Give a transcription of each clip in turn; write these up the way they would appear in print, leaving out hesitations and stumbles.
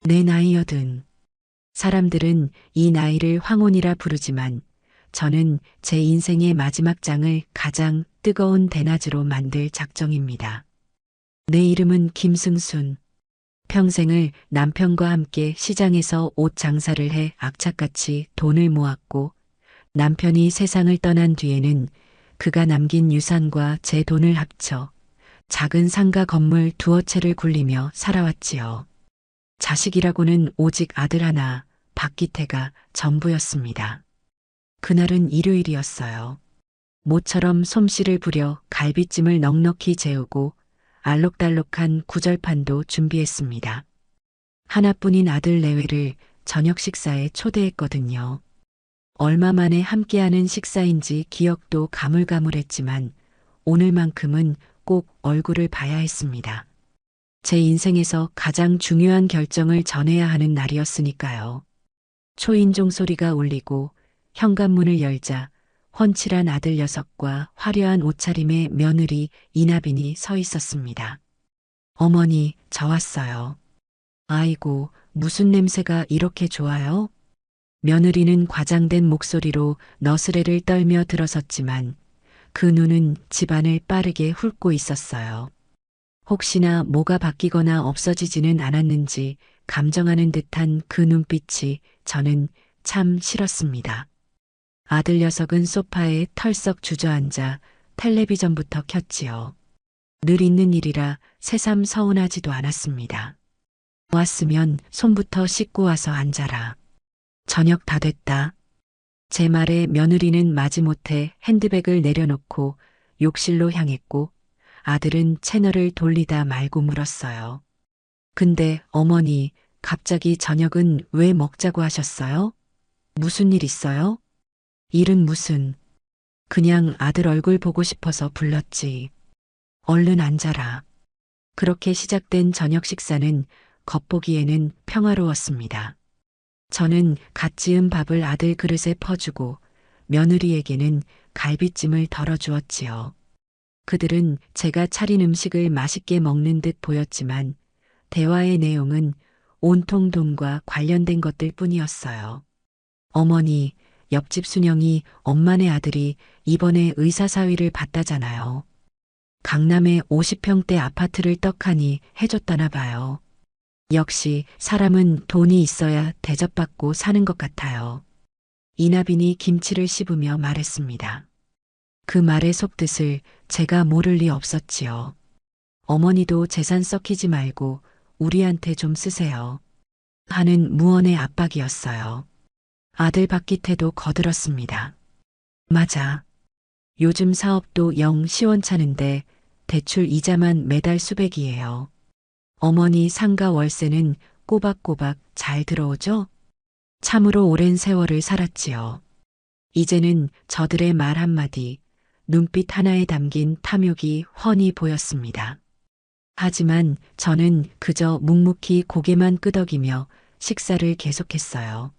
내 나이 80. 사람들은 이 나이를 황혼이라 부르지만 저는 제 인생의 마지막 장을 가장 뜨거운 대낮으로 만들 작정입니다. 내 이름은 김승순. 평생을 남편과 함께 시장에서 옷 장사를 해 악착같이 돈을 모았고 남편이 세상을 떠난 뒤에는 그가 남긴 유산과 제 돈을 합쳐 작은 상가 건물 두어 채를 굴리며 살아왔지요. 자식이라고는 오직 아들 하나, 박기태가 전부였습니다. 그날은 일요일이었어요. 모처럼 솜씨를 부려 갈비찜을 넉넉히 재우고 알록달록한 구절판도 준비했습니다. 하나뿐인 아들 내외를 저녁 식사에 초대했거든요. 얼마 만에 함께하는 식사인지 기억도 가물가물했지만 오늘만큼은 꼭 얼굴을 봐야 했습니다. 제 인생에서 가장 중요한 결정을 전해야 하는 날이었으니까요. 초인종 소리가 울리고 현관문을 열자 훤칠한 아들 녀석과 화려한 옷차림의 며느리 이나빈이 서 있었습니다. 어머니, 저 왔어요. 아이고, 무슨 냄새가 이렇게 좋아요? 며느리는 과장된 목소리로 너스레를 떨며 들어섰지만 그 눈은 집안을 빠르게 훑고 있었어요. 혹시나 뭐가 바뀌거나 없어지지는 않았는지 감정하는 듯한 그 눈빛이 저는 참 싫었습니다. 아들 녀석은 소파에 털썩 주저앉아 텔레비전부터 켰지요. 늘 있는 일이라 새삼 서운하지도 않았습니다. 왔으면 손부터 씻고 와서 앉아라. 저녁 다 됐다. 제 말에 며느리는 마지못해 핸드백을 내려놓고 욕실로 향했고 아들은 채널을 돌리다 말고 물었어요. 근데 어머니, 갑자기 저녁은 왜 먹자고 하셨어요? 무슨 일 있어요? 일은 무슨. 그냥 아들 얼굴 보고 싶어서 불렀지. 얼른 앉아라. 그렇게 시작된 저녁 식사는 겉보기에는 평화로웠습니다. 저는 갓 지은 밥을 아들 그릇에 퍼주고 며느리에게는 갈비찜을 덜어주었지요. 그들은 제가 차린 음식을 맛있게 먹는 듯 보였지만 대화의 내용은 온통 돈과 관련된 것들 뿐이었어요. 어머니, 옆집 순영이 엄마네 아들이 이번에 의사사위를 받다잖아요. 강남에 50평대 아파트를 떡하니 해줬다나 봐요. 역시 사람은 돈이 있어야 대접받고 사는 것 같아요. 이나빈이 김치를 씹으며 말했습니다. 그 말의 속뜻을 제가 모를 리 없었지요. 어머니도 재산 썩히지 말고 우리한테 좀 쓰세요. 하는 무언의 압박이었어요. 아들 박기태도 거들었습니다. 맞아. 요즘 사업도 영 시원찮은데 대출 이자만 매달 수백이에요. 어머니 상가 월세는 꼬박꼬박 잘 들어오죠? 참으로 오랜 세월을 살았지요. 이제는 저들의 말 한마디, 눈빛 하나에 담긴 탐욕이 훤히 보였습니다. 하지만 저는 그저 묵묵히 고개만 끄덕이며 식사를 계속했어요.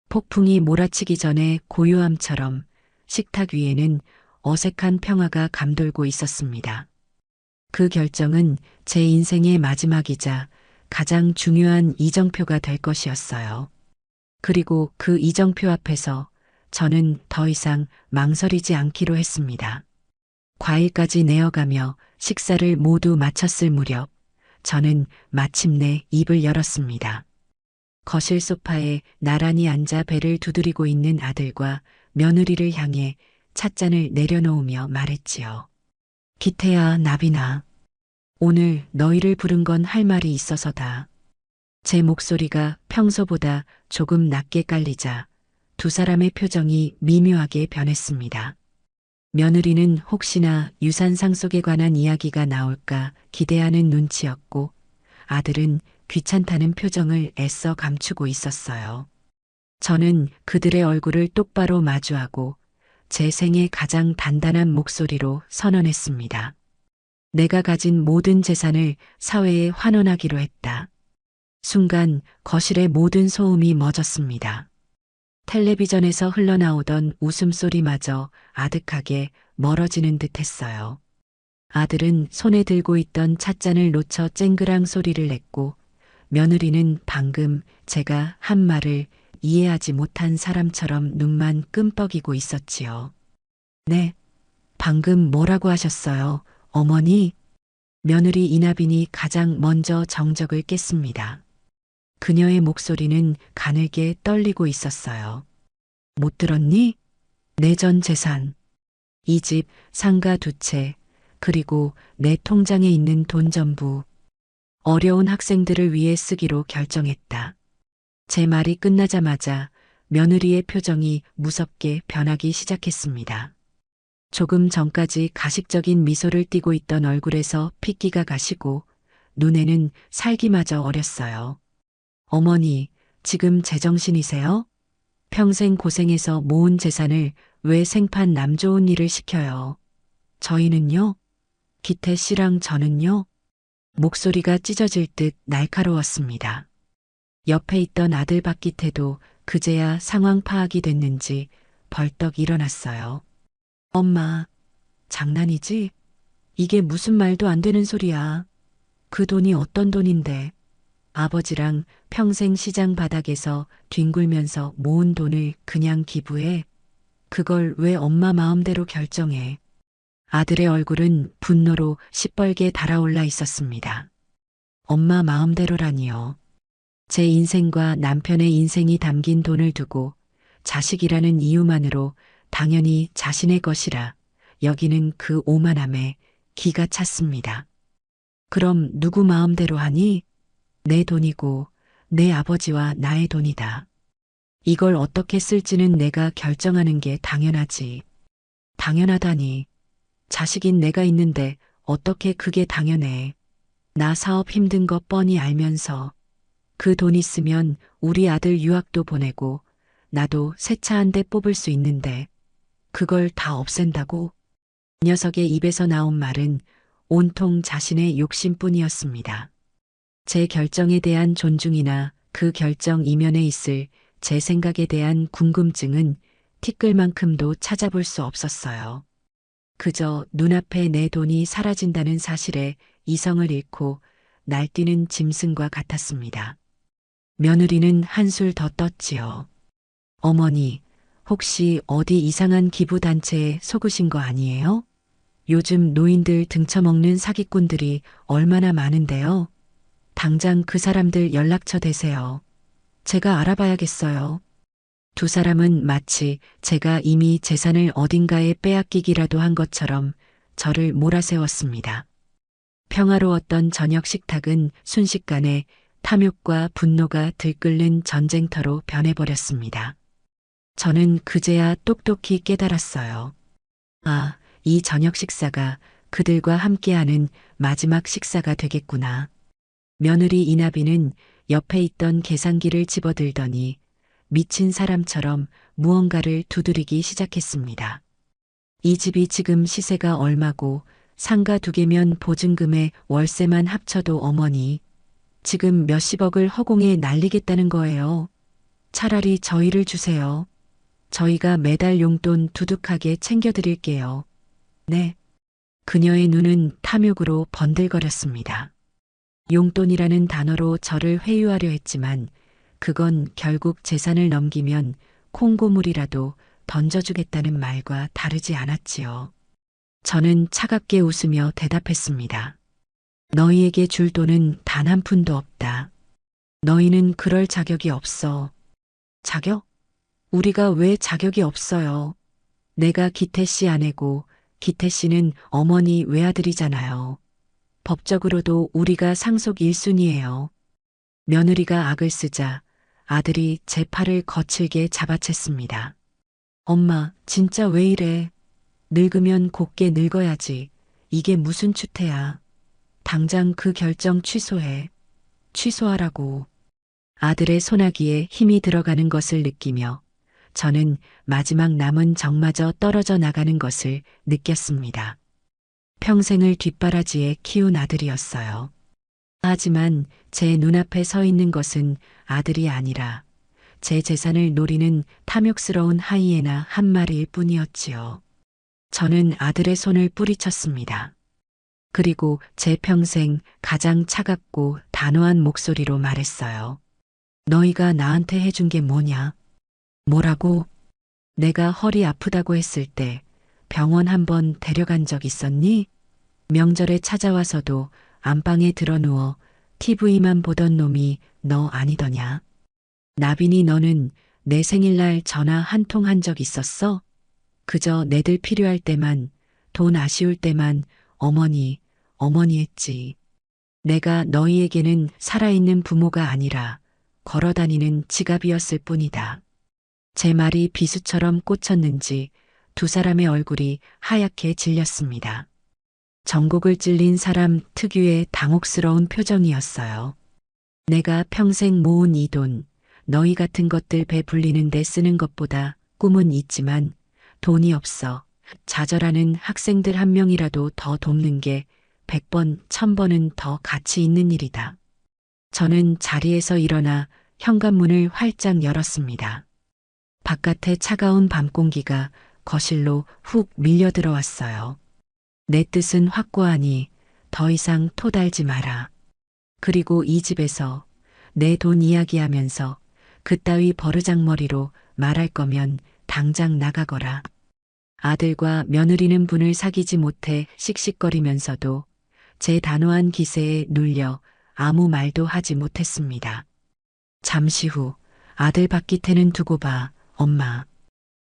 폭풍이 몰아치기 전에 고요함처럼 식탁 위에는 어색한 평화가 감돌고 있었습니다. 그 결정은 제 인생의 마지막이자 가장 중요한 이정표가 될 것이었어요. 그리고 그 이정표 앞에서 저는 더 이상 망설이지 않기로 했습니다. 과일까지 내어가며 식사를 모두 마쳤을 무렵 저는 마침내 입을 열었습니다. 거실 소파에 나란히 앉아 배를 두드리고 있는 아들과 며느리를 향해 찻잔을 내려놓으며 말했지요. 기태야, 나빈아. 오늘 너희를 부른 건 할 말이 있어서다. 제 목소리가 평소보다 조금 낮게 깔리자 두 사람의 표정이 미묘하게 변했습니다. 며느리는 혹시나 유산 상속에 관한 이야기가 나올까 기대하는 눈치였고 아들은 귀찮다는 표정을 애써 감추고 있었어요. 저는 그들의 얼굴을 똑바로 마주하고 제 생애 가장 단단한 목소리로 선언했습니다. 내가 가진 모든 재산을 사회에 환원하기로 했다. 순간 거실의 모든 소음이 멎었습니다. 텔레비전에서 흘러나오던 웃음소리마저 아득하게 멀어지는 듯 했어요. 아들은 손에 들고 있던 찻잔을 놓쳐 쨍그랑 소리를 냈고 며느리는 방금 제가 한 말을 이해하지 못한 사람처럼 눈만 끔뻑이고 있었지요. 네, 방금 뭐라고 하셨어요, 어머니? 며느리 이나빈이 가장 먼저 정적을 깼습니다. 그녀의 목소리는 가늘게 떨리고 있었어요. 못 들었니? 내 전 재산. 이 집, 상가 2채, 그리고 내 통장에 있는 돈 전부. 어려운 학생들을 위해 쓰기로 결정했다. 제 말이 끝나자마자 며느리의 표정이 무섭게 변하기 시작했습니다. 조금 전까지 가식적인 미소를 띠고 있던 얼굴에서 핏기가 가시고 눈에는 살기마저 어렸어요. 어머니, 지금 제정신이세요? 평생 고생해서 모은 재산을 왜 생판 남 좋은 일을 시켜요? 저희는요? 기태 씨랑 저는요? 목소리가 찢어질 듯 날카로웠습니다. 옆에 있던 아들 박기태도 그제야 상황 파악이 됐는지 벌떡 일어났어요. 엄마, 장난이지? 이게 무슨 말도 안 되는 소리야. 그 돈이 어떤 돈인데. 아버지랑 평생 시장 바닥에서 뒹굴면서 모은 돈을 그냥 기부해. 그걸 왜 엄마 마음대로 결정해. 아들의 얼굴은 분노로 시뻘게 달아올라 있었습니다. 엄마 마음대로라니요. 제 인생과 남편의 인생이 담긴 돈을 두고 자식이라는 이유만으로 당연히 자신의 것이라 여기는 그 오만함에 기가 찼습니다. 그럼 누구 마음대로 하니? 내 돈이고 내 아버지와 나의 돈이다. 이걸 어떻게 쓸지는 내가 결정하는 게 당연하지. 당연하다니. 자식인 내가 있는데 어떻게 그게 당연해. 나 사업 힘든 거 뻔히 알면서 그 돈 있으면 우리 아들 유학도 보내고 나도 새 차 한 대 뽑을 수 있는데 그걸 다 없앤다고? 녀석의 입에서 나온 말은 온통 자신의 욕심뿐이었습니다. 제 결정에 대한 존중이나 그 결정 이면에 있을 제 생각에 대한 궁금증은 티끌만큼도 찾아볼 수 없었어요. 그저 눈앞에 내 돈이 사라진다는 사실에 이성을 잃고 날뛰는 짐승과 같았습니다. 며느리는 한술 더 떴지요. 어머니, 혹시 어디 이상한 기부단체에 속으신 거 아니에요? 요즘 노인들 등쳐먹는 사기꾼들이 얼마나 많은데요. 당장 그 사람들 연락처 대세요. 제가 알아봐야겠어요. 두 사람은 마치 제가 이미 재산을 어딘가에 빼앗기기라도 한 것처럼 저를 몰아세웠습니다. 평화로웠던 저녁 식탁은 순식간에 탐욕과 분노가 들끓는 전쟁터로 변해버렸습니다. 저는 그제야 똑똑히 깨달았어요. 아, 이 저녁 식사가 그들과 함께하는 마지막 식사가 되겠구나. 며느리 이나비는 옆에 있던 계산기를 집어들더니 미친 사람처럼 무언가를 두드리기 시작했습니다. 이 집이 지금 시세가 얼마고 상가 2개면 보증금에 월세만 합쳐도 어머니, 지금 몇십억을 허공에 날리겠다는 거예요. 차라리 저희를 주세요. 저희가 매달 용돈 두둑하게 챙겨드릴게요. 네. 그녀의 눈은 탐욕으로 번들거렸습니다. 용돈이라는 단어로 저를 회유하려 했지만 그건 결국 재산을 넘기면 콩고물이라도 던져주겠다는 말과 다르지 않았지요. 저는 차갑게 웃으며 대답했습니다. 너희에게 줄 돈은 단 한 푼도 없다. 너희는 그럴 자격이 없어. 자격? 우리가 왜 자격이 없어요? 내가 기태 씨 아내고 기태 씨는 어머니 외아들이잖아요. 법적으로도 우리가 상속 1순위예요. 며느리가 악을 쓰자 아들이 제 팔을 거칠게 잡아챘습니다. 엄마, 진짜 왜 이래? 늙으면 곱게 늙어야지. 이게 무슨 추태야. 당장 그 결정 취소해. 취소하라고. 아들의 소나기에 힘이 들어가는 것을 느끼며 저는 마지막 남은 정마저 떨어져 나가는 것을 느꼈습니다. 평생을 뒷바라지에 키운 아들이었어요. 하지만 제 눈앞에 서 있는 것은 아들이 아니라 제 재산을 노리는 탐욕스러운 하이에나 한 마리일 뿐이었지요. 저는 아들의 손을 뿌리쳤습니다. 그리고 제 평생 가장 차갑고 단호한 목소리로 말했어요. 너희가 나한테 해준 게 뭐냐? 뭐라고? 내가 허리 아프다고 했을 때 병원 한번 데려간 적 있었니? 명절에 찾아와서도 안방에 들어누워 TV만 보던 놈이 너 아니더냐? 나빈이 너는 내 생일날 전화 한 통 한 적 있었어? 그저 내들 필요할 때만, 돈 아쉬울 때만 어머니, 어머니 했지. 내가 너희에게는 살아있는 부모가 아니라 걸어다니는 지갑이었을 뿐이다. 제 말이 비수처럼 꽂혔는지 두 사람의 얼굴이 하얗게 질렸습니다. 전곡을 찔린 사람 특유의 당혹스러운 표정이었어요. 내가 평생 모은 이 돈, 너희 같은 것들 배 불리는 데 쓰는 것보다 꿈은 있지만 돈이 없어 좌절하는 학생들 한 명이라도 더 돕는 게 100번, 1000번은 더 가치 있는 일이다. 저는 자리에서 일어나 현관문을 활짝 열었습니다. 바깥의 차가운 밤 공기가 거실로 훅 밀려 들어왔어요. 내 뜻은 확고하니 더 이상 토달지 마라. 그리고 이 집에서 내 돈 이야기하면서 그따위 버르장머리로 말할 거면 당장 나가거라. 아들과 며느리는 분을 사귀지 못해 씩씩거리면서도 제 단호한 기세에 눌려 아무 말도 하지 못했습니다. 잠시 후 아들 박기태는 두고 봐, 엄마.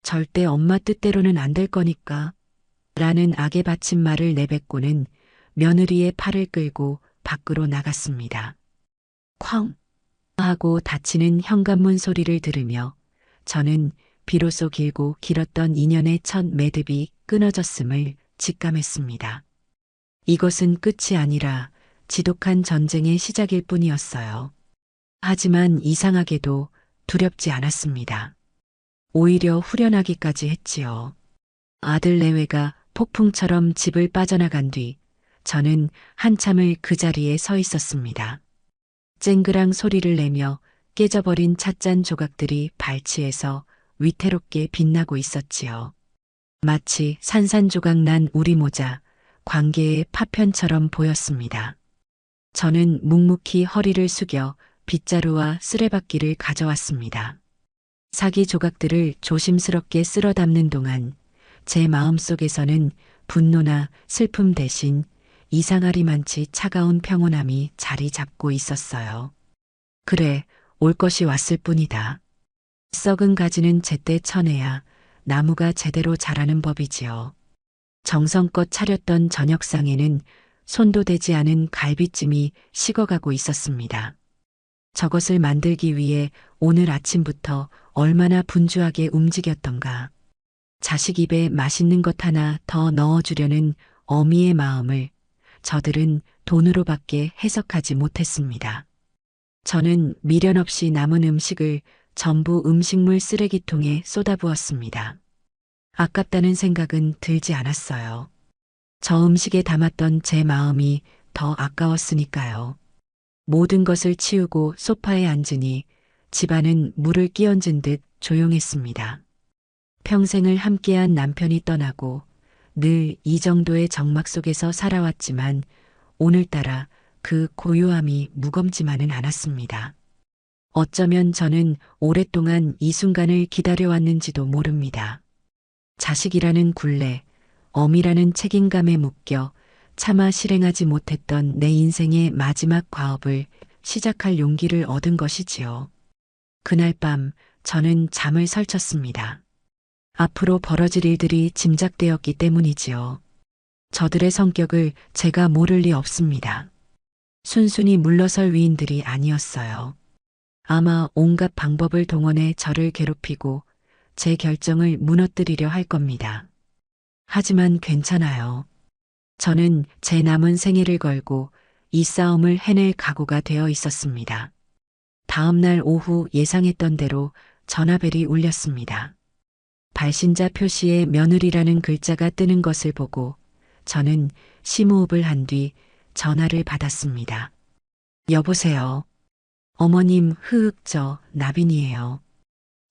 절대 엄마 뜻대로는 안 될 거니까. 라는 악에 바친 말을 내뱉고는 며느리의 팔을 끌고 밖으로 나갔습니다. 쾅! 하고 닫히는 현관문 소리를 들으며 저는 비로소 길고 길었던 인연의 첫 매듭이 끊어졌음을 직감했습니다. 이것은 끝이 아니라 지독한 전쟁의 시작일 뿐이었어요. 하지만 이상하게도 두렵지 않았습니다. 오히려 후련하기까지 했지요. 아들 내외가 폭풍처럼 집을 빠져나간 뒤 저는 한참을 그 자리에 서 있었습니다. 쨍그랑 소리를 내며 깨져버린 찻잔 조각들이 발치에서 위태롭게 빛나고 있었지요. 마치 산산조각 난 우리 모자, 광계의 파편처럼 보였습니다. 저는 묵묵히 허리를 숙여 빗자루와 쓰레받기를 가져왔습니다. 사기 조각들을 조심스럽게 쓸어 담는 동안 제 마음속에서는 분노나 슬픔 대신 이상하리만치 차가운 평온함이 자리 잡고 있었어요. 그래, 올 것이 왔을 뿐이다. 썩은 가지는 제때 쳐내야 나무가 제대로 자라는 법이지요. 정성껏 차렸던 저녁상에는 손도 대지 않은 갈비찜이 식어가고 있었습니다. 저것을 만들기 위해 오늘 아침부터 얼마나 분주하게 움직였던가. 자식 입에 맛있는 것 하나 더 넣어주려는 어미의 마음을 저들은 돈으로밖에 해석하지 못했습니다. 저는 미련 없이 남은 음식을 전부 음식물 쓰레기통에 쏟아부었습니다. 아깝다는 생각은 들지 않았어요. 저 음식에 담았던 제 마음이 더 아까웠으니까요. 모든 것을 치우고 소파에 앉으니 집안은 물을 끼얹은 듯 조용했습니다. 평생을 함께한 남편이 떠나고 늘 이 정도의 적막 속에서 살아왔지만 오늘따라 그 고요함이 무겁지만은 않았습니다. 어쩌면 저는 오랫동안 이 순간을 기다려왔는지도 모릅니다. 자식이라는 굴레, 어미라는 책임감에 묶여 차마 실행하지 못했던 내 인생의 마지막 과업을 시작할 용기를 얻은 것이지요. 그날 밤 저는 잠을 설쳤습니다. 앞으로 벌어질 일들이 짐작되었기 때문이지요. 저들의 성격을 제가 모를 리 없습니다. 순순히 물러설 위인들이 아니었어요. 아마 온갖 방법을 동원해 저를 괴롭히고 제 결정을 무너뜨리려 할 겁니다. 하지만 괜찮아요. 저는 제 남은 생애를 걸고 이 싸움을 해낼 각오가 되어 있었습니다. 다음 날 오후 예상했던 대로 전화벨이 울렸습니다. 발신자 표시에 며느리라는 글자가 뜨는 것을 보고 저는 심호흡을 한 뒤 전화를 받았습니다. 여보세요. 어머님, 저 나빈이에요.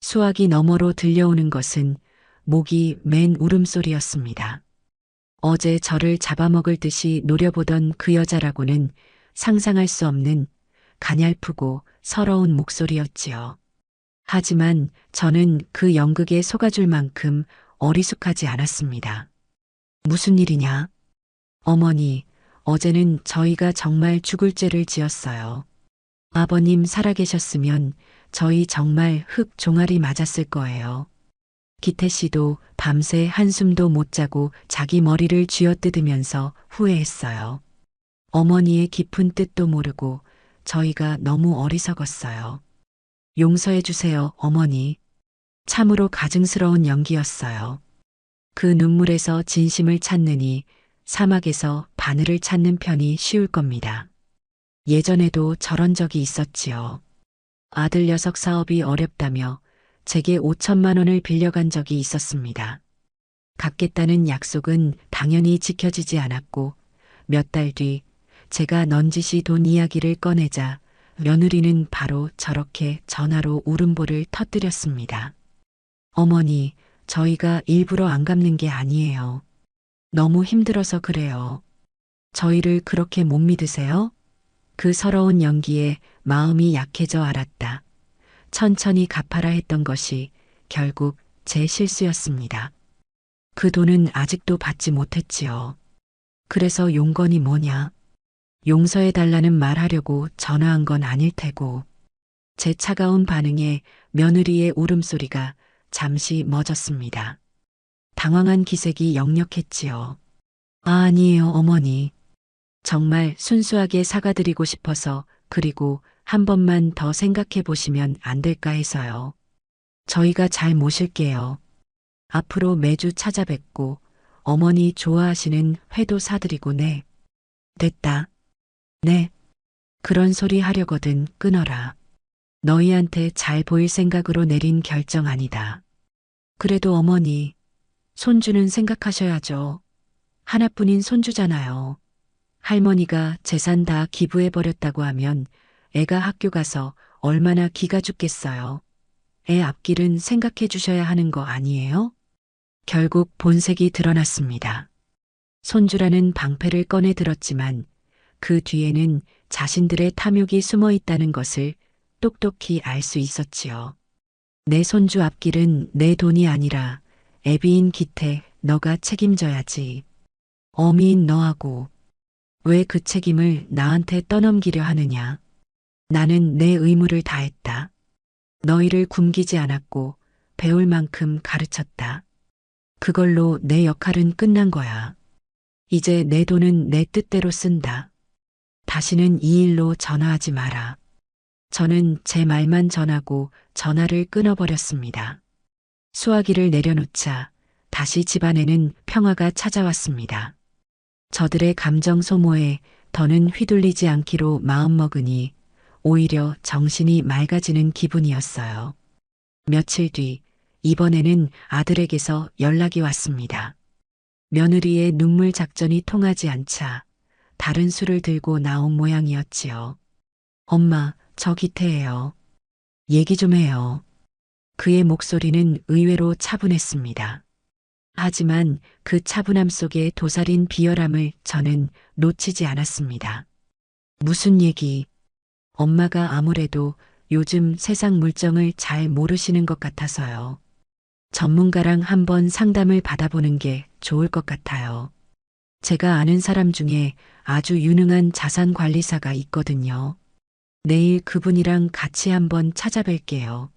수화기 너머로 들려오는 것은 목이 맨 울음소리였습니다. 어제 저를 잡아먹을 듯이 노려보던 그 여자라고는 상상할 수 없는 가냘프고 서러운 목소리였지요. 하지만 저는 그 연극에 속아줄 만큼 어리숙하지 않았습니다. 무슨 일이냐? 어머니, 어제는 저희가 정말 죽을 죄를 지었어요. 아버님 살아계셨으면 저희 정말 흙 종아리 맞았을 거예요. 기태 씨도 밤새 한숨도 못 자고 자기 머리를 쥐어뜯으면서 후회했어요. 어머니의 깊은 뜻도 모르고 저희가 너무 어리석었어요. 용서해 주세요, 어머니. 참으로 가증스러운 연기였어요. 그 눈물에서 진심을 찾느니 사막에서 바늘을 찾는 편이 쉬울 겁니다. 예전에도 저런 적이 있었지요. 아들 녀석 사업이 어렵다며 제게 5천만 원을 빌려간 적이 있었습니다. 갚겠다는 약속은 당연히 지켜지지 않았고 몇 달 뒤 제가 넌지시 돈 이야기를 꺼내자 며느리는 바로 저렇게 전화로 울음보를 터뜨렸습니다. 어머니, 저희가 일부러 안 갚는 게 아니에요. 너무 힘들어서 그래요. 저희를 그렇게 못 믿으세요? 그 서러운 연기에 마음이 약해져 알았다. 천천히 갚아라 했던 것이 결국 제 실수였습니다. 그 돈은 아직도 받지 못했지요. 그래서 용건이 뭐냐? 용서해달라는 말하려고 전화한 건 아닐 테고. 제 차가운 반응에 며느리의 울음소리가 잠시 멎었습니다. 당황한 기색이 역력했지요. 아니에요, 어머니. 정말 순수하게 사과드리고 싶어서 그리고 한 번만 더 생각해 보시면 안 될까 해서요. 저희가 잘 모실게요. 앞으로 매주 찾아뵙고 어머니 좋아하시는 회도 사드리고 네. 됐다. 네. 그런 소리 하려거든 끊어라. 너희한테 잘 보일 생각으로 내린 결정 아니다. 그래도 어머니, 손주는 생각하셔야죠. 하나뿐인 손주잖아요. 할머니가 재산 다 기부해버렸다고 하면 애가 학교 가서 얼마나 기가 죽겠어요. 애 앞길은 생각해 주셔야 하는 거 아니에요? 결국 본색이 드러났습니다. 손주라는 방패를 꺼내 들었지만 그 뒤에는 자신들의 탐욕이 숨어 있다는 것을 똑똑히 알 수 있었지요. 내 손주 앞길은 내 돈이 아니라 애비인 기태 너가 책임져야지. 어미인 너하고 왜 그 책임을 나한테 떠넘기려 하느냐. 나는 내 의무를 다했다. 너희를 굶기지 않았고 배울 만큼 가르쳤다. 그걸로 내 역할은 끝난 거야. 이제 내 돈은 내 뜻대로 쓴다. 다시는 이 일로 전화하지 마라. 저는 제 말만 전하고 전화를 끊어버렸습니다. 수화기를 내려놓자 다시 집안에는 평화가 찾아왔습니다. 저들의 감정 소모에 더는 휘둘리지 않기로 마음먹으니 오히려 정신이 맑아지는 기분이었어요. 며칠 뒤 이번에는 아들에게서 연락이 왔습니다. 며느리의 눈물 작전이 통하지 않자 다른 술을 들고 나온 모양이었지요. 엄마, 저 기태예요. 얘기 좀 해요. 그의 목소리는 의외로 차분했습니다. 하지만 그 차분함 속에 도사린 비열함을 저는 놓치지 않았습니다. 무슨 얘기? 엄마가 아무래도 요즘 세상 물정을 잘 모르시는 것 같아서요. 전문가랑 한번 상담을 받아보는 게 좋을 것 같아요. 제가 아는 사람 중에 아주 유능한 자산관리사가 있거든요. 내일 그분이랑 같이 한번 찾아뵐게요.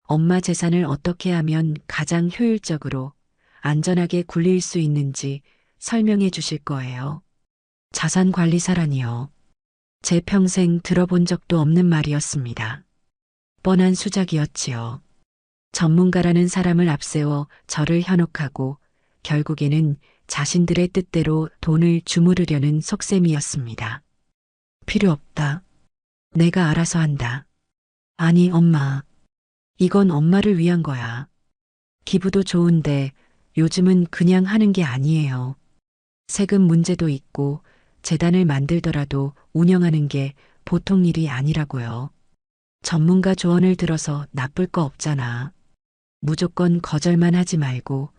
엄마 재산을 어떻게 하면 가장 효율적으로 안전하게 굴릴 수 있는지 설명해 주실 거예요. 자산관리사라니요. 제 평생 들어본 적도 없는 말이었습니다. 뻔한 수작이었지요. 전문가라는 사람을 앞세워 저를 현혹하고 결국에는 자신들의 뜻대로 돈을 주무르려는 속셈이었습니다. 필요 없다. 내가 알아서 한다. 아니, 엄마. 이건 엄마를 위한 거야. 기부도 좋은데 요즘은 그냥 하는 게 아니에요. 세금 문제도 있고 재단을 만들더라도 운영하는 게 보통 일이 아니라고요. 전문가 조언을 들어서 나쁠 거 없잖아. 무조건 거절만 하지 말고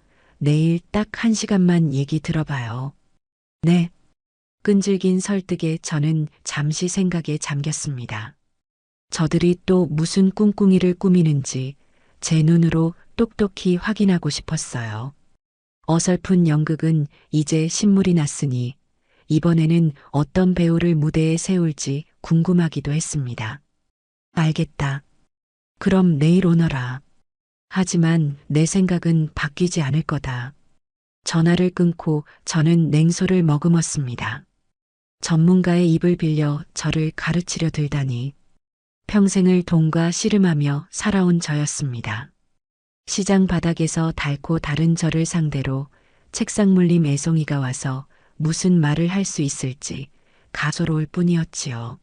내일 딱 1시간만 얘기 들어봐요. 네. 끈질긴 설득에 저는 잠시 생각에 잠겼습니다. 저들이 또 무슨 꿍꿍이를 꾸미는지 제 눈으로 똑똑히 확인하고 싶었어요. 어설픈 연극은 이제 신물이 났으니 이번에는 어떤 배우를 무대에 세울지 궁금하기도 했습니다. 알겠다. 그럼 내일 오너라. 하지만 내 생각은 바뀌지 않을 거다. 전화를 끊고 저는 냉소를 머금었습니다. 전문가의 입을 빌려 저를 가르치려 들다니. 평생을 돈과 씨름하며 살아온 저였습니다. 시장 바닥에서 닳고 다른 저를 상대로 책상 물림 애송이가 와서 무슨 말을 할 수 있을지 가소로울 뿐이었지요.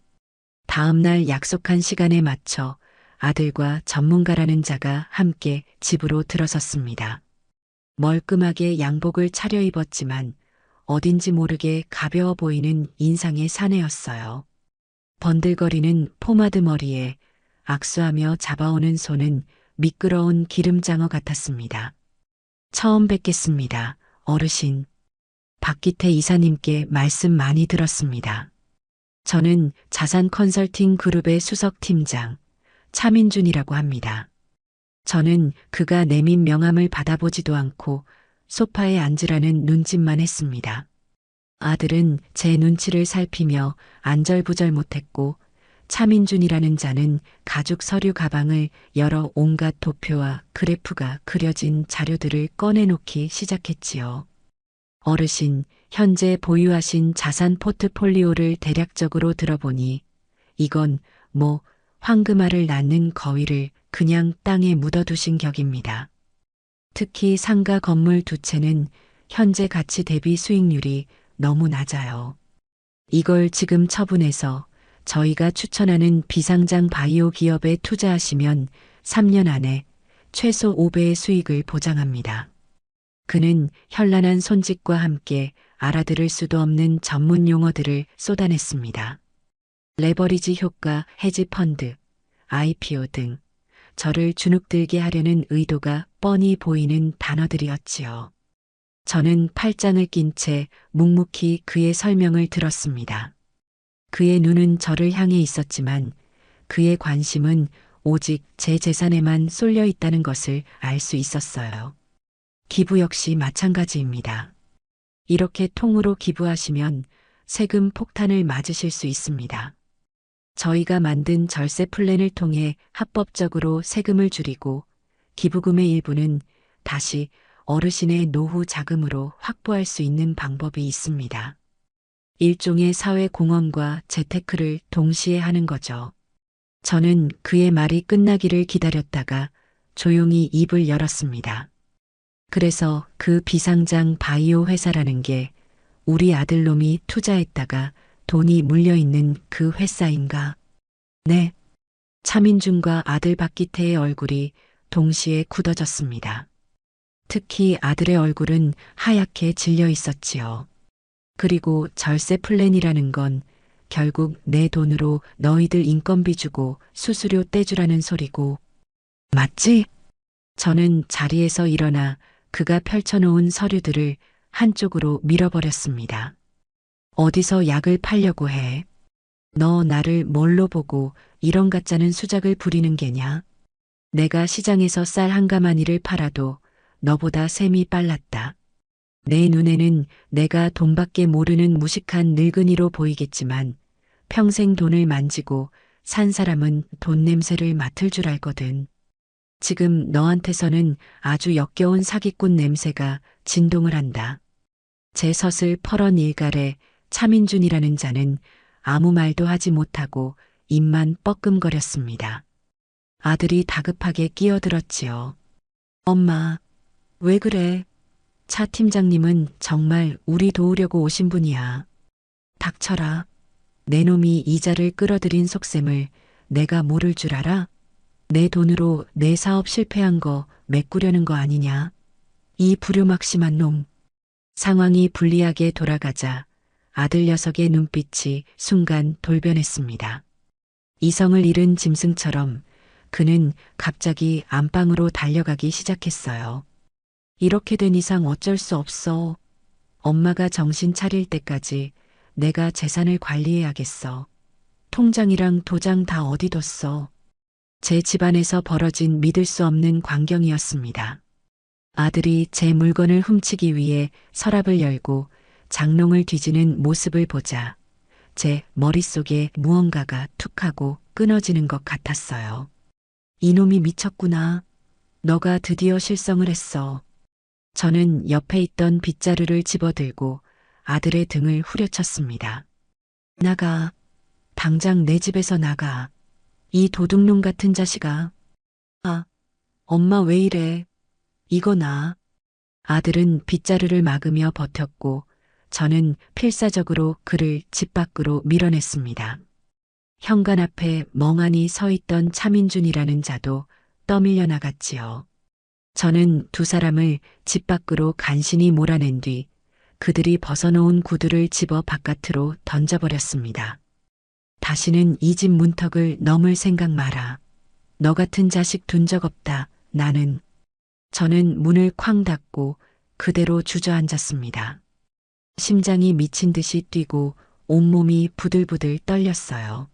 다음 날 약속한 시간에 맞춰 아들과 전문가라는 자가 함께 집으로 들어섰습니다. 멀끔하게 양복을 차려입었지만 어딘지 모르게 가벼워 보이는 인상의 사내였어요. 번들거리는 포마드 머리에 악수하며 잡아오는 손은 미끄러운 기름장어 같았습니다. 처음 뵙겠습니다, 어르신. 박기태 이사님께 말씀 많이 들었습니다. 저는 자산 컨설팅 그룹의 수석 팀장 차민준이라고 합니다. 저는 그가 내민 명함을 받아보지도 않고 소파에 앉으라는 눈짓만 했습니다. 아들은 제 눈치를 살피며 안절부절 못했고 차민준이라는 자는 가죽 서류 가방을 열어 온갖 도표와 그래프가 그려진 자료들을 꺼내놓기 시작했지요. 어르신, 현재 보유하신 자산 포트폴리오를 대략적으로 들어보니 이건 황금알을 낳는 거위를 그냥 땅에 묻어두신 격입니다. 특히 상가 건물 2채는 현재 가치 대비 수익률이 너무 낮아요. 이걸 지금 처분해서 저희가 추천하는 비상장 바이오 기업에 투자하시면 3년 안에 최소 5배의 수익을 보장합니다. 그는 현란한 손짓과 함께 알아들을 수도 없는 전문 용어들을 쏟아냈습니다. 레버리지 효과, 헤지 펀드, IPO 등 저를 주눅들게 하려는 의도가 뻔히 보이는 단어들이었지요. 저는 팔짱을 낀 채 묵묵히 그의 설명을 들었습니다. 그의 눈은 저를 향해 있었지만 그의 관심은 오직 제 재산에만 쏠려 있다는 것을 알 수 있었어요. 기부 역시 마찬가지입니다. 이렇게 통으로 기부하시면 세금 폭탄을 맞으실 수 있습니다. 저희가 만든 절세 플랜을 통해 합법적으로 세금을 줄이고 기부금의 일부는 다시 어르신의 노후 자금으로 확보할 수 있는 방법이 있습니다. 일종의 사회 공헌과 재테크를 동시에 하는 거죠. 저는 그의 말이 끝나기를 기다렸다가 조용히 입을 열었습니다. 그래서 그 비상장 바이오 회사라는 게 우리 아들놈이 투자했다가 돈이 물려있는 그 회사인가? 네. 차민준과 아들 박기태의 얼굴이 동시에 굳어졌습니다. 특히 아들의 얼굴은 하얗게 질려 있었지요. 그리고 절세 플랜이라는 건 결국 내 돈으로 너희들 인건비 주고 수수료 떼주라는 소리고. 맞지? 저는 자리에서 일어나 그가 펼쳐놓은 서류들을 한쪽으로 밀어버렸습니다. 어디서 약을 팔려고 해? 너 나를 뭘로 보고 이런 가짜는 수작을 부리는 게냐? 내가 시장에서 쌀 한 가마니를 팔아도 너보다 셈이 빨랐다. 내 눈에는 내가 돈밖에 모르는 무식한 늙은이로 보이겠지만 평생 돈을 만지고 산 사람은 돈 냄새를 맡을 줄 알거든. 지금 너한테서는 아주 역겨운 사기꾼 냄새가 진동을 한다. 제 섯을 펄언 일갈에 차민준이라는 자는 아무 말도 하지 못하고 입만 뻐끔거렸습니다. 아들이 다급하게 끼어들었지요. 엄마, 왜 그래? 차 팀장님은 정말 우리 도우려고 오신 분이야. 닥쳐라. 내 놈이 이자를 끌어들인 속셈을 내가 모를 줄 알아? 내 돈으로 내 사업 실패한 거 메꾸려는 거 아니냐? 이 불효막심한 놈. 상황이 불리하게 돌아가자 아들 녀석의 눈빛이 순간 돌변했습니다. 이성을 잃은 짐승처럼 그는 갑자기 안방으로 달려가기 시작했어요. 이렇게 된 이상 어쩔 수 없어. 엄마가 정신 차릴 때까지 내가 재산을 관리해야겠어. 통장이랑 도장 다 어디 뒀어. 제 집안에서 벌어진 믿을 수 없는 광경이었습니다. 아들이 제 물건을 훔치기 위해 서랍을 열고 장롱을 뒤지는 모습을 보자 제 머릿속에 무언가가 툭 하고 끊어지는 것 같았어요. 이놈이 미쳤구나. 너가 드디어 실성을 했어. 저는 옆에 있던 빗자루를 집어들고 아들의 등을 후려쳤습니다. 나가. 당장 내 집에서 나가. 이 도둑놈 같은 자식아. 아, 엄마 왜 이래. 이거 나. 아들은 빗자루를 막으며 버텼고 저는 필사적으로 그를 집 밖으로 밀어냈습니다. 현관 앞에 멍하니 서 있던 차민준이라는 자도 떠밀려 나갔지요. 저는 두 사람을 집 밖으로 간신히 몰아낸 뒤 그들이 벗어놓은 구두를 집어 바깥으로 던져버렸습니다. 다시는 이 집 문턱을 넘을 생각 마라. 너 같은 자식 둔 적 없다. 저는 문을 쾅 닫고 그대로 주저앉았습니다. 심장이 미친 듯이 뛰고 온몸이 부들부들 떨렸어요.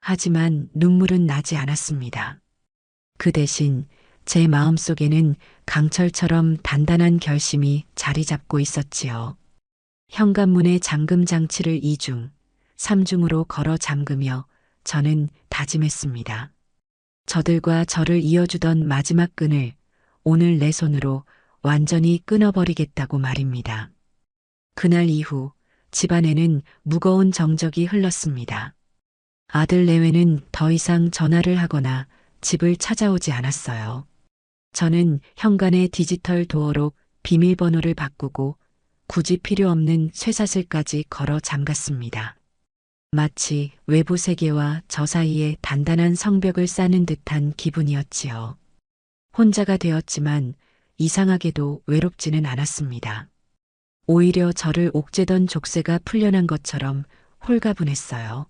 하지만 눈물은 나지 않았습니다. 그 대신 제 마음속에는 강철처럼 단단한 결심이 자리 잡고 있었지요. 현관문의 잠금 장치를 2중, 3중으로 걸어 잠그며 저는 다짐했습니다. 저들과 저를 이어주던 마지막 끈을 오늘 내 손으로 완전히 끊어버리겠다고 말입니다. 그날 이후 집안에는 무거운 정적이 흘렀습니다. 아들 내외는 더 이상 전화를 하거나 집을 찾아오지 않았어요. 저는 현관의 디지털 도어로 비밀번호를 바꾸고 굳이 필요 없는 쇠사슬까지 걸어 잠갔습니다. 마치 외부 세계와 저 사이에 단단한 성벽을 쌓는 듯한 기분이었지요. 혼자가 되었지만 이상하게도 외롭지는 않았습니다. 오히려 저를 옥죄던 족쇄가 풀려난 것처럼 홀가분했어요.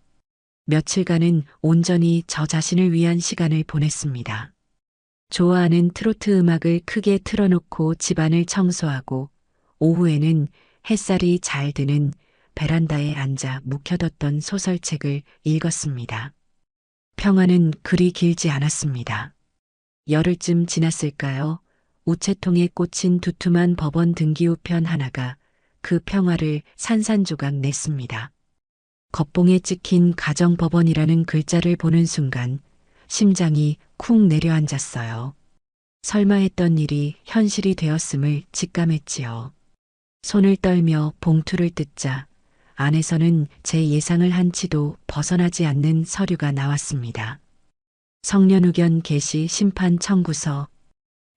며칠간은 온전히 저 자신을 위한 시간을 보냈습니다. 좋아하는 트로트 음악을 크게 틀어놓고 집안을 청소하고 오후에는 햇살이 잘 드는 베란다에 앉아 묵혀뒀던 소설책을 읽었습니다. 평화는 그리 길지 않았습니다. 열흘쯤 지났을까요? 우체통에 꽂힌 두툼한 법원 등기우편 하나가 그 평화를 산산조각 냈습니다. 겉봉에 찍힌 가정법원이라는 글자를 보는 순간 심장이 쿵 내려앉았어요. 설마 했던 일이 현실이 되었음을 직감했지요. 손을 떨며 봉투를 뜯자 안에서는 제 예상을 한치도 벗어나지 않는 서류가 나왔습니다. 성년후견 개시 심판 청구서.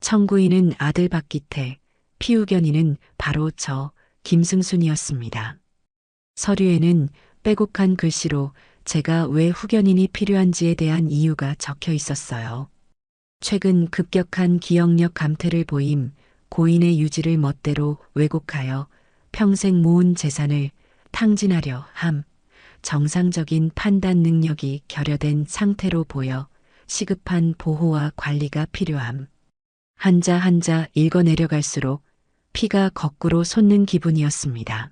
청구인은 아들 박기태, 피후견인은 바로 저 김승순이었습니다. 서류에는 빼곡한 글씨로 제가 왜 후견인이 필요한지에 대한 이유가 적혀 있었어요. 최근 급격한 기억력 감퇴를 보임, 고인의 유지를 멋대로 왜곡하여 평생 모은 재산을 탕진하려 함, 정상적인 판단 능력이 결여된 상태로 보여 시급한 보호와 관리가 필요함. 한자 한자 읽어내려갈수록 피가 거꾸로 솟는 기분이었습니다.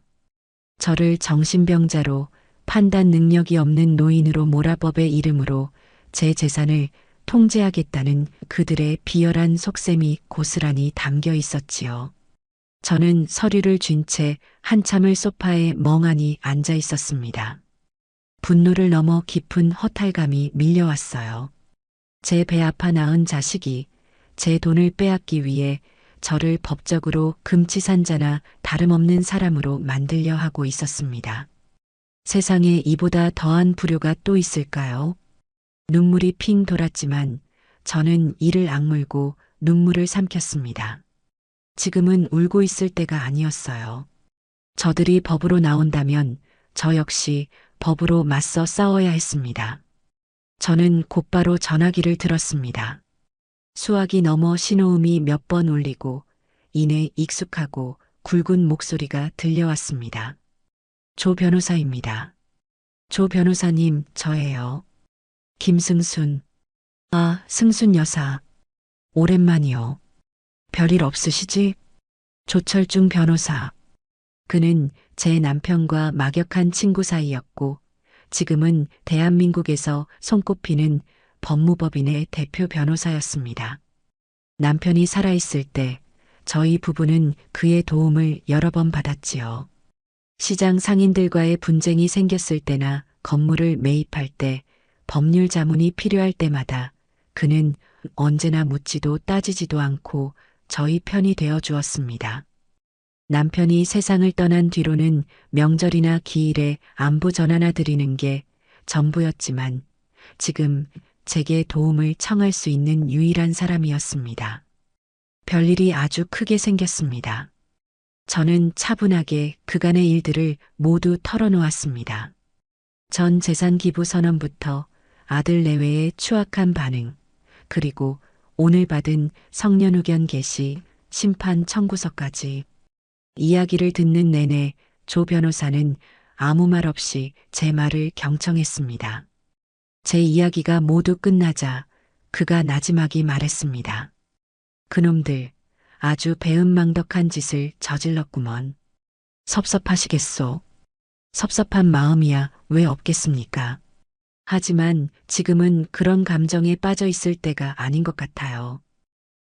저를 정신병자로 판단 능력이 없는 노인으로 몰아법의 이름으로 제 재산을 통제하겠다는 그들의 비열한 속셈이 고스란히 담겨 있었지요. 저는 서류를 쥔 채 한참을 소파에 멍하니 앉아 있었습니다. 분노를 넘어 깊은 허탈감이 밀려왔어요. 제 배 아파 낳은 자식이 제 돈을 빼앗기 위해 저를 법적으로 금치산자나 다름없는 사람으로 만들려 하고 있었습니다. 세상에 이보다 더한 불효가 또 있을까요? 눈물이 핑 돌았지만 저는 이를 악물고 눈물을 삼켰습니다. 지금은 울고 있을 때가 아니었어요. 저들이 법으로 나온다면 저 역시 법으로 맞서 싸워야 했습니다. 저는 곧바로 전화기를 들었습니다. 수화기 너머 신호음이 몇 번 울리고 이내 익숙하고 굵은 목소리가 들려왔습니다. 조 변호사입니다. 조 변호사님, 저예요. 김승순. 아, 승순 여사. 오랜만이요. 별일 없으시지? 조철중 변호사. 그는 제 남편과 막역한 친구 사이였고 지금은 대한민국에서 손꼽히는 법무법인의 대표 변호사였습니다. 남편이 살아있을 때 저희 부부는 그의 도움을 여러 번 받았지요. 시장 상인들과의 분쟁이 생겼을 때나 건물을 매입할 때 법률 자문이 필요할 때마다 그는 언제나 묻지도 따지지도 않고 저희 편이 되어 주었습니다. 남편이 세상을 떠난 뒤로는 명절이나 기일에 안부 전하나 드리는 게 전부였지만 지금 제게 도움을 청할 수 있는 유일한 사람이었습니다. 별일이 아주 크게 생겼습니다. 저는 차분하게 그간의 일들을 모두 털어놓았습니다. 전 재산 기부 선언부터 아들 내외의 추악한 반응, 그리고 오늘 받은 성년 의견 게시, 심판 청구서까지 이야기를 듣는 내내 조 변호사는 아무 말 없이 제 말을 경청했습니다. 제 이야기가 모두 끝나자 그가 나지막이 말했습니다. 그놈들 아주 배은망덕한 짓을 저질렀구먼. 섭섭하시겠소. 섭섭한 마음이야 왜 없겠습니까? 하지만 지금은 그런 감정에 빠져 있을 때가 아닌 것 같아요.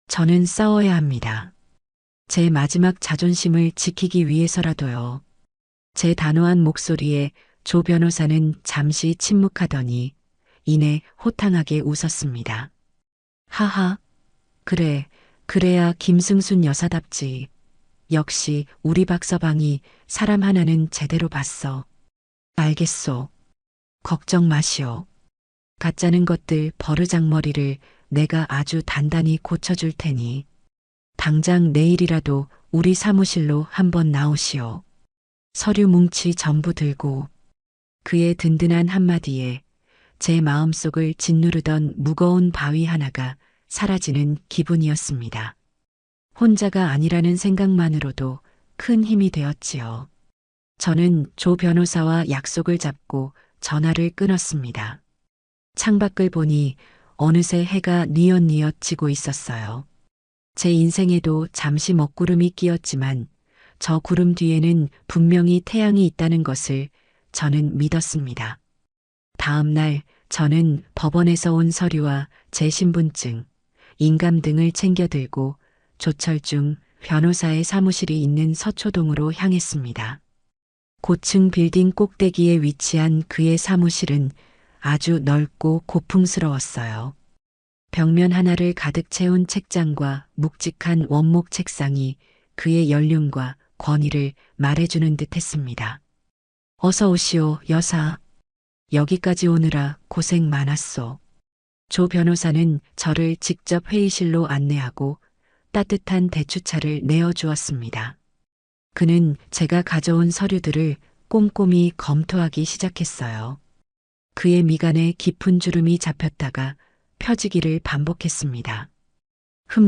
저는 싸워야 합니다. 제 마지막 자존심을 지키기 위해서라도요. 제 단호한 목소리에 조 변호사는 잠시 침묵하더니 이내 호탕하게 웃었습니다. 하하, 그래, 그래야 김승순 여사답지. 역시 우리 박서방이 사람 하나는 제대로 봤어. 알겠소. 걱정 마시오. 가짜는 것들 버르장머리를 내가 아주 단단히 고쳐줄 테니 당장 내일이라도 우리 사무실로 한번 나오시오. 서류 뭉치 전부 들고. 그의 든든한 한마디에 제 마음속을 짓누르던 무거운 바위 하나가 사라지는 기분이었습니다. 혼자가 아니라는 생각만으로도 큰 힘이 되었지요. 저는 조 변호사와 약속을 잡고 전화를 끊었습니다. 창밖을 보니 어느새 해가 뉘엿뉘엿 지고 있었어요. 제 인생에도 잠시 먹구름이 끼었지만 저 구름 뒤에는 분명히 태양이 있다는 것을 저는 믿었습니다. 다음 날 저는 법원에서 온 서류와 제 신분증, 인감 등을 챙겨 들고 조철중 변호사의 사무실이 있는 서초동으로 향했습니다. 고층 빌딩 꼭대기에 위치한 그의 사무실은 아주 넓고 고풍스러웠어요. 벽면 하나를 가득 채운 책장과 묵직한 원목 책상이 그의 연륜과 권위를 말해주는 듯 했습니다. 어서 오시오, 여사. 여기까지 오느라 고생 많았소. 조 변호사는 저를 직접 회의실로 안내하고 따뜻한 대추차를 내어주었습니다. 그는 제가 가져온 서류들을 꼼꼼히 검토하기 시작했어요. 그의 미간에 깊은 주름이 잡혔다가 펴지기를 반복했습니다.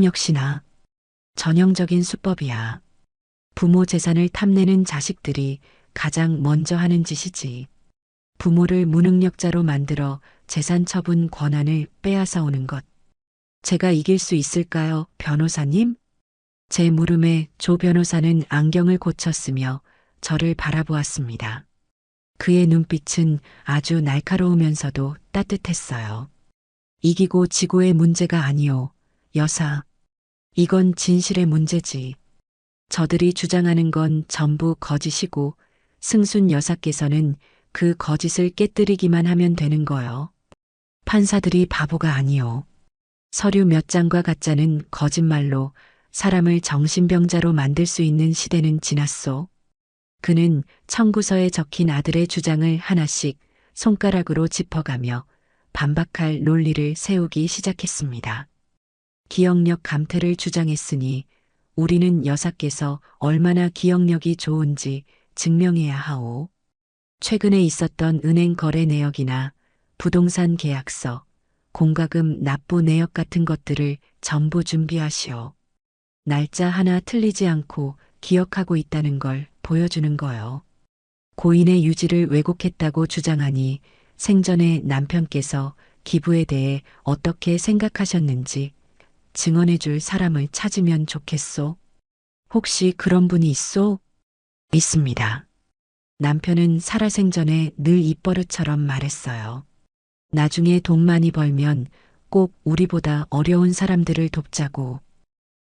역시나 전형적인 수법이야. 부모 재산을 탐내는 자식들이 가장 먼저 하는 짓이지. 부모를 무능력자로 만들어 재산 처분 권한을 빼앗아 오는 것. 제가 이길 수 있을까요, 변호사님? 제 물음에 조 변호사는 안경을 고쳤으며 저를 바라보았습니다. 그의 눈빛은 아주 날카로우면서도 따뜻했어요. 이기고 지고의 문제가 아니오, 여사. 이건 진실의 문제지. 저들이 주장하는 건 전부 거짓이고 승순 여사께서는 그 거짓을 깨뜨리기만 하면 되는 거요. 판사들이 바보가 아니오. 서류 몇 장과 가짜는 거짓말로 사람을 정신병자로 만들 수 있는 시대는 지났소. 그는 청구서에 적힌 아들의 주장을 하나씩 손가락으로 짚어가며 반박할 논리를 세우기 시작했습니다. 기억력 감퇴를 주장했으니 우리는 여사께서 얼마나 기억력이 좋은지 증명해야 하오. 최근에 있었던 은행 거래 내역이나 부동산 계약서, 공과금 납부 내역 같은 것들을 전부 준비하시오. 날짜 하나 틀리지 않고 기억하고 있다는 걸 보여주는 거요. 고인의 유지를 왜곡했다고 주장하니 생전에 남편께서 기부에 대해 어떻게 생각하셨는지 증언해 줄 사람을 찾으면 좋겠소. 혹시 그런 분이 있소? 있습니다. 남편은 살아생전에 늘 입버릇처럼 말했어요. 나중에 돈 많이 벌면 꼭 우리보다 어려운 사람들을 돕자고.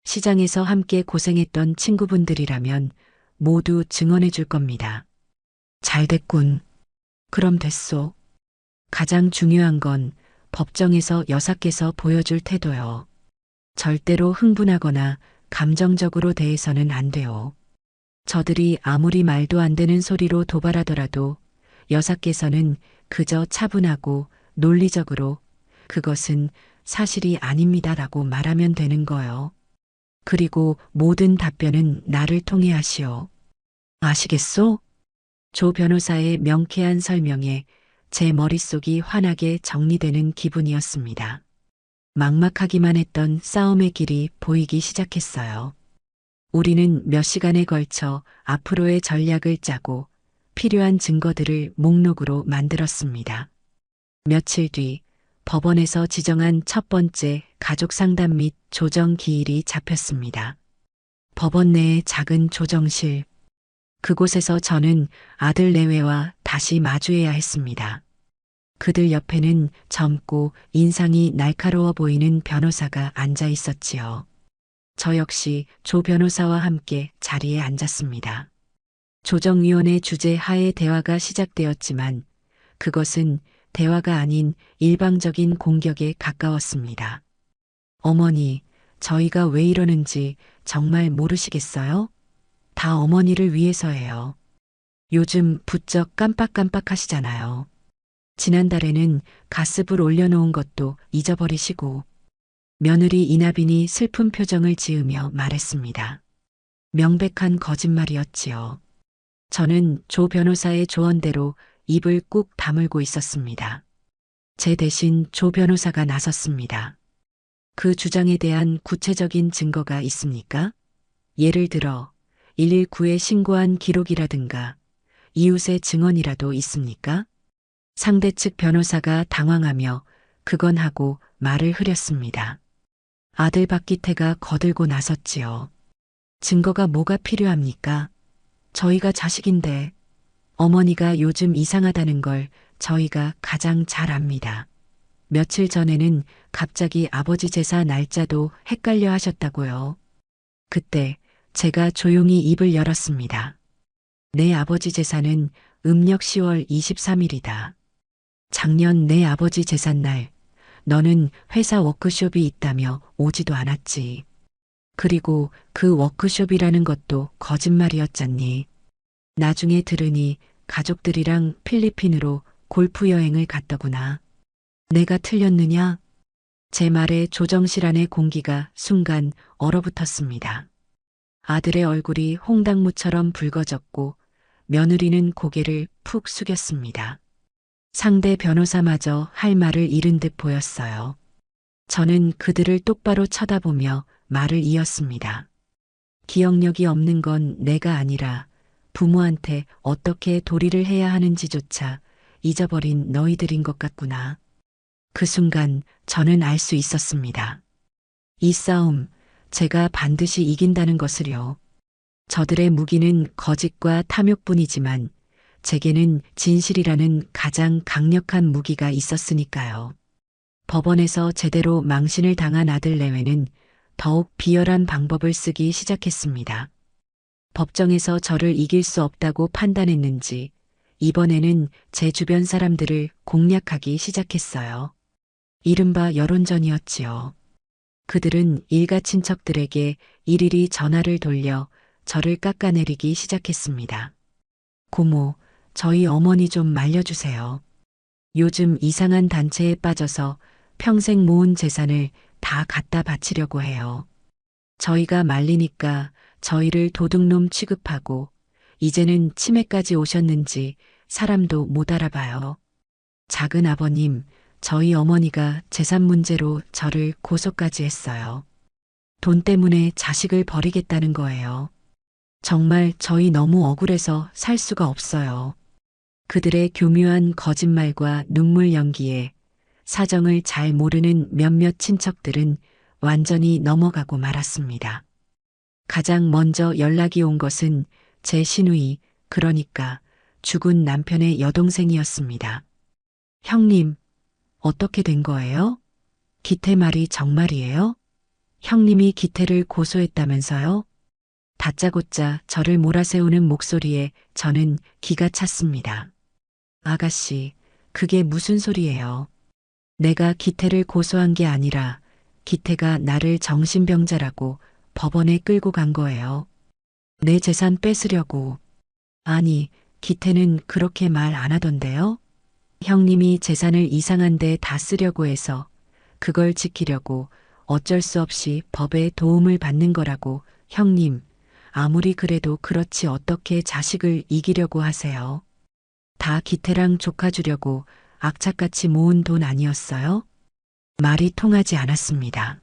시장에서 함께 고생했던 친구분들이라면 모두 증언해 줄 겁니다. 잘 됐군. 그럼 됐소. 가장 중요한 건 법정에서 여사께서 보여줄 태도요. 절대로 흥분하거나 감정적으로 대해서는 안 돼요. 저들이 아무리 말도 안 되는 소리로 도발하더라도 여사께서는 그저 차분하고 논리적으로 그것은 사실이 아닙니다라고 말하면 되는 거요. 그리고 모든 답변은 나를 통해 하시오. 아시겠소? 조 변호사의 명쾌한 설명에 제 머릿속이 환하게 정리되는 기분이었습니다. 막막하기만 했던 싸움의 길이 보이기 시작했어요. 우리는 몇 시간에 걸쳐 앞으로의 전략을 짜고 필요한 증거들을 목록으로 만들었습니다. 며칠 뒤 법원에서 지정한 첫 번째 가족 상담 및 조정 기일이 잡혔습니다. 법원 내의 작은 조정실. 그곳에서 저는 아들 내외와 다시 마주해야 했습니다. 그들 옆에는 젊고 인상이 날카로워 보이는 변호사가 앉아 있었지요. 저 역시 조 변호사와 함께 자리에 앉았습니다. 조정위원회 주재 하에 대화가 시작되었지만 그것은 대화가 아닌 일방적인 공격에 가까웠습니다. 어머니, 저희가 왜 이러는지 정말 모르시겠어요? 다 어머니를 위해서예요. 요즘 부쩍 깜빡깜빡 하시잖아요. 지난달에는 가스불 올려놓은 것도 잊어버리시고 며느리 이나빈이 슬픈 표정을 지으며 말했습니다. 명백한 거짓말이었지요. 저는 조 변호사의 조언대로 입을 꾹 다물고 있었습니다. 제 대신 조 변호사가 나섰습니다. 그 주장에 대한 구체적인 증거가 있습니까? 예를 들어 119에 신고한 기록이라든가 이웃의 증언이라도 있습니까? 상대 측 변호사가 당황하며 그건 하고 말을 흐렸습니다. 아들 박기태가 거들고 나섰지요. 증거가 뭐가 필요합니까? 저희가 자식인데 어머니가 요즘 이상하다는 걸 저희가 가장 잘 압니다. 며칠 전에는 갑자기 아버지 제사 날짜도 헷갈려 하셨다고요. 그때 제가 조용히 입을 열었습니다. 내 아버지 제사는 음력 10월 23일이다. 작년 내 아버지 제삿날 너는 회사 워크숍이 있다며 오지도 않았지. 그리고 그 워크숍이라는 것도 거짓말이었잖니. 나중에 들으니 가족들이랑 필리핀으로 골프 여행을 갔더구나. 내가 틀렸느냐? 제 말에 조정실 안의 공기가 순간 얼어붙었습니다. 아들의 얼굴이 홍당무처럼 붉어졌고 며느리는 고개를 푹 숙였습니다. 상대 변호사마저 할 말을 잃은 듯 보였어요. 저는 그들을 똑바로 쳐다보며 말을 이었습니다. 기억력이 없는 건 내가 아니라 부모한테 어떻게 도리를 해야 하는지조차 잊어버린 너희들인 것 같구나. 그 순간 저는 알 수 있었습니다. 이 싸움 제가 반드시 이긴다는 것을요. 저들의 무기는 거짓과 탐욕뿐이지만 제게는 진실이라는 가장 강력한 무기가 있었으니까요. 법원에서 제대로 망신을 당한 아들 내외는 더욱 비열한 방법을 쓰기 시작했습니다. 법정에서 저를 이길 수 없다고 판단했는지 이번에는 제 주변 사람들을 공략하기 시작했어요. 이른바 여론전이었지요. 그들은 일가 친척들에게 일일이 전화를 돌려 저를 깎아내리기 시작했습니다. 고모, 저희 어머니 좀 말려주세요. 요즘 이상한 단체에 빠져서 평생 모은 재산을 다 갖다 바치려고 해요. 저희가 말리니까 저희를 도둑놈 취급하고 이제는 치매까지 오셨는지 사람도 못 알아봐요. 작은 아버님, 저희 어머니가 재산 문제로 저를 고소까지 했어요. 돈 때문에 자식을 버리겠다는 거예요. 정말 저희 너무 억울해서 살 수가 없어요. 그들의 교묘한 거짓말과 눈물 연기에 사정을 잘 모르는 몇몇 친척들은 완전히 넘어가고 말았습니다. 가장 먼저 연락이 온 것은 제 시누이, 그러니까 죽은 남편의 여동생이었습니다. 형님, 어떻게 된 거예요? 기태 말이 정말이에요? 형님이 기태를 고소했다면서요? 다짜고짜 저를 몰아세우는 목소리에 저는 기가 찼습니다. 아가씨, 그게 무슨 소리예요? 내가 기태를 고소한 게 아니라 기태가 나를 정신병자라고 법원에 끌고 간 거예요. 내 재산 뺏으려고. 아니, 기태는 그렇게 말 안 하던데요? 형님이 재산을 이상한 데 다 쓰려고 해서 그걸 지키려고 어쩔 수 없이 법의 도움을 받는 거라고. 형님, 아무리 그래도 그렇지 어떻게 자식을 이기려고 하세요? 다 기태랑 조카 주려고 악착같이 모은 돈 아니었어요? 말이 통하지 않았습니다.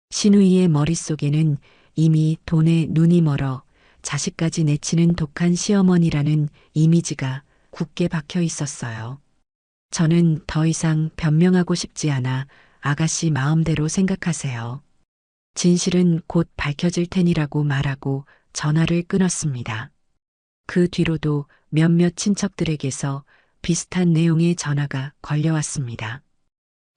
신우이의 머릿속에는 이미 돈에 눈이 멀어 자식까지 내치는 독한 시어머니라는 이미지가 굳게 박혀 있었어요. 저는 더 이상 변명하고 싶지 않아 아가씨 마음대로 생각하세요. 진실은 곧 밝혀질 테니라고 말하고 전화를 끊었습니다. 그 뒤로도 몇몇 친척들에게서 비슷한 내용의 전화가 걸려왔습니다.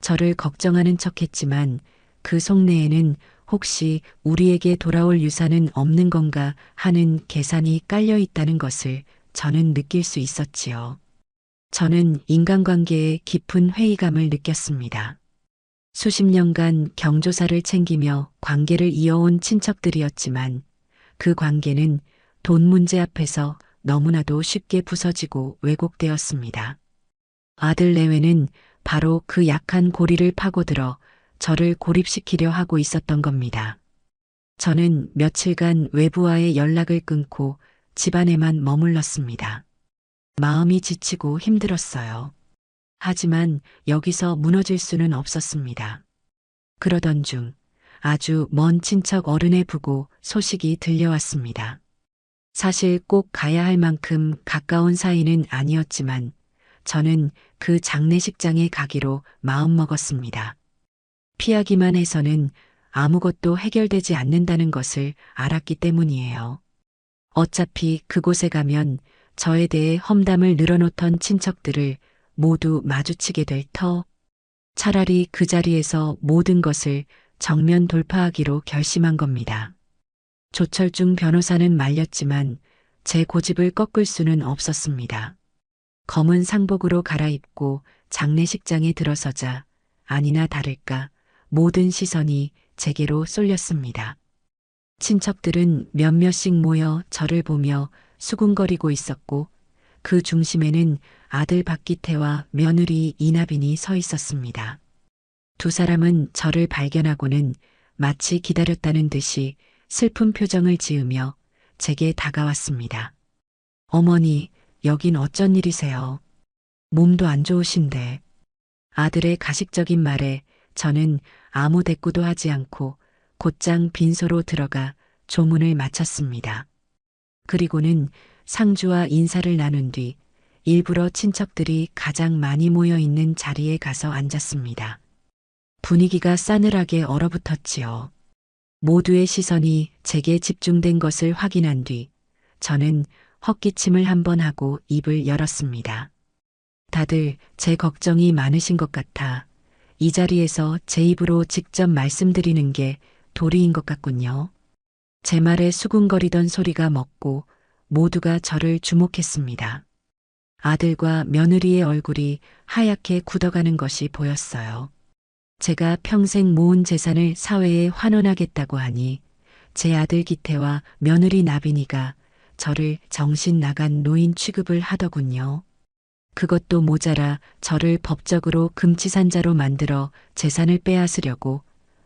저를 걱정하는 척했지만 그 속내에는 혹시 우리에게 돌아올 유산은 없는 건가 하는 계산이 깔려 있다는 것을 저는 느낄 수 있었지요. 저는 인간관계에 깊은 회의감을 느꼈습니다. 수십 년간 경조사를 챙기며 관계를 이어온 친척들이었지만 그 관계는 돈 문제 앞에서 너무나도 쉽게 부서지고 왜곡되었습니다. 아들 내외는 바로 그 약한 고리를 파고들어 저를 고립시키려 하고 있었던 겁니다. 저는 며칠간 외부와의 연락을 끊고 집안에만 머물렀습니다. 마음이 지치고 힘들었어요. 하지만 여기서 무너질 수는 없었습니다. 그러던 중 아주 먼 친척 어른의 부고 소식이 들려왔습니다. 사실 꼭 가야 할 만큼 가까운 사이는 아니었지만 저는 그 장례식장에 가기로 마음먹었습니다. 피하기만 해서는 아무것도 해결되지 않는다는 것을 알았기 때문이에요. 어차피 그곳에 가면 저에 대해 험담을 늘어놓던 친척들을 모두 마주치게 될 터, 차라리 그 자리에서 모든 것을 정면 돌파하기로 결심한 겁니다. 조철중 변호사는 말렸지만 제 고집을 꺾을 수는 없었습니다. 검은 상복으로 갈아입고 장례식장에 들어서자 아니나 다를까 모든 시선이 제게로 쏠렸습니다. 친척들은 몇몇씩 모여 저를 보며 수군거리고 있었고 그 중심에는 아들 박기태와 며느리 이나빈이 서 있었습니다. 두 사람은 저를 발견하고는 마치 기다렸다는 듯이 슬픈 표정을 지으며 제게 다가왔습니다. 어머니, 여긴 어쩐 일이세요? 몸도 안 좋으신데. 아들의 가식적인 말에 저는 아무 대꾸도 하지 않고 곧장 빈소로 들어가 조문을 마쳤습니다. 그리고는 상주와 인사를 나눈 뒤 일부러 친척들이 가장 많이 모여 있는 자리에 가서 앉았습니다. 분위기가 싸늘하게 얼어붙었지요. 모두의 시선이 제게 집중된 것을 확인한 뒤 저는 헛기침을 한번 하고 입을 열었습니다. 다들 제 걱정이 많으신 것 같아 이 자리에서 제 입으로 직접 말씀드리는 게 도리인 것 같군요. 제 말에 수군거리던 소리가 멎고 모두가 저를 주목했습니다. 아들과 며느리의 얼굴이 하얗게 굳어가는 것이 보였어요. 제가 평생 모은 재산을 사회에 환원하겠다고 하니 제 아들 기태와 며느리 나빈이가 저를 정신 나간 노인 취급을 하더군요. 그것도 모자라 저를 법적으로 금치산자로 만들어 재산을 빼앗으려고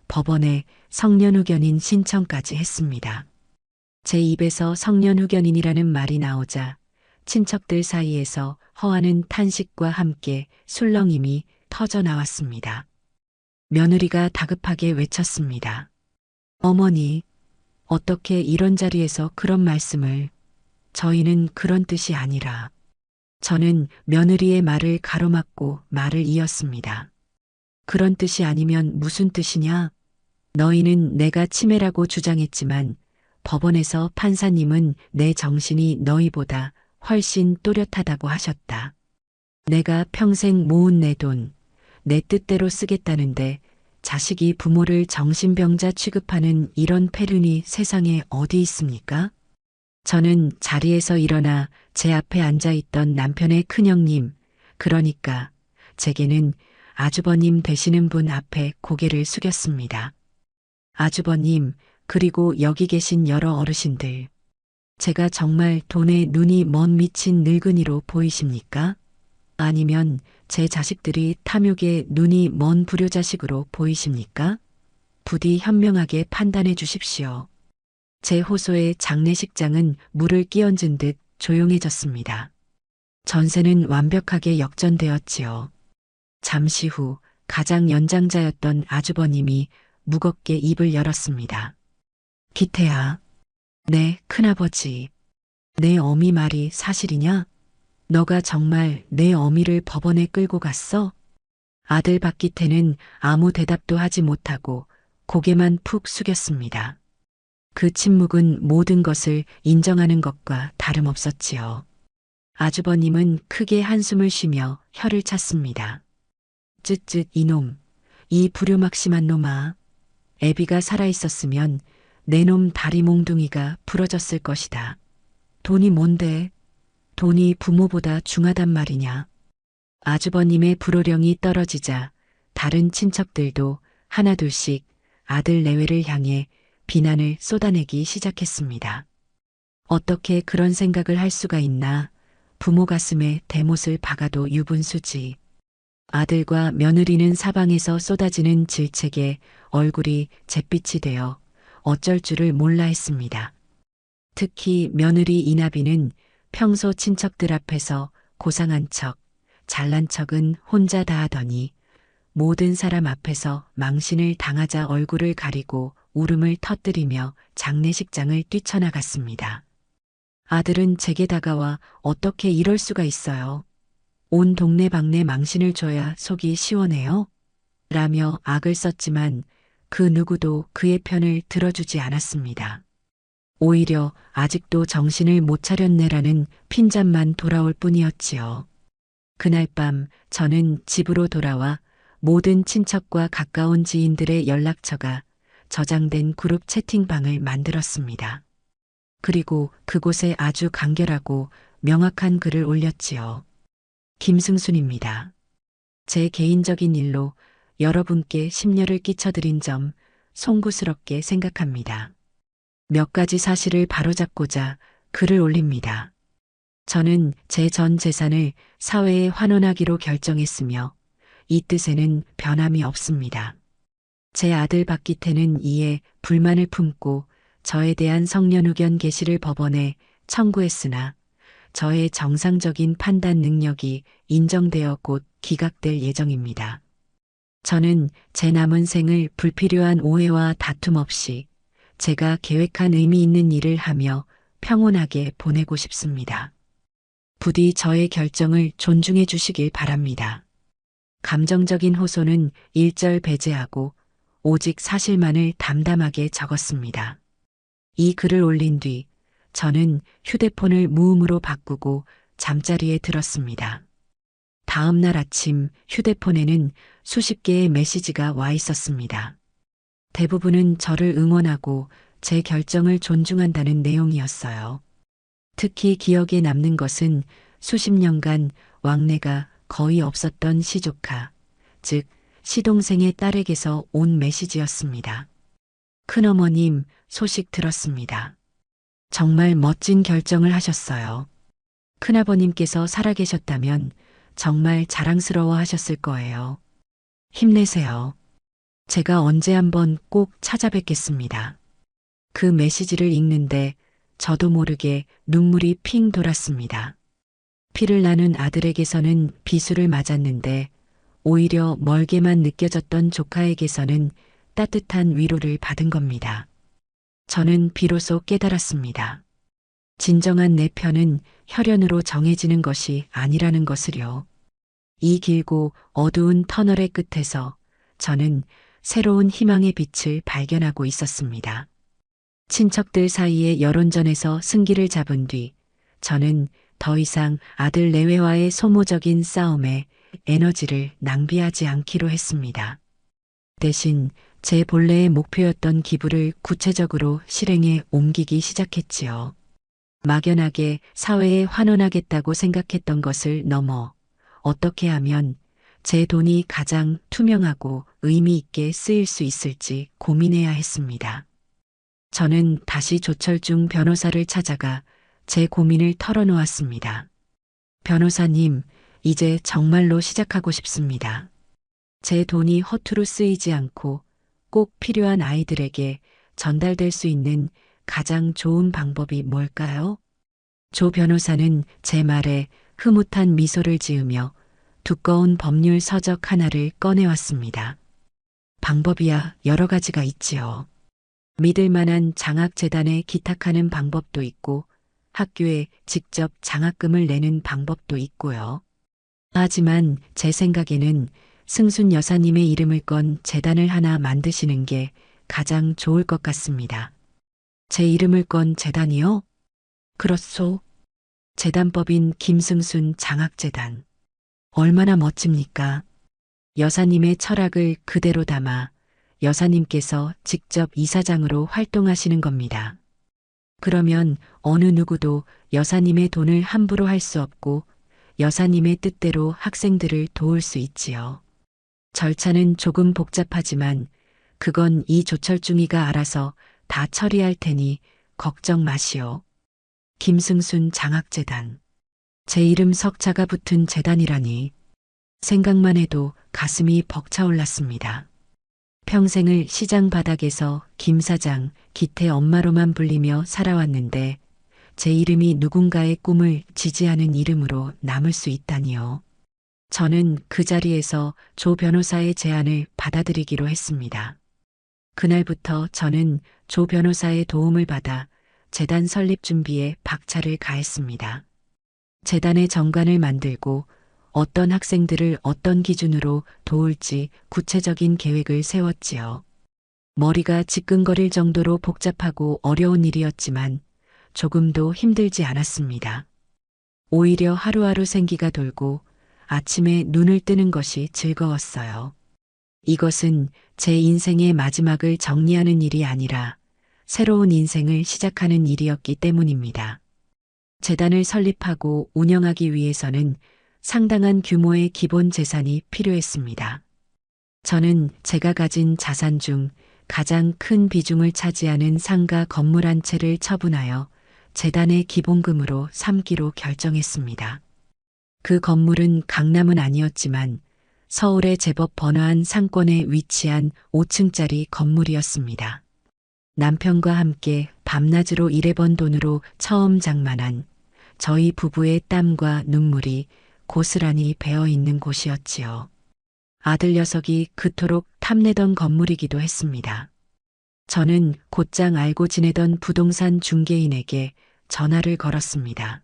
법원에 성년후견인 신청까지 했습니다. 제 입에서 성년후견인이라는 말이 나오자 친척들 사이에서 허하는 탄식과 함께 술렁임이 터져 나왔습니다. 며느리가 다급하게 외쳤습니다. 어머니, 어떻게 이런 자리에서 그런 말씀을, 저희는 그런 뜻이 아니라. 저는 며느리의 말을 가로막고 말을 이었습니다. 그런 뜻이 아니면 무슨 뜻이냐? 너희는 내가 치매라고 주장했지만 법원에서 판사님은 내 정신이 너희보다 훨씬 또렷하다고 하셨다. 내가 평생 모은 내 돈, 내 뜻대로 쓰겠다는데 자식이 부모를 정신병자 취급하는 이런 폐륜이 세상에 어디 있습니까? 저는 자리에서 일어나 제 앞에 앉아있던 남편의 큰형님, 그러니까 제게는 아주버님 되시는 분 앞에 고개를 숙였습니다. 아주버님, 그리고 여기 계신 여러 어르신들. 제가 정말 돈에 눈이 먼 미친 늙은이로 보이십니까? 아니면 제 자식들이 탐욕에 눈이 먼 불효자식으로 보이십니까? 부디 현명하게 판단해 주십시오. 제 호소에 장례식장은 물을 끼얹은 듯 조용해졌습니다. 전세는 완벽하게 역전되었지요. 잠시 후 가장 연장자였던 아주버님이 무겁게 입을 열었습니다. 기태야, 네, 큰아버지. 내 어미 말이 사실이냐? 너가 정말 내 어미를 법원에 끌고 갔어? 아들 박기태는 아무 대답도 하지 못하고 고개만 푹 숙였습니다. 그 침묵은 모든 것을 인정하는 것과 다름없었지요. 아주버님은 크게 한숨을 쉬며 혀를 찼습니다. 쯧쯧 이놈, 이 불효막심한 놈아. 애비가 살아있었으면 내 놈 다리 몽둥이가 부러졌을 것이다. 돈이 뭔데? 돈이 부모보다 중하단 말이냐. 아주버님의 불호령이 떨어지자 다른 친척들도 하나둘씩 아들 내외를 향해 비난을 쏟아내기 시작했습니다. 어떻게 그런 생각을 할 수가 있나. 부모 가슴에 대못을 박아도 유분수지. 아들과 며느리는 사방에서 쏟아지는 질책에 얼굴이 잿빛이 되어 어쩔 줄을 몰라 했습니다. 특히 며느리 이나비는 평소 친척들 앞에서 고상한 척, 잘난 척은 혼자 다 하더니 모든 사람 앞에서 망신을 당하자 얼굴을 가리고 울음을 터뜨리며 장례식장을 뛰쳐나갔습니다. 아들은 제게 다가와 어떻게 이럴 수가 있어요. 온 동네방네 망신을 줘야 속이 시원해요? 라며 악을 썼지만 그 누구도 그의 편을 들어주지 않았습니다. 오히려 아직도 정신을 못 차렸네라는 핀잔만 돌아올 뿐이었지요. 그날 밤 저는 집으로 돌아와 모든 친척과 가까운 지인들의 연락처가 저장된 그룹 채팅방을 만들었습니다. 그리고 그곳에 아주 간결하고 명확한 글을 올렸지요. 김승순입니다. 제 개인적인 일로 여러분께 심려를 끼쳐드린 점 송구스럽게 생각합니다. 몇 가지 사실을 바로잡고자 글을 올립니다. 저는 제 전 재산을 사회에 환원하기로 결정했으며 이 뜻에는 변함이 없습니다. 제 아들 박기태는 이에 불만을 품고 저에 대한 성년 의견 게시를 법원에 청구했으나 저의 정상적인 판단 능력이 인정되어 곧 기각될 예정입니다. 저는 제 남은 생을 불필요한 오해와 다툼 없이 제가 계획한 의미 있는 일을 하며 평온하게 보내고 싶습니다. 부디 저의 결정을 존중해 주시길 바랍니다. 감정적인 호소는 일절 배제하고 오직 사실만을 담담하게 적었습니다. 이 글을 올린 뒤 저는 휴대폰을 무음으로 바꾸고 잠자리에 들었습니다. 다음 날 아침 휴대폰에는 수십 개의 메시지가 와 있었습니다. 대부분은 저를 응원하고 제 결정을 존중한다는 내용이었어요. 특히 기억에 남는 것은 수십 년간 왕래가 거의 없었던 시조카, 즉 시동생의 딸에게서 온 메시지였습니다. 큰어머님, 소식 들었습니다. 정말 멋진 결정을 하셨어요. 큰아버님께서 살아계셨다면 정말 자랑스러워 하셨을 거예요. 힘내세요. 제가 언제 한번 꼭 찾아뵙겠습니다. 그 메시지를 읽는데 저도 모르게 눈물이 핑 돌았습니다. 피를 나눈 아들에게서는 비수를 맞았는데 오히려 멀게만 느껴졌던 조카에게서는 따뜻한 위로를 받은 겁니다. 저는 비로소 깨달았습니다. 진정한 내 편은 혈연으로 정해지는 것이 아니라는 것을요. 이 길고 어두운 터널의 끝에서 저는 새로운 희망의 빛을 발견하고 있었습니다. 친척들 사이에 여론전에서 승기를 잡은 뒤 저는 더 이상 아들 내외와의 소모적인 싸움에 에너지를 낭비하지 않기로 했습니다. 대신 제 본래의 목표였던 기부를 구체적으로 실행에 옮기기 시작했지요. 막연하게 사회에 환원하겠다고 생각했던 것을 넘어 어떻게 하면 제 돈이 가장 투명하고 의미 있게 쓰일 수 있을지 고민해야 했습니다. 저는 다시 조철중 변호사를 찾아가 제 고민을 털어놓았습니다. 변호사님, 이제 정말로 시작하고 싶습니다. 제 돈이 허투루 쓰이지 않고 꼭 필요한 아이들에게 전달될 수 있는 가장 좋은 방법이 뭘까요? 조 변호사는 제 말에 흐뭇한 미소를 지으며 두꺼운 법률 서적 하나를 꺼내왔습니다. 방법이야 여러 가지가 있지요. 믿을 만한 장학재단에 기탁하는 방법도 있고 학교에 직접 장학금을 내는 방법도 있고요. 하지만 제 생각에는 승순 여사님의 이름을 건 재단을 하나 만드시는 게 가장 좋을 것 같습니다. 제 이름을 건 재단이요? 그렇소. 재단법인 김승순 장학재단. 얼마나 멋집니까? 여사님의 철학을 그대로 담아 여사님께서 직접 이사장으로 활동하시는 겁니다. 그러면 어느 누구도 여사님의 돈을 함부로 할 수 없고 여사님의 뜻대로 학생들을 도울 수 있지요. 절차는 조금 복잡하지만 그건 이 조철중이가 알아서 다 처리할 테니 걱정 마시오. 김승순 장학재단. 제 이름 석자가 붙은 재단이라니 생각만 해도 가슴이 벅차올랐습니다. 평생을 시장 바닥에서 김 사장, 기태 엄마로만 불리며 살아왔는데 제 이름이 누군가의 꿈을 지지하는 이름으로 남을 수 있다니요. 저는 그 자리에서 조 변호사의 제안을 받아들이기로 했습니다. 그날부터 저는 조 변호사의 도움을 받아 재단 설립 준비에 박차를 가했습니다. 재단의 정관을 만들고 어떤 학생들을 어떤 기준으로 도울지 구체적인 계획을 세웠지요. 머리가 지끈거릴 정도로 복잡하고 어려운 일이었지만 조금도 힘들지 않았습니다. 오히려 하루하루 생기가 돌고 아침에 눈을 뜨는 것이 즐거웠어요. 이것은 제 인생의 마지막을 정리하는 일이 아니라 새로운 인생을 시작하는 일이었기 때문입니다. 재단을 설립하고 운영하기 위해서는 상당한 규모의 기본 재산이 필요했습니다. 저는 제가 가진 자산 중 가장 큰 비중을 차지하는 상가 건물 한 채를 처분하여 재단의 기본금으로 삼기로 결정했습니다. 그 건물은 강남은 아니었지만 서울의 제법 번화한 상권에 위치한 5층짜리 건물이었습니다. 남편과 함께 밤낮으로 일해번 돈으로 처음 장만한 저희 부부의 땀과 눈물이 고스란히 배어 있는 곳이었지요. 아들 녀석이 그토록 탐내던 건물이기도 했습니다. 저는 곧장 알고 지내던 부동산 중개인에게 전화를 걸었습니다.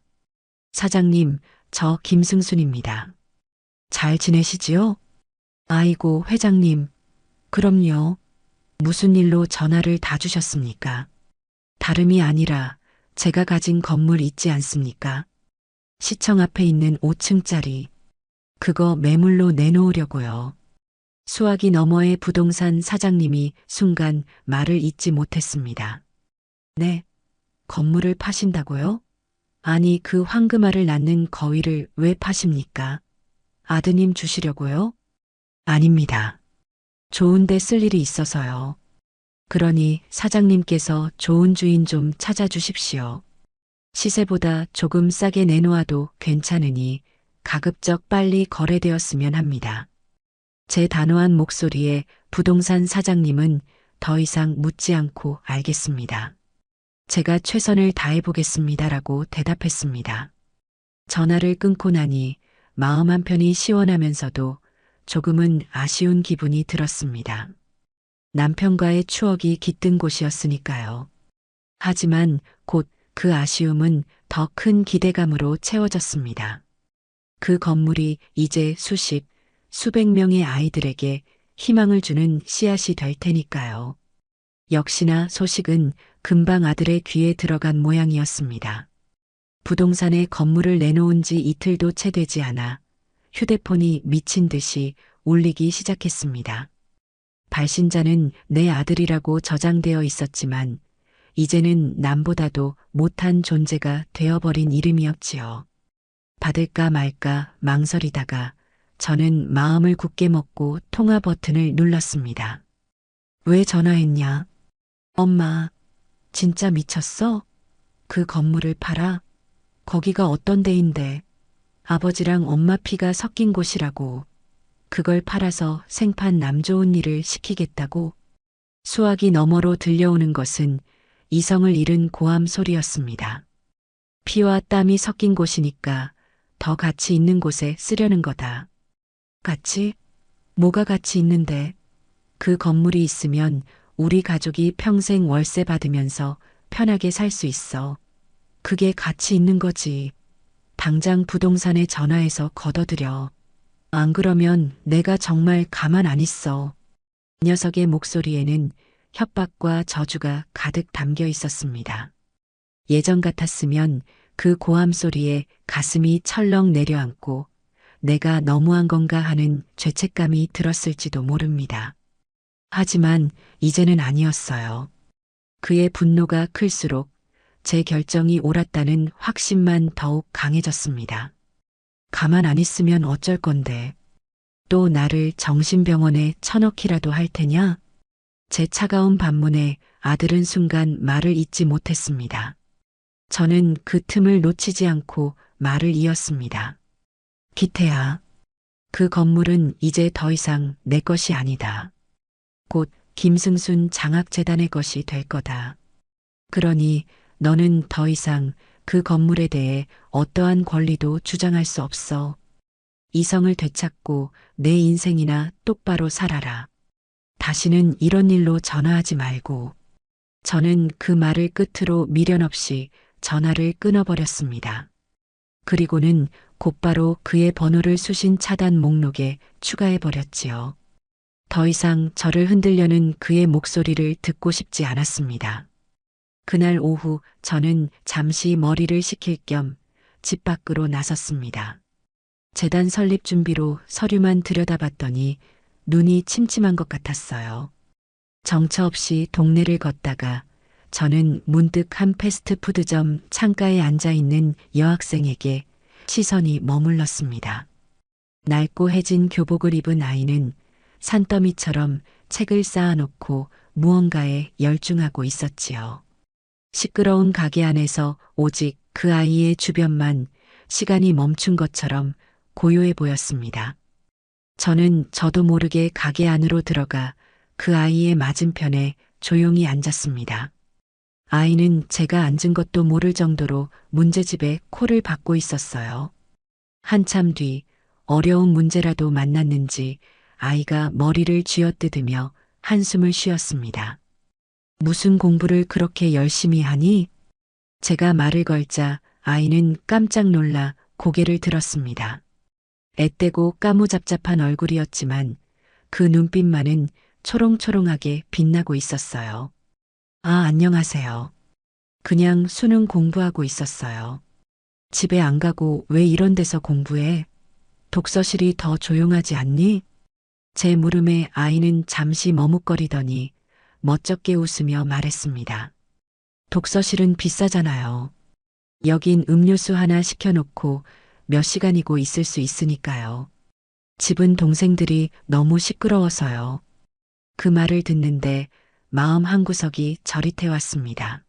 사장님, 저 김승순입니다. 잘 지내시지요? 아이고, 회장님. 그럼요. 무슨 일로 전화를 다 주셨습니까? 다름이 아니라 제가 가진 건물 있지 않습니까? 시청 앞에 있는 5층짜리. 그거 매물로 내놓으려고요. 수화기 너머의 부동산 사장님이 순간 말을 잇지 못했습니다. 네, 건물을 파신다고요? 아니, 그 황금알을 낳는 거위를 왜 파십니까? 아드님 주시려고요? 아닙니다. 좋은데 쓸 일이 있어서요. 그러니 사장님께서 좋은 주인 좀 찾아주십시오. 시세보다 조금 싸게 내놓아도 괜찮으니 가급적 빨리 거래되었으면 합니다. 제 단호한 목소리에 부동산 사장님은 더 이상 묻지 않고 알겠습니다. 제가 최선을 다해보겠습니다라고 대답했습니다. 전화를 끊고 나니 마음 한편이 시원하면서도 조금은 아쉬운 기분이 들었습니다. 남편과의 추억이 깃든 곳이었으니까요. 하지만 곧 그 아쉬움은 더 큰 기대감으로 채워졌습니다. 그 건물이 이제 수십, 수백 명의 아이들에게 희망을 주는 씨앗이 될 테니까요. 역시나 소식은 금방 아들의 귀에 들어간 모양이었습니다. 부동산에 건물을 내놓은 지 이틀도 채 되지 않아 휴대폰이 미친 듯이 울리기 시작했습니다. 발신자는 내 아들이라고 저장되어 있었지만 이제는 남보다도 못한 존재가 되어버린 이름이었지요. 받을까 말까 망설이다가 저는 마음을 굳게 먹고 통화 버튼을 눌렀습니다. 왜 전화했냐? 엄마, 진짜 미쳤어? 그 건물을 팔아? 거기가 어떤 데인데? 아버지랑 엄마 피가 섞인 곳이라고. 그걸 팔아서 생판 남 좋은 일을 시키겠다고? 수화기 너머로 들려오는 것은 이성을 잃은 고함 소리였습니다. 피와 땀이 섞인 곳이니까 더 가치 있는 곳에 쓰려는 거다. 가치? 뭐가 가치 있는데? 그 건물이 있으면 우리 가족이 평생 월세 받으면서 편하게 살 수 있어. 그게 가치 있는 거지. 당장 부동산에 전화해서 걷어들여. 안 그러면 내가 정말 가만 안 있어. 녀석의 목소리에는 협박과 저주가 가득 담겨 있었습니다. 예전 같았으면 그 고함 소리에 가슴이 철렁 내려앉고 내가 너무한 건가 하는 죄책감이 들었을지도 모릅니다. 하지만 이제는 아니었어요. 그의 분노가 클수록 제 결정이 옳았다는 확신만 더욱 강해졌습니다. 가만 안 있으면 어쩔 건데. 또 나를 정신병원에 쳐넣기라도 할 테냐? 제 차가운 반문에 아들은 순간 말을 잇지 못했습니다. 저는 그 틈을 놓치지 않고 말을 이었습니다. 기태야, 그 건물은 이제 더 이상 내 것이 아니다. 곧 김승순 장학재단의 것이 될 거다. 그러니 너는 더 이상 그 건물에 대해 어떠한 권리도 주장할 수 없어. 이성을 되찾고 내 인생이나 똑바로 살아라. 다시는 이런 일로 전화하지 말고. 저는 그 말을 끝으로 미련 없이 전화를 끊어버렸습니다. 그리고는 곧바로 그의 번호를 수신 차단 목록에 추가해버렸지요. 더 이상 저를 흔들려는 그의 목소리를 듣고 싶지 않았습니다. 그날 오후 저는 잠시 머리를 식힐 겸 집 밖으로 나섰습니다. 재단 설립 준비로 서류만 들여다봤더니 눈이 침침한 것 같았어요. 정처 없이 동네를 걷다가 저는 문득 한 패스트푸드점 창가에 앉아있는 여학생에게 시선이 머물렀습니다. 낡고 해진 교복을 입은 아이는 산더미처럼 책을 쌓아놓고 무언가에 열중하고 있었지요. 시끄러운 가게 안에서 오직 그 아이의 주변만 시간이 멈춘 것처럼 고요해 보였습니다. 저는 저도 모르게 가게 안으로 들어가 그 아이의 맞은편에 조용히 앉았습니다. 아이는 제가 앉은 것도 모를 정도로 문제집에 코를 박고 있었어요. 한참 뒤 어려운 문제라도 만났는지 아이가 머리를 쥐어뜯으며 한숨을 쉬었습니다. 무슨 공부를 그렇게 열심히 하니? 제가 말을 걸자 아이는 깜짝 놀라 고개를 들었습니다. 앳되고 까무잡잡한 얼굴이었지만 그 눈빛만은 초롱초롱하게 빛나고 있었어요. 아, 안녕하세요. 그냥 수능 공부하고 있었어요. 집에 안 가고 왜 이런 데서 공부해? 독서실이 더 조용하지 않니? 제 물음에 아이는 잠시 머뭇거리더니 멋쩍게 웃으며 말했습니다. 독서실은 비싸잖아요. 여긴 음료수 하나 시켜놓고 몇 시간이고 있을 수 있으니까요. 집은 동생들이 너무 시끄러워서요. 그 말을 듣는데 마음 한구석이 저릿해 왔습니다.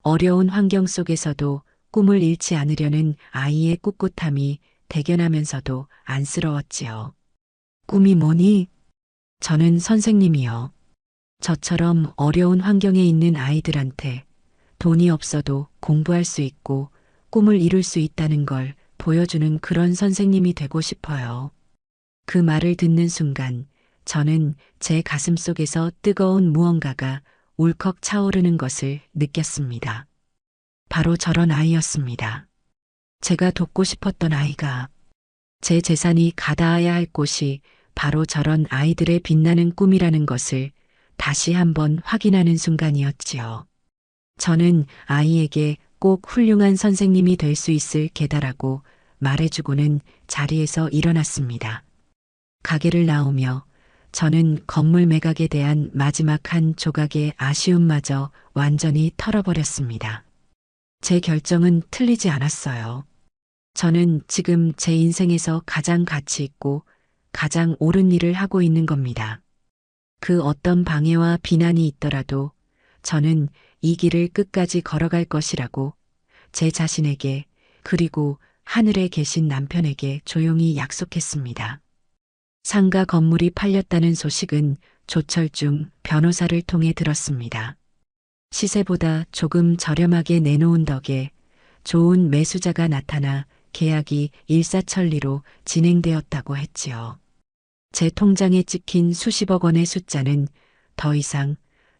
어려운 환경 속에서도 꿈을 잃지 않으려는 아이의 꿋꿋함이 대견하면서도 안쓰러웠지요. 꿈이 뭐니? 저는 선생님이요. 저처럼 어려운 환경에 있는 아이들한테 돈이 없어도 공부할 수 있고 꿈을 이룰 수 있다는 걸 보여주는 그런 선생님이 되고 싶어요. 그 말을 듣는 순간 저는 제 가슴 속에서 뜨거운 무언가가 울컥 차오르는 것을 느꼈습니다. 바로 저런 아이였습니다. 제가 돕고 싶었던 아이가, 제 재산이 가닿아야 할 곳이 바로 저런 아이들의 빛나는 꿈이라는 것을 다시 한번 확인하는 순간이었지요. 저는 아이에게 꼭 훌륭한 선생님이 될 수 있을 게다라고 말해주고는 자리에서 일어났습니다. 가게를 나오며 저는 건물 매각에 대한 마지막 한 조각의 아쉬움마저 완전히 털어버렸습니다. 제 결정은 틀리지 않았어요. 저는 지금 제 인생에서 가장 가치 있고 가장 옳은 일을 하고 있는 겁니다. 그 어떤 방해와 비난이 있더라도 저는 이 길을 끝까지 걸어갈 것이라고 제 자신에게 그리고 하늘에 계신 남편에게 조용히 약속했습니다. 상가 건물이 팔렸다는 소식은 조철중 변호사를 통해 들었습니다. 시세보다 조금 저렴하게 내놓은 덕에 좋은 매수자가 나타나 계약이 일사천리로 진행되었다고 했지요. 제 통장에 찍힌 수십억 원의 숫자는 더 이상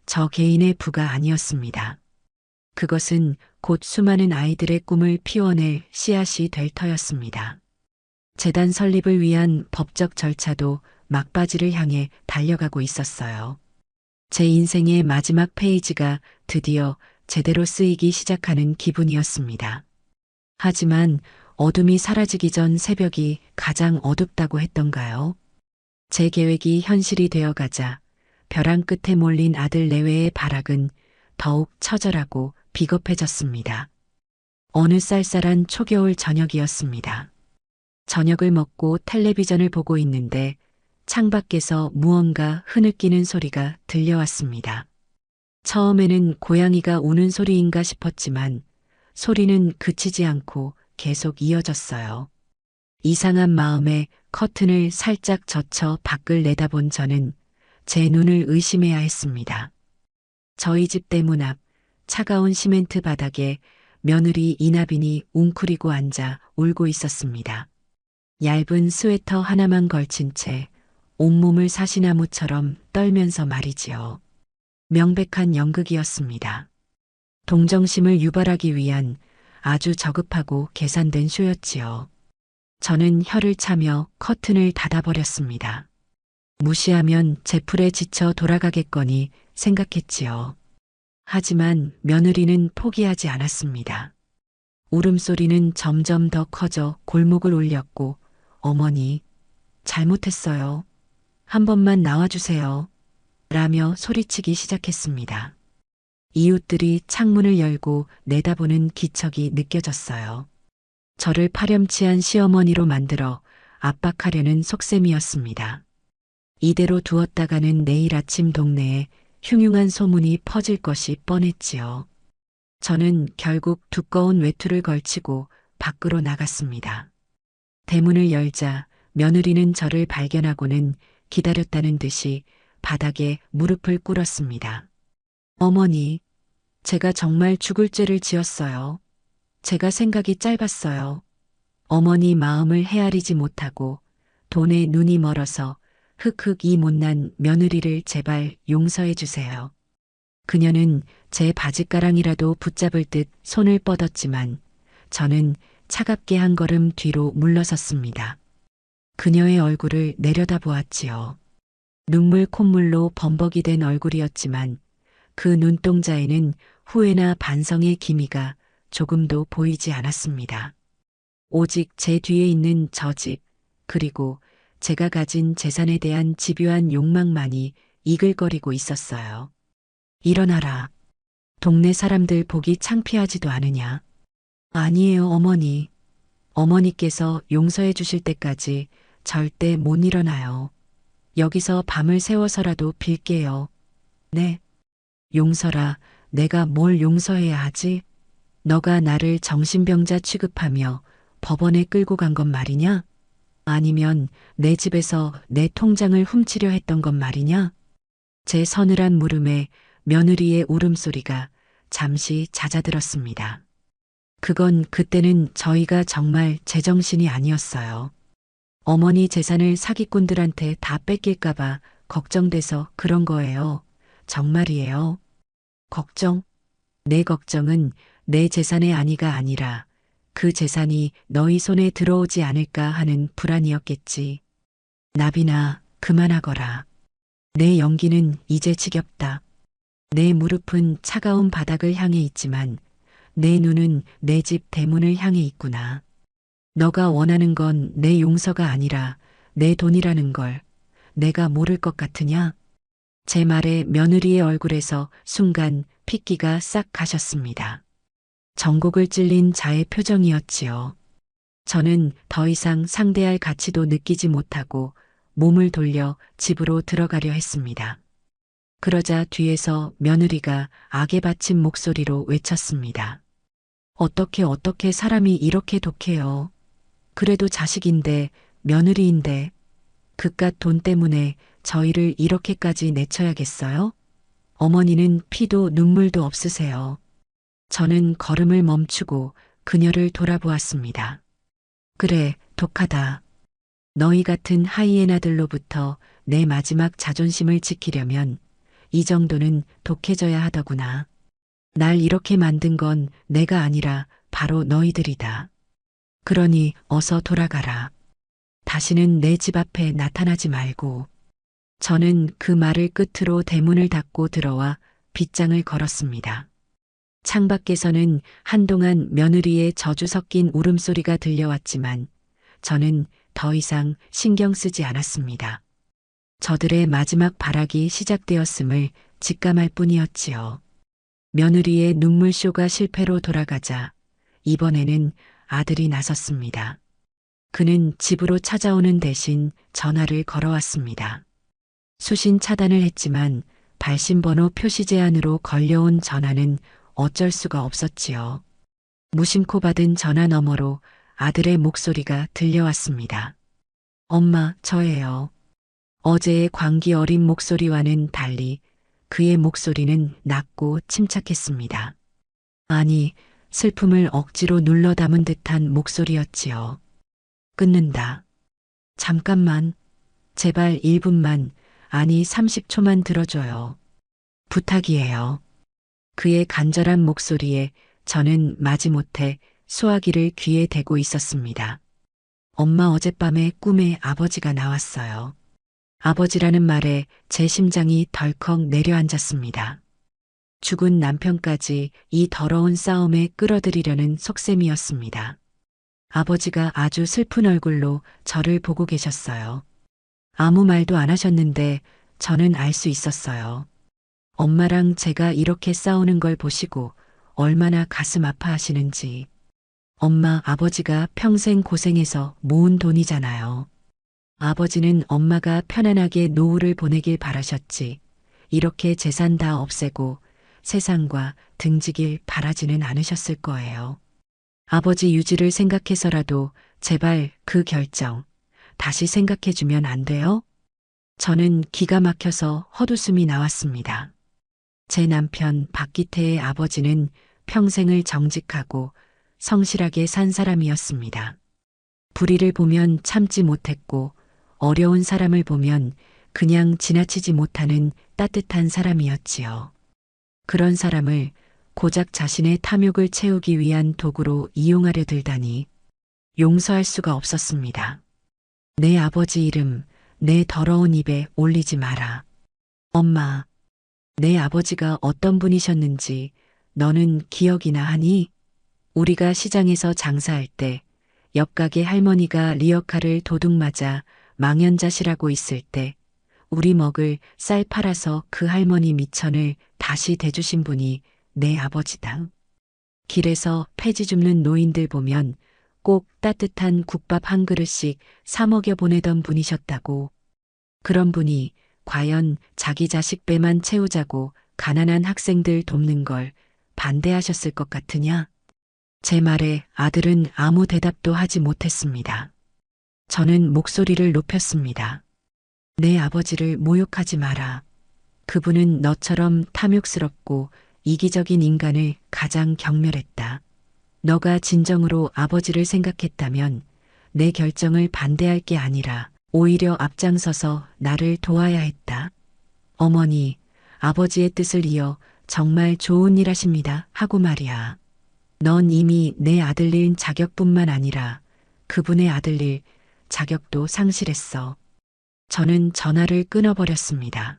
저 개인의 부가 아니었습니다. 그것은 곧 수많은 아이들의 꿈을 피워낼 씨앗이 될 터였습니다. 재단 설립을 위한 법적 절차도 막바지를 향해 달려가고 있었어요. 제 인생의 마지막 페이지가 드디어 제대로 쓰이기 시작하는 기분이었습니다. 하지만 어둠이 사라지기 전 새벽이 가장 어둡다고 했던가요? 제 계획이 현실이 되어가자 벼랑 끝에 몰린 아들 내외의 발악은 더욱 처절하고 비겁해졌습니다. 어느 쌀쌀한 초겨울 저녁이었습니다. 저녁을 먹고 텔레비전을 보고 있는데 창밖에서 무언가 흐느끼는 소리가 들려왔습니다. 처음에는 고양이가 우는 소리인가 싶었지만 소리는 그치지 않고 계속 이어졌어요. 이상한 마음에 커튼을 살짝 젖혀 밖을 내다본 저는 제 눈을 의심해야 했습니다. 저희 집 대문 앞 차가운 시멘트 바닥에 며느리 이나빈이 웅크리고 앉아 울고 있었습니다. 얇은 스웨터 하나만 걸친 채 온몸을 사시나무처럼 떨면서 말이지요. 명백한 연극이었습니다. 동정심을 유발하기 위한 아주 저급하고 계산된 쇼였지요. 저는 혀를 차며 커튼을 닫아버렸습니다. 무시하면 제풀에 지쳐 돌아가겠거니 생각했지요. 하지만 며느리는 포기하지 않았습니다. 울음소리는 점점 더 커져 골목을 울렸고 어머니, 잘못했어요. 한 번만 나와주세요. 라며 소리치기 시작했습니다. 이웃들이 창문을 열고 내다보는 기척이 느껴졌어요. 저를 파렴치한 시어머니로 만들어 압박하려는 속셈이었습니다. 이대로 두었다가는 내일 아침 동네에 흉흉한 소문이 퍼질 것이 뻔했지요. 저는 결국 두꺼운 외투를 걸치고 밖으로 나갔습니다. 대문을 열자 며느리는 저를 발견하고는 기다렸다는 듯이 바닥에 무릎을 꿇었습니다. 어머니, 제가 정말 죽을 죄를 지었어요. 제가 생각이 짧았어요. 어머니 마음을 헤아리지 못하고 돈에 눈이 멀어서 흑흑 이 못난 며느리를 제발 용서해 주세요. 그녀는 제 바짓가랑이라도 붙잡을 듯 손을 뻗었지만 저는 차갑게 한 걸음 뒤로 물러섰습니다. 그녀의 얼굴을 내려다보았지요. 눈물 콧물로 범벅이 된 얼굴이었지만 그 눈동자에는 후회나 반성의 기미가 조금도 보이지 않았습니다. 오직 제 뒤에 있는 저 집, 그리고 제가 가진 재산에 대한 집요한 욕망만이 이글거리고 있었어요. 일어나라. 동네 사람들 보기 창피하지도 않으냐. 아니에요, 어머니. 어머니께서 용서해 주실 때까지 절대 못 일어나요. 여기서 밤을 새워서라도 빌게요. 네. 용서라. 내가 뭘 용서해야 하지? 너가 나를 정신병자 취급하며 법원에 끌고 간 건 말이냐? 아니면 내 집에서 내 통장을 훔치려 했던 건 말이냐? 제 서늘한 물음에 며느리의 울음소리가 잠시 잦아들었습니다. 그건 그때는 저희가 정말 제정신이 아니었어요. 어머니 재산을 사기꾼들한테 다 뺏길까봐 걱정돼서 그런 거예요. 정말이에요. 걱정? 내 걱정은 내 재산의 안위가 아니라 그 재산이 너희 손에 들어오지 않을까 하는 불안이었겠지. 나빈아, 그만하거라. 내 연기는 이제 지겹다. 내 무릎은 차가운 바닥을 향해 있지만 내 눈은 내 집 대문을 향해 있구나. 너가 원하는 건 내 용서가 아니라 내 돈이라는 걸 내가 모를 것 같으냐? 제 말에 며느리의 얼굴에서 순간 핏기가 싹 가셨습니다. 전곡을 찔린 자의 표정이었지요. 저는 더 이상 상대할 가치도 느끼지 못하고 몸을 돌려 집으로 들어가려 했습니다. 그러자 뒤에서 며느리가 악에 받친 목소리로 외쳤습니다. 어떻게 사람이 이렇게 독해요. 그래도 자식인데, 며느리인데, 그깟 돈 때문에 저희를 이렇게까지 내쳐야겠어요? 어머니는 피도 눈물도 없으세요. 저는 걸음을 멈추고 그녀를 돌아보았습니다. 그래, 독하다. 너희 같은 하이에나들로부터 내 마지막 자존심을 지키려면 이 정도는 독해져야 하더구나. 날 이렇게 만든 건 내가 아니라 바로 너희들이다. 그러니 어서 돌아가라. 다시는 내 집 앞에 나타나지 말고. 저는 그 말을 끝으로 대문을 닫고 들어와 빗장을 걸었습니다. 창밖에서는 한동안 며느리의 저주 섞인 울음소리가 들려왔지만 저는 더 이상 신경 쓰지 않았습니다. 저들의 마지막 발악이 시작되었음을 직감할 뿐이었지요. 며느리의 눈물쇼가 실패로 돌아가자 이번에는 아들이 나섰습니다. 그는 집으로 찾아오는 대신 전화를 걸어왔습니다. 수신 차단을 했지만 발신번호 표시 제한으로 걸려온 전화는 어쩔 수가 없었지요. 무심코 받은 전화 너머로 아들의 목소리가 들려왔습니다. 엄마, 저예요. 어제의 광기 어린 목소리와는 달리 그의 목소리는 낮고 침착했습니다. 아니, 슬픔을 억지로 눌러 담은 듯한 목소리였지요. 끊는다. 잠깐만, 제발 1분만, 아니 30초만 들어줘요. 부탁이에요. 그의 간절한 목소리에 저는 마지못해 수화기를 귀에 대고 있었습니다. 엄마 어젯밤에 꿈에 아버지가 나왔어요. 아버지라는 말에 제 심장이 덜컥 내려앉았습니다. 죽은 남편까지 이 더러운 싸움에 끌어들이려는 속셈이었습니다. 아버지가 아주 슬픈 얼굴로 저를 보고 계셨어요. 아무 말도 안 하셨는데 저는 알 수 있었어요. 엄마랑 제가 이렇게 싸우는 걸 보시고 얼마나 가슴 아파하시는지. 엄마, 아버지가 평생 고생해서 모은 돈이잖아요. 아버지는 엄마가 편안하게 노후를 보내길 바라셨지. 이렇게 재산 다 없애고 세상과 등지길 바라지는 않으셨을 거예요. 아버지 유지를 생각해서라도 제발 그 결정 다시 생각해주면 안 돼요? 저는 기가 막혀서 헛웃음이 나왔습니다. 제 남편 박기태의 아버지는 평생을 정직하고 성실하게 산 사람이었습니다. 불의를 보면 참지 못했고 어려운 사람을 보면 그냥 지나치지 못하는 따뜻한 사람이었지요. 그런 사람을 고작 자신의 탐욕을 채우기 위한 도구로 이용하려 들다니 용서할 수가 없었습니다. 내 아버지 이름 내 더러운 입에 올리지 마라. 엄마, 내 아버지가 어떤 분이셨는지 너는 기억이나 하니? 우리가 시장에서 장사할 때 옆가게 할머니가 리어카를 도둑 맞아 망연자실하고 있을 때 우리 먹을 쌀 팔아서 그 할머니 미천을 다시 대주신 분이 내 아버지다. 길에서 폐지 줍는 노인들 보면 꼭 따뜻한 국밥 한 그릇씩 사 먹여 보내던 분이셨다고. 그런 분이 과연 자기 자식 배만 채우자고 가난한 학생들 돕는 걸 반대하셨을 것 같으냐? 제 말에 아들은 아무 대답도 하지 못했습니다. 저는 목소리를 높였습니다. 내 아버지를 모욕하지 마라. 그분은 너처럼 탐욕스럽고 이기적인 인간을 가장 경멸했다. 너가 진정으로 아버지를 생각했다면 내 결정을 반대할 게 아니라 오히려 앞장서서 나를 도와야 했다. 어머니, 아버지의 뜻을 이어 정말 좋은 일 하십니다 하고 말이야. 넌 이미 내 아들일 자격뿐만 아니라 그분의 아들일 자격도 상실했어. 저는 전화를 끊어버렸습니다.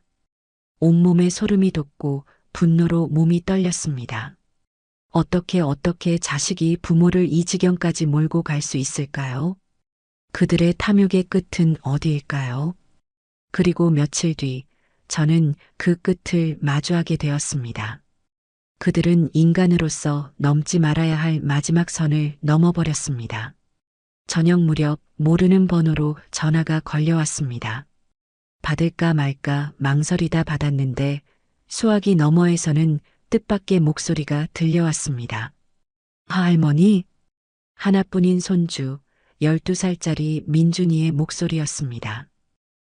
온몸에 소름이 돋고 분노로 몸이 떨렸습니다. 어떻게 자식이 부모를 이 지경까지 몰고 갈 수 있을까요? 그들의 탐욕의 끝은 어디일까요? 그리고 며칠 뒤 저는 그 끝을 마주하게 되었습니다. 그들은 인간으로서 넘지 말아야 할 마지막 선을 넘어버렸습니다. 저녁 무렵 모르는 번호로 전화가 걸려왔습니다. 받을까 말까 망설이다 받았는데 수화기 너머에서는 뜻밖의 목소리가 들려왔습니다. 할머니? 하나뿐인 손주, 12살짜리 민준이의 목소리였습니다.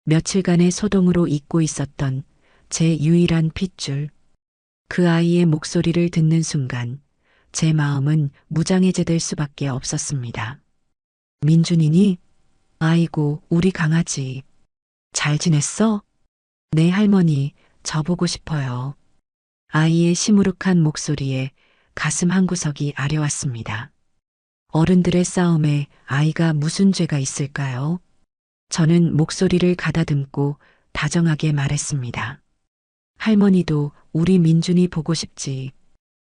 며칠간의 소동으로 잊고 있었던 제 유일한 핏줄. 그 아이의 목소리를 듣는 순간 제 마음은 무장해제될 수밖에 없었습니다. 민준이니? 아이고, 우리 강아지. 잘 지냈어? 네, 할머니, 저 보고 싶어요. 아이의 시무룩한 목소리에 가슴 한구석이 아려왔습니다. 어른들의 싸움에 아이가 무슨 죄가 있을까요? 저는 목소리를 가다듬고 다정하게 말했습니다. 할머니도 우리 민준이 보고 싶지.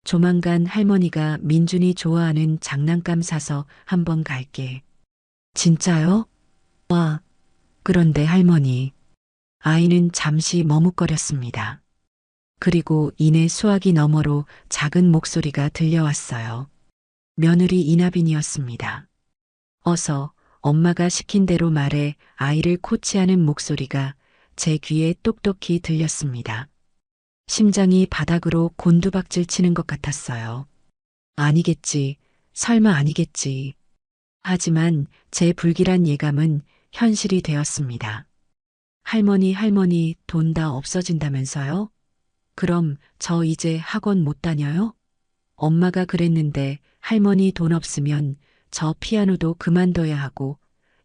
조만간 할머니가 민준이 좋아하는 장난감 사서 한번 갈게. 진짜요? 와, 그런데 할머니. 아이는 잠시 머뭇거렸습니다. 그리고 이내 수화기 너머로 작은 목소리가 들려왔어요. 며느리 이나빈이었습니다. 어서 엄마가 시킨 대로 말해. 아이를 코치하는 목소리가 제 귀에 똑똑히 들렸습니다. 심장이 바닥으로 곤두박질 치는 것 같았어요. 아니겠지, 설마 아니겠지. 하지만 제 불길한 예감은 현실이 되었습니다. 할머니, 돈 다 없어진다면서요? 그럼 저 이제 학원 못 다녀요? 엄마가 그랬는데 할머니 돈 없으면 저 피아노도 그만둬야 하고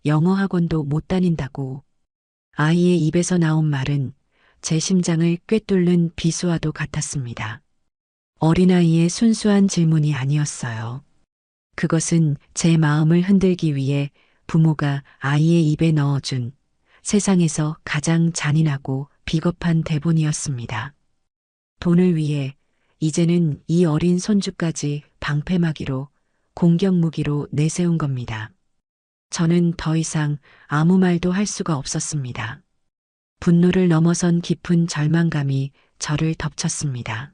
영어 학원도 못 다닌다고. 아이의 입에서 나온 말은 제 심장을 꿰뚫는 비수와도 같았습니다. 어린아이의 순수한 질문이 아니었어요. 그것은 제 마음을 흔들기 위해 부모가 아이의 입에 넣어준 세상에서 가장 잔인하고 비겁한 대본이었습니다. 돈을 위해 이제는 이 어린 손주까지 방패막이로 공격 무기로 내세운 겁니다. 저는 더 이상 아무 말도 할 수가 없었습니다. 분노를 넘어선 깊은 절망감이 저를 덮쳤습니다.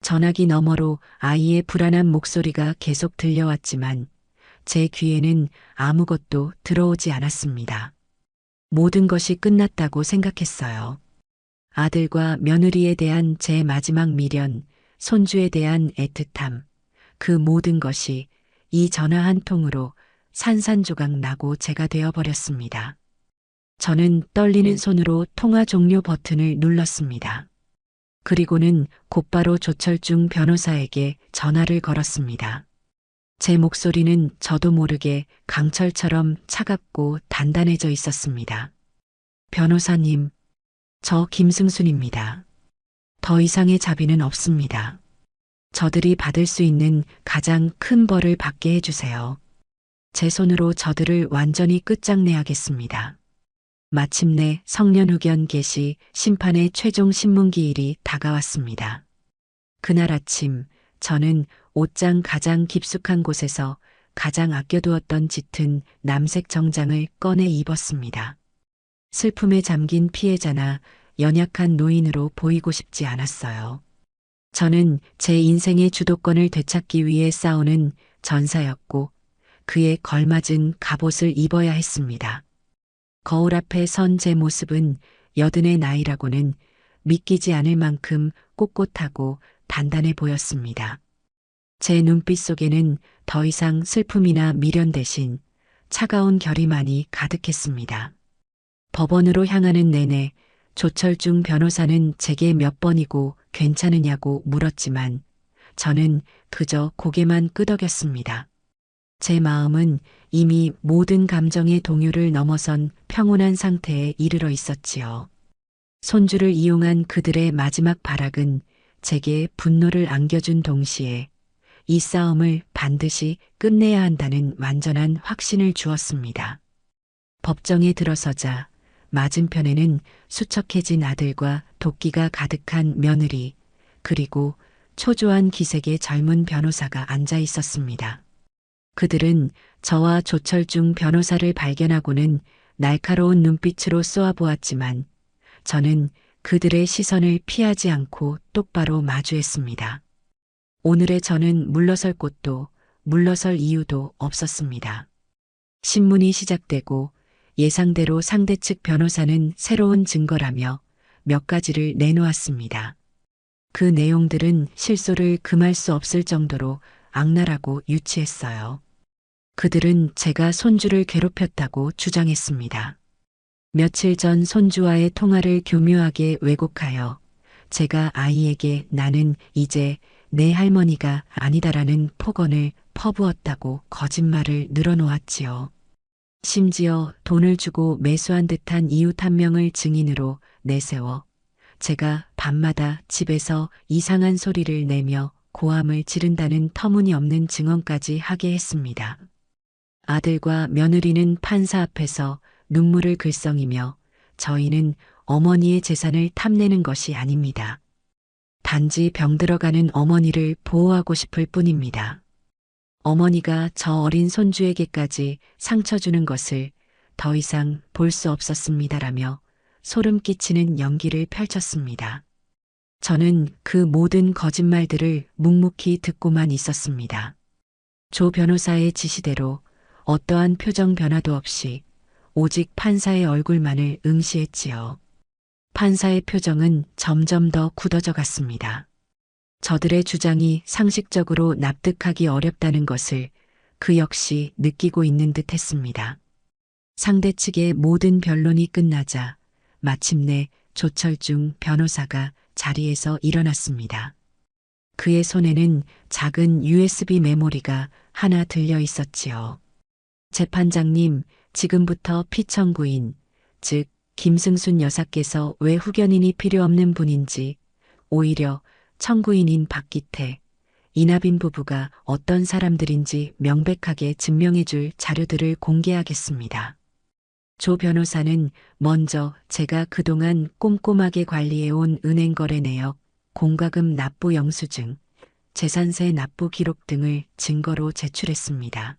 전화기 너머로 아이의 불안한 목소리가 계속 들려왔지만 제 귀에는 아무것도 들어오지 않았습니다. 모든 것이 끝났다고 생각했어요. 아들과 며느리에 대한 제 마지막 미련, 손주에 대한 애틋함, 그 모든 것이 이 전화 한 통으로 산산조각 나고 제가 되어버렸습니다. 저는 떨리는 손으로 통화 종료 버튼을 눌렀습니다. 그리고는 곧바로 조철중 변호사에게 전화를 걸었습니다. 제 목소리는 저도 모르게 강철처럼 차갑고 단단해져 있었습니다. 변호사님, 저 김승순입니다. 더 이상의 자비는 없습니다. 저들이 받을 수 있는 가장 큰 벌을 받게 해주세요. 제 손으로 저들을 완전히 끝장내야겠습니다. 마침내 성년후견 개시 심판의 최종 신문기일이 다가왔습니다. 그날 아침 저는 옷장 가장 깊숙한 곳에서 가장 아껴두었던 짙은 남색 정장을 꺼내 입었습니다. 슬픔에 잠긴 피해자나 연약한 노인으로 보이고 싶지 않았어요. 저는 제 인생의 주도권을 되찾기 위해 싸우는 전사였고 그에 걸맞은 갑옷을 입어야 했습니다. 거울 앞에 선 제 모습은 80의 나이라고는 믿기지 않을 만큼 꼿꼿하고 단단해 보였습니다. 제 눈빛 속에는 더 이상 슬픔이나 미련 대신 차가운 결의만이 가득했습니다. 법원으로 향하는 내내 조철중 변호사는 제게 몇 번이고 괜찮으냐고 물었지만 저는 그저 고개만 끄덕였습니다. 제 마음은 이미 모든 감정의 동요를 넘어선 평온한 상태에 이르러 있었지요. 손주를 이용한 그들의 마지막 발악은 제게 분노를 안겨준 동시에 이 싸움을 반드시 끝내야 한다는 완전한 확신을 주었습니다. 법정에 들어서자 맞은편에는 수척해진 아들과 도끼가 가득한 며느리, 그리고 초조한 기색의 젊은 변호사가 앉아 있었습니다. 그들은 저와 조철중 변호사를 발견하고는 날카로운 눈빛으로 쏘아보았지만 저는 그들의 시선을 피하지 않고 똑바로 마주했습니다. 오늘의 저는 물러설 곳도 물러설 이유도 없었습니다. 신문이 시작되고 예상대로 상대 측 변호사는 새로운 증거라며 몇 가지를 내놓았습니다. 그 내용들은 실소를 금할 수 없을 정도로 악랄하고 유치했어요. 그들은 제가 손주를 괴롭혔다고 주장했습니다. 며칠 전 손주와의 통화를 교묘하게 왜곡하여 제가 아이에게 나는 이제 내 할머니가 아니다라는 폭언을 퍼부었다고 거짓말을 늘어놓았지요. 심지어 돈을 주고 매수한 듯한 이웃 한 명을 증인으로 내세워 제가 밤마다 집에서 이상한 소리를 내며 고함을 지른다는 터무니없는 증언까지 하게 했습니다. 아들과 며느리는 판사 앞에서 눈물을 글썽이며 저희는 어머니의 재산을 탐내는 것이 아닙니다. 단지 병들어가는 어머니를 보호하고 싶을 뿐입니다. 어머니가 저 어린 손주에게까지 상처 주는 것을 더 이상 볼 수 없었습니다라며 소름 끼치는 연기를 펼쳤습니다. 저는 그 모든 거짓말들을 묵묵히 듣고만 있었습니다. 조 변호사의 지시대로 어떠한 표정 변화도 없이 오직 판사의 얼굴만을 응시했지요. 판사의 표정은 점점 더 굳어져 갔습니다. 저들의 주장이 상식적으로 납득하기 어렵다는 것을 그 역시 느끼고 있는 듯 했습니다. 상대 측의 모든 변론이 끝나자 마침내 조철중 변호사가 자리에서 일어났습니다. 그의 손에는 작은 USB 메모리가 하나 들려 있었지요. 재판장님, 지금부터 피청구인, 즉 김승순 여사께서 왜 후견인이 필요 없는 분인지, 오히려 청구인인 박기태, 이나빈 부부가 어떤 사람들인지 명백하게 증명해 줄 자료들을 공개하겠습니다. 조 변호사는 먼저 제가 그동안 꼼꼼하게 관리해온 은행 거래 내역, 공과금 납부 영수증, 재산세 납부 기록 등을 증거로 제출했습니다.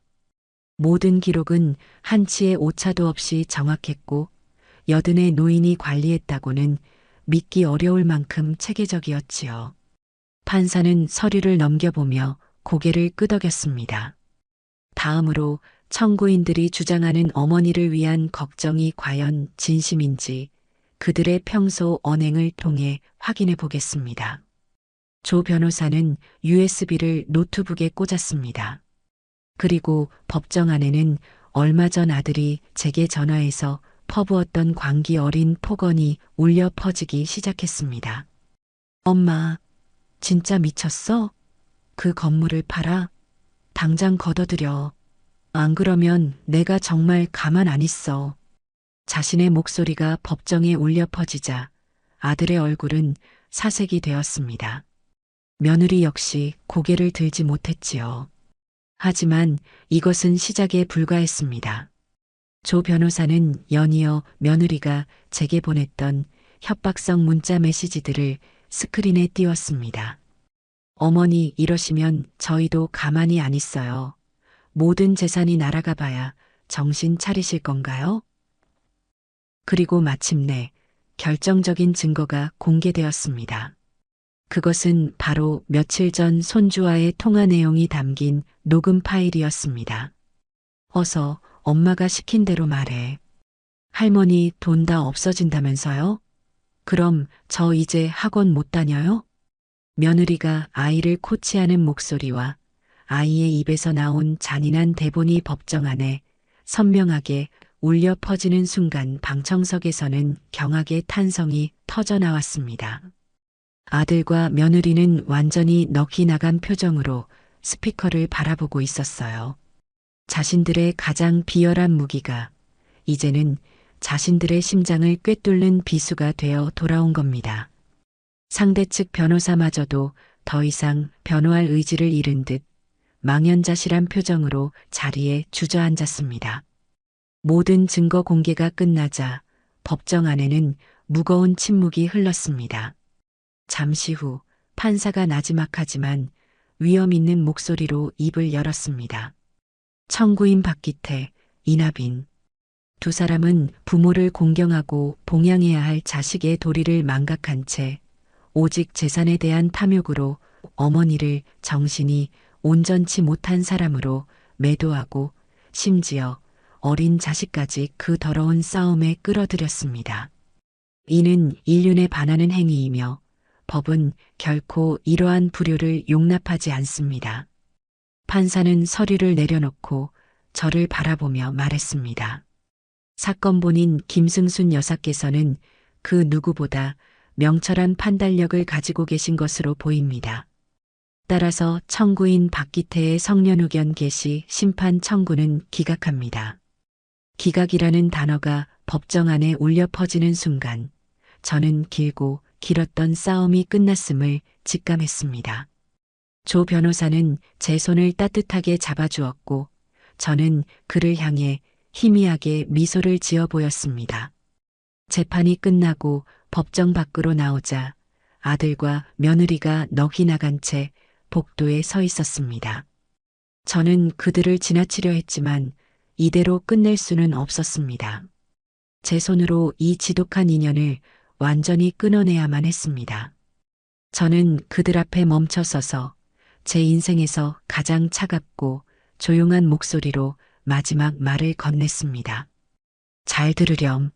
모든 기록은 한치의 오차도 없이 정확했고 여든의 노인이 관리했다고는 믿기 어려울 만큼 체계적이었지요. 판사는 서류를 넘겨보며 고개를 끄덕였습니다. 다음으로 청구인들이 주장하는 어머니를 위한 걱정이 과연 진심인지 그들의 평소 언행을 통해 확인해 보겠습니다. 조 변호사는 USB를 노트북에 꽂았습니다. 그리고 법정 안에는 얼마 전 아들이 제게 전화해서 퍼부었던 광기 어린 폭언이 울려 퍼지기 시작했습니다. 엄마, 진짜 미쳤어? 그 건물을 팔아? 당장 걷어들여. 안 그러면 내가 정말 가만 안 있어. 자신의 목소리가 법정에 울려 퍼지자 아들의 얼굴은 사색이 되었습니다. 며느리 역시 고개를 들지 못했지요. 하지만 이것은 시작에 불과했습니다. 조 변호사는 연이어 며느리가 제게 보냈던 협박성 문자 메시지들을 스크린에 띄웠습니다. 어머니 이러시면 저희도 가만히 안 있어요. 모든 재산이 날아가 봐야 정신 차리실 건가요? 그리고 마침내 결정적인 증거가 공개되었습니다. 그것은 바로 며칠 전 손주와의 통화 내용이 담긴 녹음 파일이었습니다. 어서 엄마가 시킨 대로 말해. 할머니 돈 다 없어진다면서요? 그럼 저 이제 학원 못 다녀요? 며느리가 아이를 코치하는 목소리와 아이의 입에서 나온 잔인한 대본이 법정 안에 선명하게 울려 퍼지는 순간 방청석에서는 경악의 탄성이 터져 나왔습니다. 아들과 며느리는 완전히 넋이 나간 표정으로 스피커를 바라보고 있었어요. 자신들의 가장 비열한 무기가 이제는 자신들의 심장을 꿰뚫는 비수가 되어 돌아온 겁니다. 상대 측 변호사마저도 더 이상 변호할 의지를 잃은 듯 망연자실한 표정으로 자리에 주저앉았습니다. 모든 증거 공개가 끝나자 법정 안에는 무거운 침묵이 흘렀습니다. 잠시 후 판사가 나지막하지만 위험 있는 목소리로 입을 열었습니다. 청구인 박기태, 이나빈. 두 사람은 부모를 공경하고 봉양해야 할 자식의 도리를 망각한 채 오직 재산에 대한 탐욕으로 어머니를 정신이 온전치 못한 사람으로 매도하고 심지어 어린 자식까지 그 더러운 싸움에 끌어들였습니다. 이는 인륜에 반하는 행위이며 법은 결코 이러한 불효를 용납하지 않습니다. 판사는 서류를 내려놓고 저를 바라보며 말했습니다. 사건 본인 김승순 여사께서는 그 누구보다 명철한 판단력을 가지고 계신 것으로 보입니다. 따라서 청구인 박기태의 성년 의견 개시 심판 청구는 기각합니다. 기각이라는 단어가 법정 안에 울려 퍼지는 순간 저는 길고 길었던 싸움이 끝났음을 직감했습니다. 조 변호사는 제 손을 따뜻하게 잡아주었고 저는 그를 향해 희미하게 미소를 지어 보였습니다. 재판이 끝나고 법정 밖으로 나오자 아들과 며느리가 넋이 나간 채 복도에 서 있었습니다. 저는 그들을 지나치려 했지만 이대로 끝낼 수는 없었습니다. 제 손으로 이 지독한 인연을 완전히 끊어내야만 했습니다. 저는 그들 앞에 멈춰 서서 제 인생에서 가장 차갑고 조용한 목소리로 마지막 말을 건넸습니다. 잘 들으렴.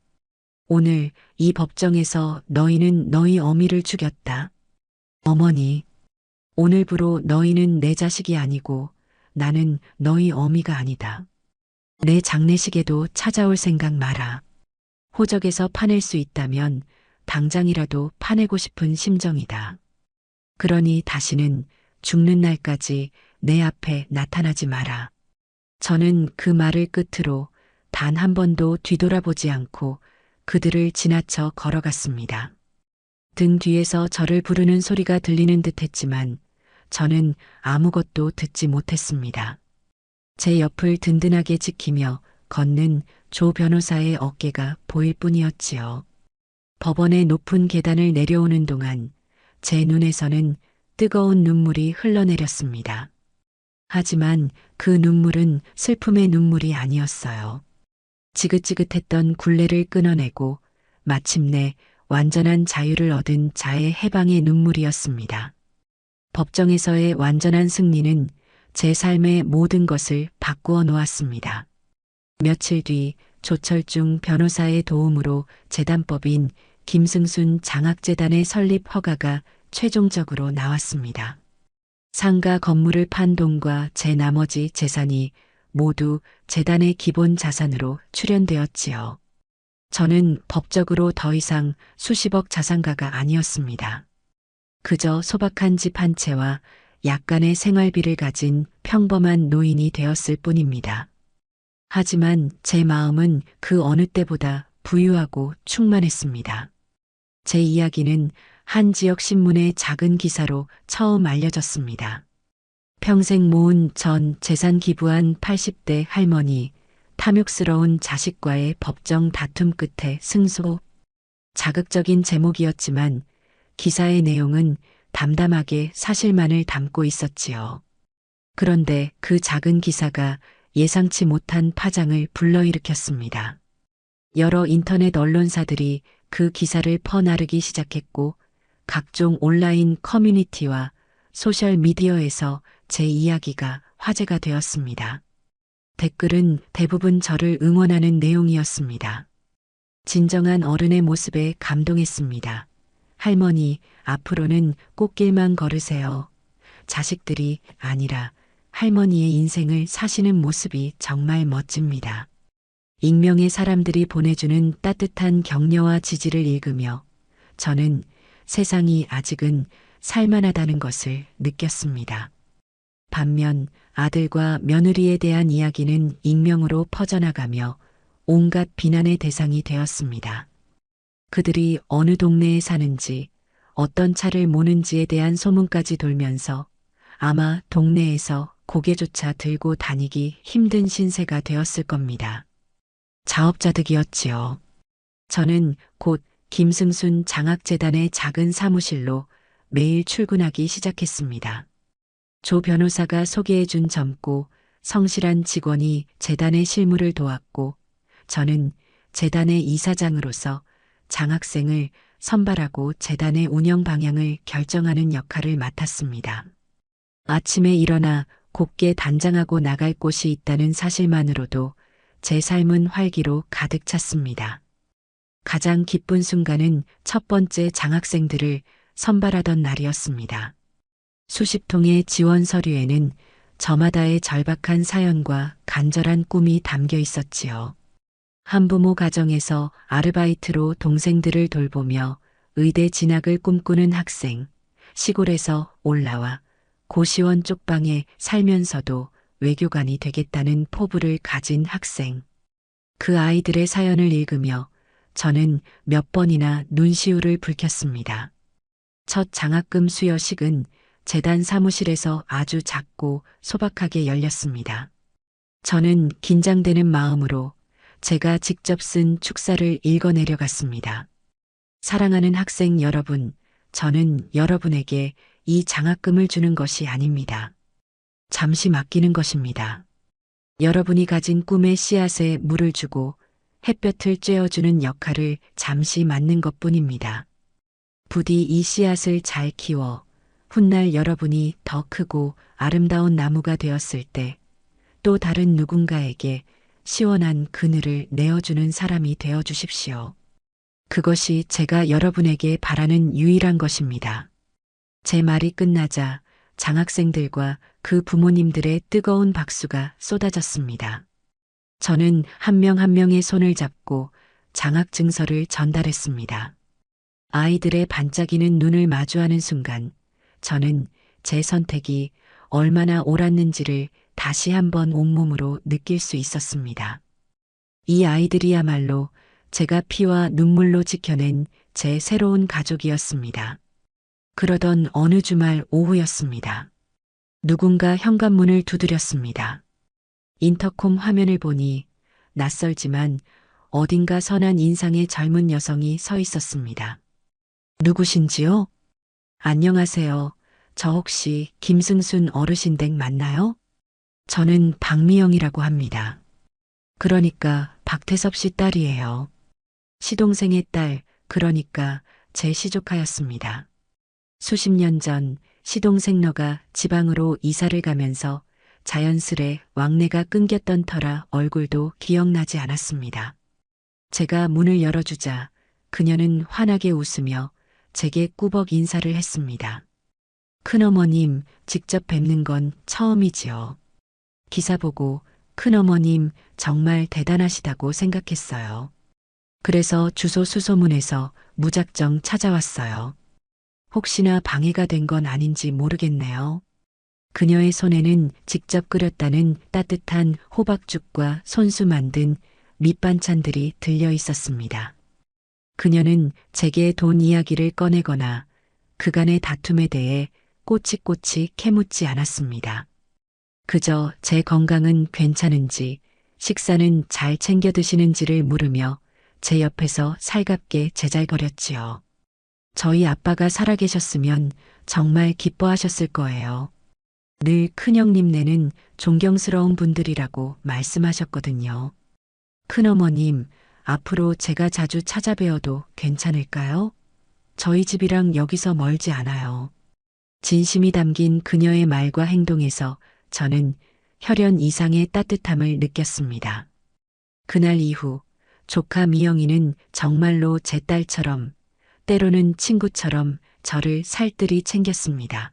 오늘 이 법정에서 너희는 너희 어미를 죽였다. 어머니, 오늘부로 너희는 내 자식이 아니고 나는 너희 어미가 아니다. 내 장례식에도 찾아올 생각 마라. 호적에서 파낼 수 있다면 당장이라도 파내고 싶은 심정이다. 그러니 다시는 죽는 날까지 내 앞에 나타나지 마라. 저는 그 말을 끝으로 단 한 번도 뒤돌아보지 않고 그들을 지나쳐 걸어갔습니다. 등 뒤에서 저를 부르는 소리가 들리는 듯 했지만 저는 아무것도 듣지 못했습니다. 제 옆을 든든하게 지키며 걷는 조 변호사의 어깨가 보일 뿐이었지요. 법원의 높은 계단을 내려오는 동안 제 눈에서는 뜨거운 눈물이 흘러내렸습니다. 하지만 그 눈물은 슬픔의 눈물이 아니었어요. 지긋지긋했던 굴레를 끊어내고 마침내 완전한 자유를 얻은 자의 해방의 눈물이었습니다. 법정에서의 완전한 승리는 제 삶의 모든 것을 바꾸어 놓았습니다. 며칠 뒤 조철중 변호사의 도움으로 재단법인 김승순 장학재단의 설립 허가가 최종적으로 나왔습니다. 상가 건물을 판 돈과 제 나머지 재산이 모두 재단의 기본 자산으로 출연되었지요. 저는 법적으로 더 이상 수십억 자산가가 아니었습니다. 그저 소박한 집 한 채와 약간의 생활비를 가진 평범한 노인이 되었을 뿐입니다. 하지만 제 마음은 그 어느 때보다 부유하고 충만했습니다. 제 이야기는 한 지역 신문의 작은 기사로 처음 알려졌습니다. 평생 모은 전 재산 기부한 80대 할머니, 탐욕스러운 자식과의 법정 다툼 끝에 승소. 자극적인 제목이었지만 기사의 내용은 담담하게 사실만을 담고 있었지요. 그런데 그 작은 기사가 예상치 못한 파장을 불러일으켰습니다. 여러 인터넷 언론사들이 그 기사를 퍼나르기 시작했고 각종 온라인 커뮤니티와 소셜 미디어에서 제 이야기가 화제가 되었습니다. 댓글은 대부분 저를 응원하는 내용이었습니다. 진정한 어른의 모습에 감동했습니다. 할머니, 앞으로는 꽃길만 걸으세요. 자식들이 아니라 할머니의 인생을 사시는 모습이 정말 멋집니다. 익명의 사람들이 보내주는 따뜻한 격려와 지지를 읽으며 저는 세상이 아직은 살만하다는 것을 느꼈습니다. 반면 아들과 며느리에 대한 이야기는 익명으로 퍼져나가며 온갖 비난의 대상이 되었습니다. 그들이 어느 동네에 사는지, 어떤 차를 모는지에 대한 소문까지 돌면서 아마 동네에서 고개조차 들고 다니기 힘든 신세가 되었을 겁니다. 자업자득이었지요. 저는 곧 김승순 장학재단의 작은 사무실로 매일 출근하기 시작했습니다. 조 변호사가 소개해준 젊고 성실한 직원이 재단의 실무를 도왔고 저는 재단의 이사장으로서 장학생을 선발하고 재단의 운영 방향을 결정하는 역할을 맡았습니다. 아침에 일어나 곱게 단장하고 나갈 곳이 있다는 사실만으로도 제 삶은 활기로 가득 찼습니다. 가장 기쁜 순간은 첫 번째 장학생들을 선발하던 날이었습니다. 수십 통의 지원 서류에는 저마다의 절박한 사연과 간절한 꿈이 담겨 있었지요. 한부모 가정에서 아르바이트로 동생들을 돌보며 의대 진학을 꿈꾸는 학생, 시골에서 올라와 고시원 쪽방에 살면서도 외교관이 되겠다는 포부를 가진 학생. 그 아이들의 사연을 읽으며 저는 몇 번이나 눈시울을 붉혔습니다. 첫 장학금 수여식은 재단 사무실에서 아주 작고 소박하게 열렸습니다. 저는 긴장되는 마음으로 제가 직접 쓴 축사를 읽어내려갔습니다. 사랑하는 학생 여러분, 저는 여러분에게 이 장학금을 주는 것이 아닙니다. 잠시 맡기는 것입니다. 여러분이 가진 꿈의 씨앗에 물을 주고 햇볕을 쬐어주는 역할을 잠시 맡는 것뿐입니다. 부디 이 씨앗을 잘 키워 훗날 여러분이 더 크고 아름다운 나무가 되었을 때 또 다른 누군가에게 시원한 그늘을 내어주는 사람이 되어 주십시오. 그것이 제가 여러분에게 바라는 유일한 것입니다. 제 말이 끝나자 장학생들과 그 부모님들의 뜨거운 박수가 쏟아졌습니다. 저는 한 명 한 명의 손을 잡고 장학증서를 전달했습니다. 아이들의 반짝이는 눈을 마주하는 순간 저는 제 선택이 얼마나 옳았는지를 다시 한번 온몸으로 느낄 수 있었습니다. 이 아이들이야말로 제가 피와 눈물로 지켜낸 제 새로운 가족이었습니다. 그러던 어느 주말 오후였습니다. 누군가 현관문을 두드렸습니다. 인터콤 화면을 보니 낯설지만 어딘가 선한 인상의 젊은 여성이 서 있었습니다. 누구신지요? 안녕하세요. 저 혹시 김승순 어르신 댁 맞나요? 저는 박미영이라고 합니다. 그러니까 박태섭 씨 딸이에요. 시동생의 딸, 그러니까 제 시조카였습니다. 수십 년 전 시동생너가 지방으로 이사를 가면서 자연스레 왕래가 끊겼던 터라 얼굴도 기억나지 않았습니다. 제가 문을 열어주자 그녀는 환하게 웃으며 제게 꾸벅 인사를 했습니다. 큰어머님 직접 뵙는 건 처음이지요. 기사 보고 큰어머님 정말 대단하시다고 생각했어요. 그래서 주소 수소문해서 무작정 찾아왔어요. 혹시나 방해가 된 건 아닌지 모르겠네요. 그녀의 손에는 직접 끓였다는 따뜻한 호박죽과 손수 만든 밑반찬들이 들려 있었습니다. 그녀는 제게 돈 이야기를 꺼내거나 그간의 다툼에 대해 꼬치꼬치 캐묻지 않았습니다. 그저 제 건강은 괜찮은지, 식사는 잘 챙겨 드시는지를 물으며 제 옆에서 살갑게 제잘거렸지요. 저희 아빠가 살아계셨으면 정말 기뻐하셨을 거예요. 늘 큰형님네는 존경스러운 분들이라고 말씀하셨거든요. 큰어머님, 앞으로 제가 자주 찾아뵈어도 괜찮을까요? 저희 집이랑 여기서 멀지 않아요. 진심이 담긴 그녀의 말과 행동에서 저는 혈연 이상의 따뜻함을 느꼈습니다. 그날 이후 조카 미영이는 정말로 제 딸처럼 때로는 친구처럼 저를 살뜰히 챙겼습니다.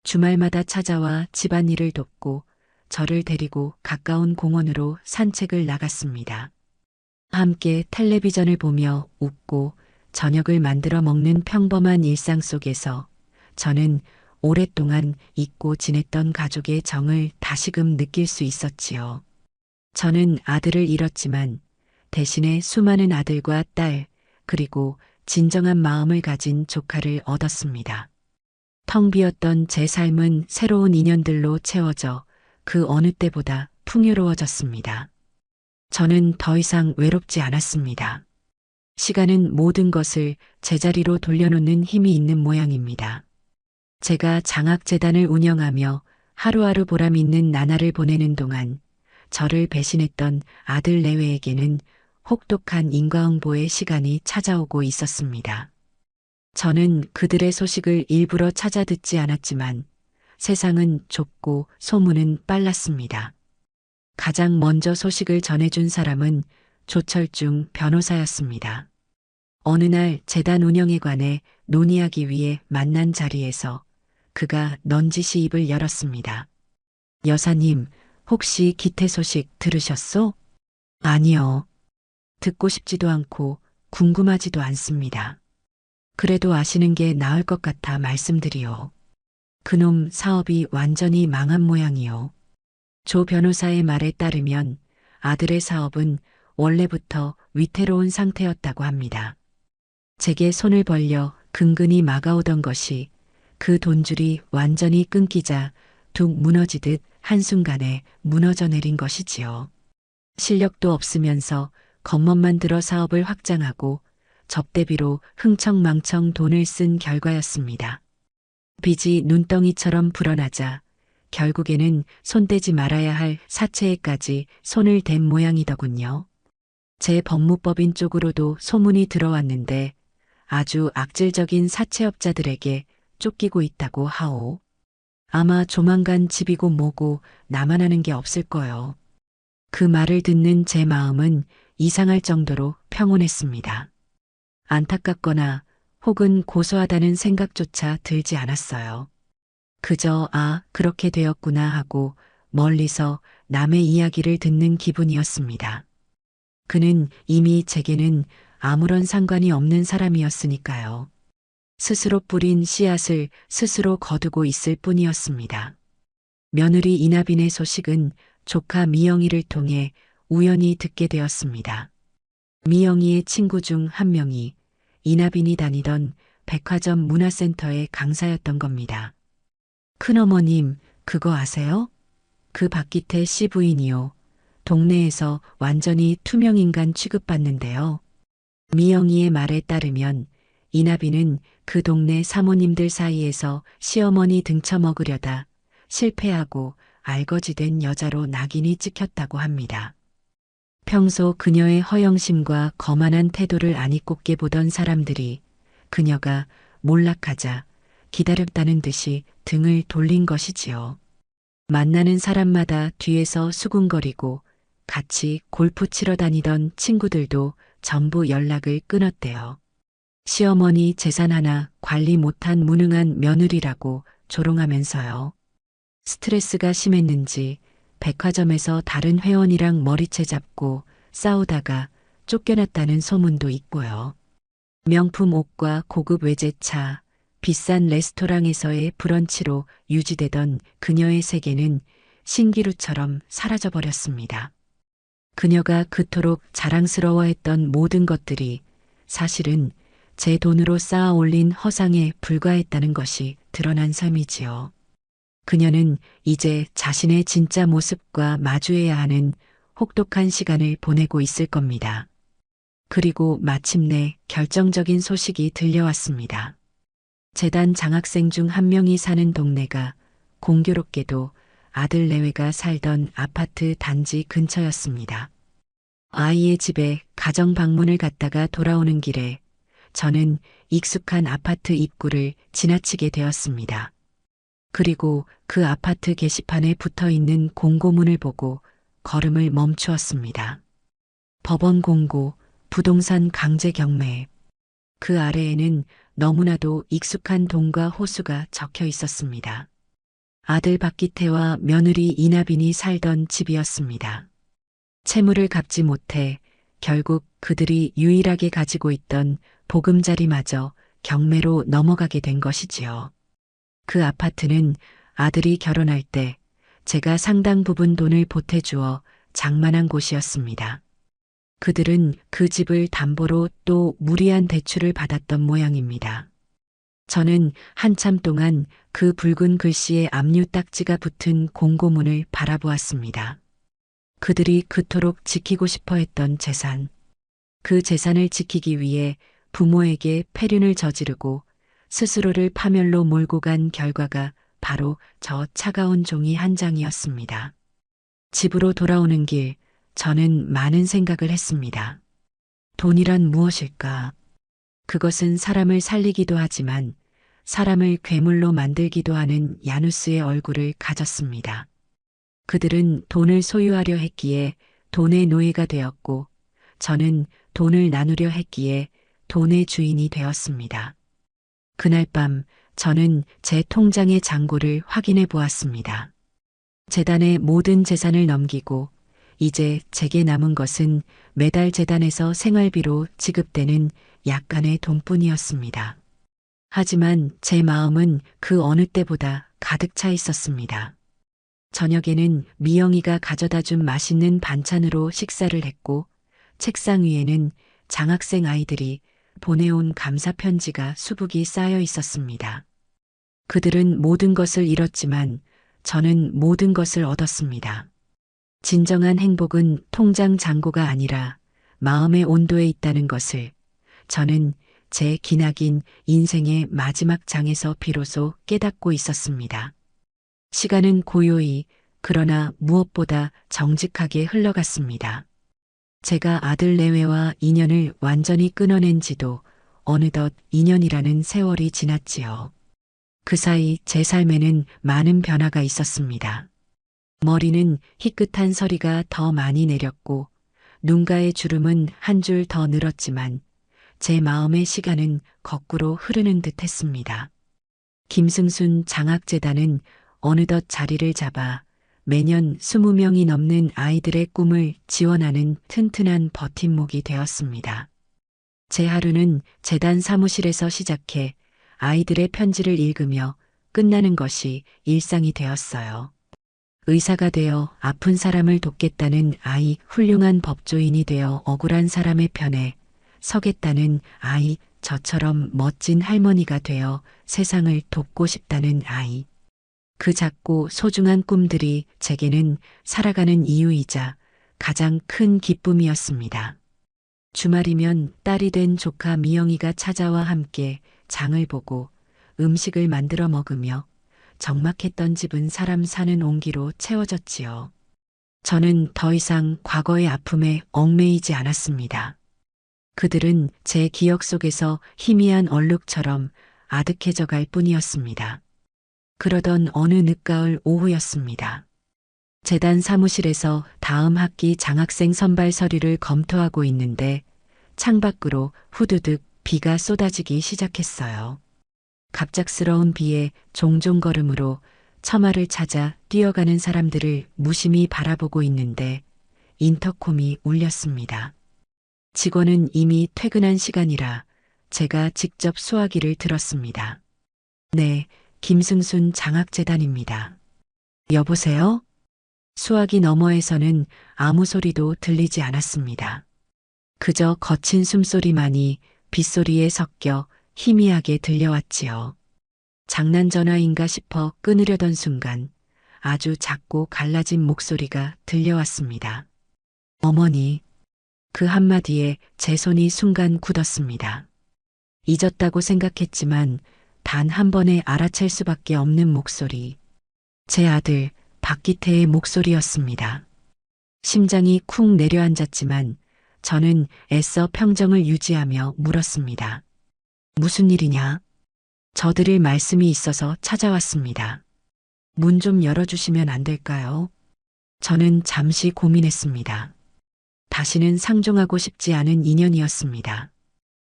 주말마다 찾아와 집안일을 돕고 저를 데리고 가까운 공원으로 산책을 나갔습니다. 함께 텔레비전을 보며 웃고 저녁을 만들어 먹는 평범한 일상 속에서 저는 오랫동안 잊고 지냈던 가족의 정을 다시금 느낄 수 있었지요. 저는 아들을 잃었지만 대신에 수많은 아들과 딸, 그리고 진정한 마음을 가진 조카를 얻었습니다. 텅 비었던 제 삶은 새로운 인연들로 채워져 그 어느 때보다 풍요로워졌습니다. 저는 더 이상 외롭지 않았습니다. 시간은 모든 것을 제자리로 돌려놓는 힘이 있는 모양입니다. 제가 장학재단을 운영하며 하루하루 보람 있는 나날을 보내는 동안 저를 배신했던 아들 내외에게는 혹독한 인과응보의 시간이 찾아오고 있었습니다. 저는 그들의 소식을 일부러 찾아 듣지 않았지만 세상은 좁고 소문은 빨랐습니다. 가장 먼저 소식을 전해준 사람은 조철중 변호사였습니다. 어느 날 재단 운영에 관해 논의하기 위해 만난 자리에서 그가 넌지시 입을 열었습니다. 여사님, 혹시 기태 소식 들으셨소? 아니요. 듣고 싶지도 않고 궁금하지도 않습니다. 그래도 아시는 게 나을 것 같아 말씀드리오. 그놈 사업이 완전히 망한 모양이요. 조 변호사의 말에 따르면 아들의 사업은 원래부터 위태로운 상태였다고 합니다. 제게 손을 벌려 근근히 막아오던 것이 그 돈줄이 완전히 끊기자 뚝 무너지듯 한순간에 무너져 내린 것이지요. 실력도 없으면서 겉멋만 들어 사업을 확장하고 접대비로 흥청망청 돈을 쓴 결과였습니다. 빚이 눈덩이처럼 불어나자 결국에는 손대지 말아야 할 사채에까지 손을 댄 모양이더군요. 제 법무법인 쪽으로도 소문이 들어왔는데 아주 악질적인 사채업자들에게 쫓기고 있다고 하오. 아마 조만간 집이고 뭐고 남아나는 게 없을 거요. 그 말을 듣는 제 마음은 이상할 정도로 평온했습니다. 안타깝거나 혹은 고소하다는 생각조차 들지 않았어요. 그저 그렇게 되었구나 하고 멀리서 남의 이야기를 듣는 기분이었습니다. 그는 이미 제게는 아무런 상관이 없는 사람이었으니까요. 스스로 뿌린 씨앗을 스스로 거두고 있을 뿐이었습니다. 며느리 이나빈의 소식은 조카 미영이를 통해 우연히 듣게 되었습니다. 미영이의 친구 중 한 명이 이나빈이 다니던 백화점 문화센터의 강사였던 겁니다. 큰어머님, 그거 아세요? 그 박기태 씨 부인이요. 동네에서 완전히 투명인간 취급받는데요. 미영이의 말에 따르면 이나빈은 그 동네 사모님들 사이에서 시어머니 등쳐먹으려다 실패하고 알거지된 여자로 낙인이 찍혔다고 합니다. 평소 그녀의 허영심과 거만한 태도를 아니 꼽게 보던 사람들이 그녀가 몰락하자 기다렸다는 듯이 등을 돌린 것이지요. 만나는 사람마다 뒤에서 수군거리고 같이 골프 치러 다니던 친구들도 전부 연락을 끊었대요. 시어머니 재산 하나 관리 못한 무능한 며느리라고 조롱하면서요. 스트레스가 심했는지 백화점에서 다른 회원이랑 머리채 잡고 싸우다가 쫓겨났다는 소문도 있고요. 명품 옷과 고급 외제차, 비싼 레스토랑에서의 브런치로 유지되던 그녀의 세계는 신기루처럼 사라져버렸습니다. 그녀가 그토록 자랑스러워했던 모든 것들이 사실은 제 돈으로 쌓아 올린 허상에 불과했다는 것이 드러난 셈이지요. 그녀는 이제 자신의 진짜 모습과 마주해야 하는 혹독한 시간을 보내고 있을 겁니다. 그리고 마침내 결정적인 소식이 들려왔습니다. 재단 장학생 중 한 명이 사는 동네가 공교롭게도 아들 내외가 살던 아파트 단지 근처였습니다. 아이의 집에 가정 방문을 갔다가 돌아오는 길에 저는 익숙한 아파트 입구를 지나치게 되었습니다. 그리고 그 아파트 게시판에 붙어 있는 공고문을 보고 걸음을 멈추었습니다. 법원 공고, 부동산 강제 경매. 그 아래에는 너무나도 익숙한 동과 호수가 적혀 있었습니다. 아들 박기태와 며느리 이나빈이 살던 집이었습니다. 채무를 갚지 못해 결국 그들이 유일하게 가지고 있던 보금자리마저 경매로 넘어가게 된 것이지요. 그 아파트는 아들이 결혼할 때 제가 상당 부분 돈을 보태주어 장만한 곳이었습니다. 그들은 그 집을 담보로 또 무리한 대출을 받았던 모양입니다. 저는 한참 동안 그 붉은 글씨에 압류 딱지가 붙은 공고문을 바라보았습니다. 그들이 그토록 지키고 싶어 했던 재산. 그 재산을 지키기 위해 부모에게 폐륜을 저지르고 스스로를 파멸로 몰고 간 결과가 바로 저 차가운 종이 한 장이었습니다. 집으로 돌아오는 길, 저는 많은 생각을 했습니다. 돈이란 무엇일까? 그것은 사람을 살리기도 하지만 사람을 괴물로 만들기도 하는 야누스의 얼굴을 가졌습니다. 그들은 돈을 소유하려 했기에 돈의 노예가 되었고 저는 돈을 나누려 했기에 돈의 주인이 되었습니다. 그날 밤 저는 제 통장의 잔고를 확인해 보았습니다. 재단의 모든 재산을 넘기고 이제 제게 남은 것은 매달 재단에서 생활비로 지급되는 약간의 돈뿐이었습니다. 하지만 제 마음은 그 어느 때보다 가득 차 있었습니다. 저녁에는 미영이가 가져다 준 맛있는 반찬으로 식사를 했고 책상 위에는 장학생 아이들이 보내온 감사 편지가 수북이 쌓여 있었습니다. 그들은 모든 것을 잃었지만 저는 모든 것을 얻었습니다. 진정한 행복은 통장 잔고가 아니라 마음의 온도에 있다는 것을 저는 제 기나긴 인생의 마지막 장에서 비로소 깨닫고 있었습니다. 시간은 고요히 그러나 무엇보다 정직하게 흘러갔습니다. 제가 아들 내외와 인연을 완전히 끊어낸 지도 어느덧 2년이라는 세월이 지났지요. 그 사이 제 삶에는 많은 변화가 있었습니다. 머리는 희끗한 서리가 더 많이 내렸고 눈가의 주름은 한 줄 더 늘었지만 제 마음의 시간은 거꾸로 흐르는 듯 했습니다. 김승순 장학재단은 어느덧 자리를 잡아 매년 20명이 넘는 아이들의 꿈을 지원하는 튼튼한 버팀목이 되었습니다. 제 하루는 재단 사무실에서 시작해 아이들의 편지를 읽으며 끝나는 것이 일상이 되었어요. 의사가 되어 아픈 사람을 돕겠다는 아이, 훌륭한 법조인이 되어 억울한 사람의 편에 서겠다는 아이, 저처럼 멋진 할머니가 되어 세상을 돕고 싶다는 아이. 그 작고 소중한 꿈들이 제게는 살아가는 이유이자 가장 큰 기쁨이었습니다. 주말이면 딸이 된 조카 미영이가 찾아와 함께 장을 보고 음식을 만들어 먹으며 적막했던 집은 사람 사는 온기로 채워졌지요. 저는 더 이상 과거의 아픔에 얽매이지 않았습니다. 그들은 제 기억 속에서 희미한 얼룩처럼 아득해져 갈 뿐이었습니다. 그러던 어느 늦가을 오후였습니다. 재단 사무실에서 다음 학기 장학생 선발 서류를 검토하고 있는데 창밖으로 후두둑 비가 쏟아지기 시작했어요. 갑작스러운 비에 종종 걸음으로 처마를 찾아 뛰어가는 사람들을 무심히 바라보고 있는데 인터콤이 울렸습니다. 직원은 이미 퇴근한 시간이라 제가 직접 수화기를 들었습니다. 네, 김승순 장학재단입니다. 여보세요? 수화기 너머에서는 아무 소리도 들리지 않았습니다. 그저 거친 숨소리만이 빗소리에 섞여 희미하게 들려왔지요. 장난 전화인가 싶어 끊으려던 순간 아주 작고 갈라진 목소리가 들려왔습니다. 어머니, 그 한마디에 제 손이 순간 굳었습니다. 잊었다고 생각했지만 단 한 번에 알아챌 수밖에 없는 목소리. 제 아들 박기태의 목소리였습니다. 심장이 쿵 내려앉았지만 저는 애써 평정을 유지하며 물었습니다. 무슨 일이냐? 저드릴 말씀이 있어서 찾아왔습니다. 문 좀 열어주시면 안 될까요? 저는 잠시 고민했습니다. 다시는 상종하고 싶지 않은 인연이었습니다.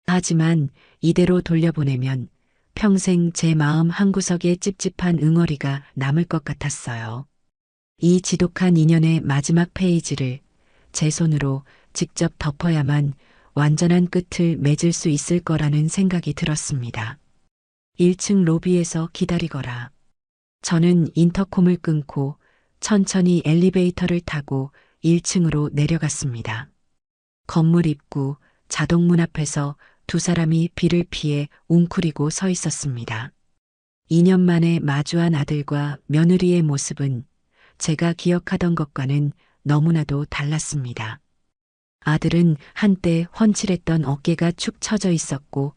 하지만 이대로 돌려보내면 평생 제 마음 한구석에 찝찝한 응어리가 남을 것 같았어요. 이 지독한 인연의 마지막 페이지를 제 손으로 직접 덮어야만 완전한 끝을 맺을 수 있을 거라는 생각이 들었습니다. 1층 로비에서 기다리거라. 저는 인터콤을 끊고 천천히 엘리베이터를 타고 1층으로 내려갔습니다. 건물 입구 자동문 앞에서 두 사람이 비를 피해 웅크리고 서 있었습니다. 2년 만에 마주한 아들과 며느리의 모습은 제가 기억하던 것과는 너무나도 달랐습니다. 아들은 한때 훤칠했던 어깨가 축 처져 있었고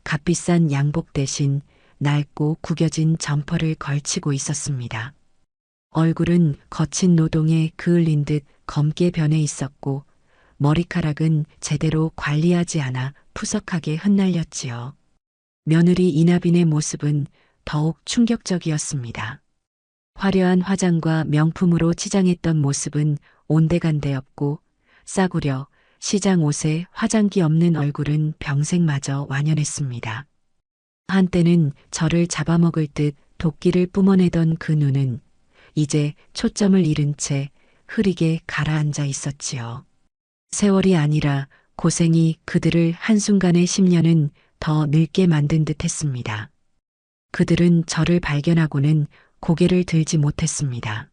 값비싼 양복 대신 낡고 구겨진 점퍼를 걸치고 있었습니다. 얼굴은 거친 노동에 그을린 듯 검게 변해 있었고 머리카락은 제대로 관리하지 않아 푸석하게 흩날렸지요. 며느리 이나빈의 모습은 더욱 충격적이었습니다. 화려한 화장과 명품으로 치장했던 모습은 온데간데없고 싸구려 시장 옷에 화장기 없는 얼굴은 병생마저 완연했습니다. 한때는 저를 잡아먹을 듯 도끼를 뿜어내던 그 눈은 이제 초점을 잃은 채 흐리게 가라앉아 있었지요. 세월이 아니라 고생이 그들을 한순간에 10년은 더 늙게 만든 듯 했습니다. 그들은 저를 발견하고는 고개를 들지 못했습니다.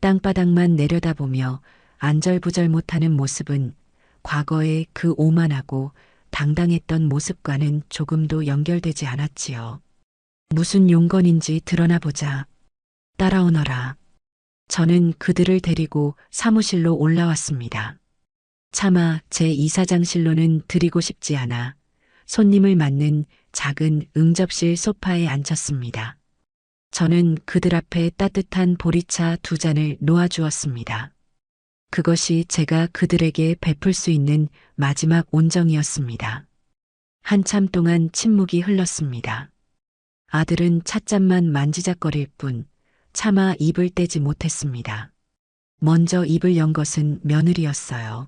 땅바닥만 내려다보며 안절부절 못하는 모습은 과거의 그 오만하고 당당했던 모습과는 조금도 연결되지 않았지요. 무슨 용건인지 드러나 보자. 따라오너라. 저는 그들을 데리고 사무실로 올라왔습니다. 차마 제 이사장실로는 들이고 싶지 않아 손님을 맞는 작은 응접실 소파에 앉혔습니다. 저는 그들 앞에 따뜻한 보리차 2잔을 놓아주었습니다. 그것이 제가 그들에게 베풀 수 있는 마지막 온정이었습니다. 한참 동안 침묵이 흘렀습니다. 아들은 찻잔만 만지작거릴 뿐 차마 입을 떼지 못했습니다. 먼저 입을 연 것은 며느리였어요.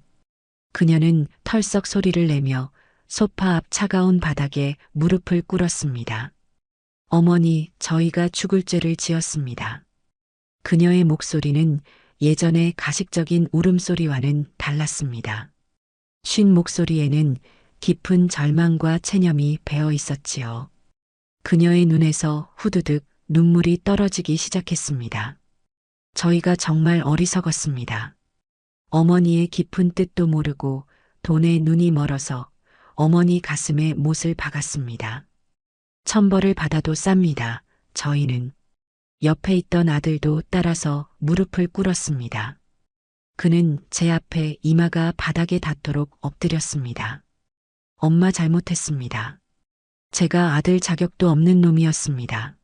그녀는 털썩 소리를 내며 소파 앞 차가운 바닥에 무릎을 꿇었습니다. 어머니, 저희가 죽을 죄를 지었습니다. 그녀의 목소리는 예전의 가식적인 울음소리와는 달랐습니다. 쉰 목소리에는 깊은 절망과 체념이 배어 있었지요. 그녀의 눈에서 후두득 눈물이 떨어지기 시작했습니다. 저희가 정말 어리석었습니다. 어머니의 깊은 뜻도 모르고 돈에 눈이 멀어서 어머니 가슴에 못을 박았습니다. 천벌을 받아도 쌉니다. 저희는. 옆에 있던 아들도 따라서 무릎을 꿇었습니다. 그는 제 앞에 이마가 바닥에 닿도록 엎드렸습니다. 엄마 잘못했습니다. 제가 아들 자격도 없는 놈이었습니다.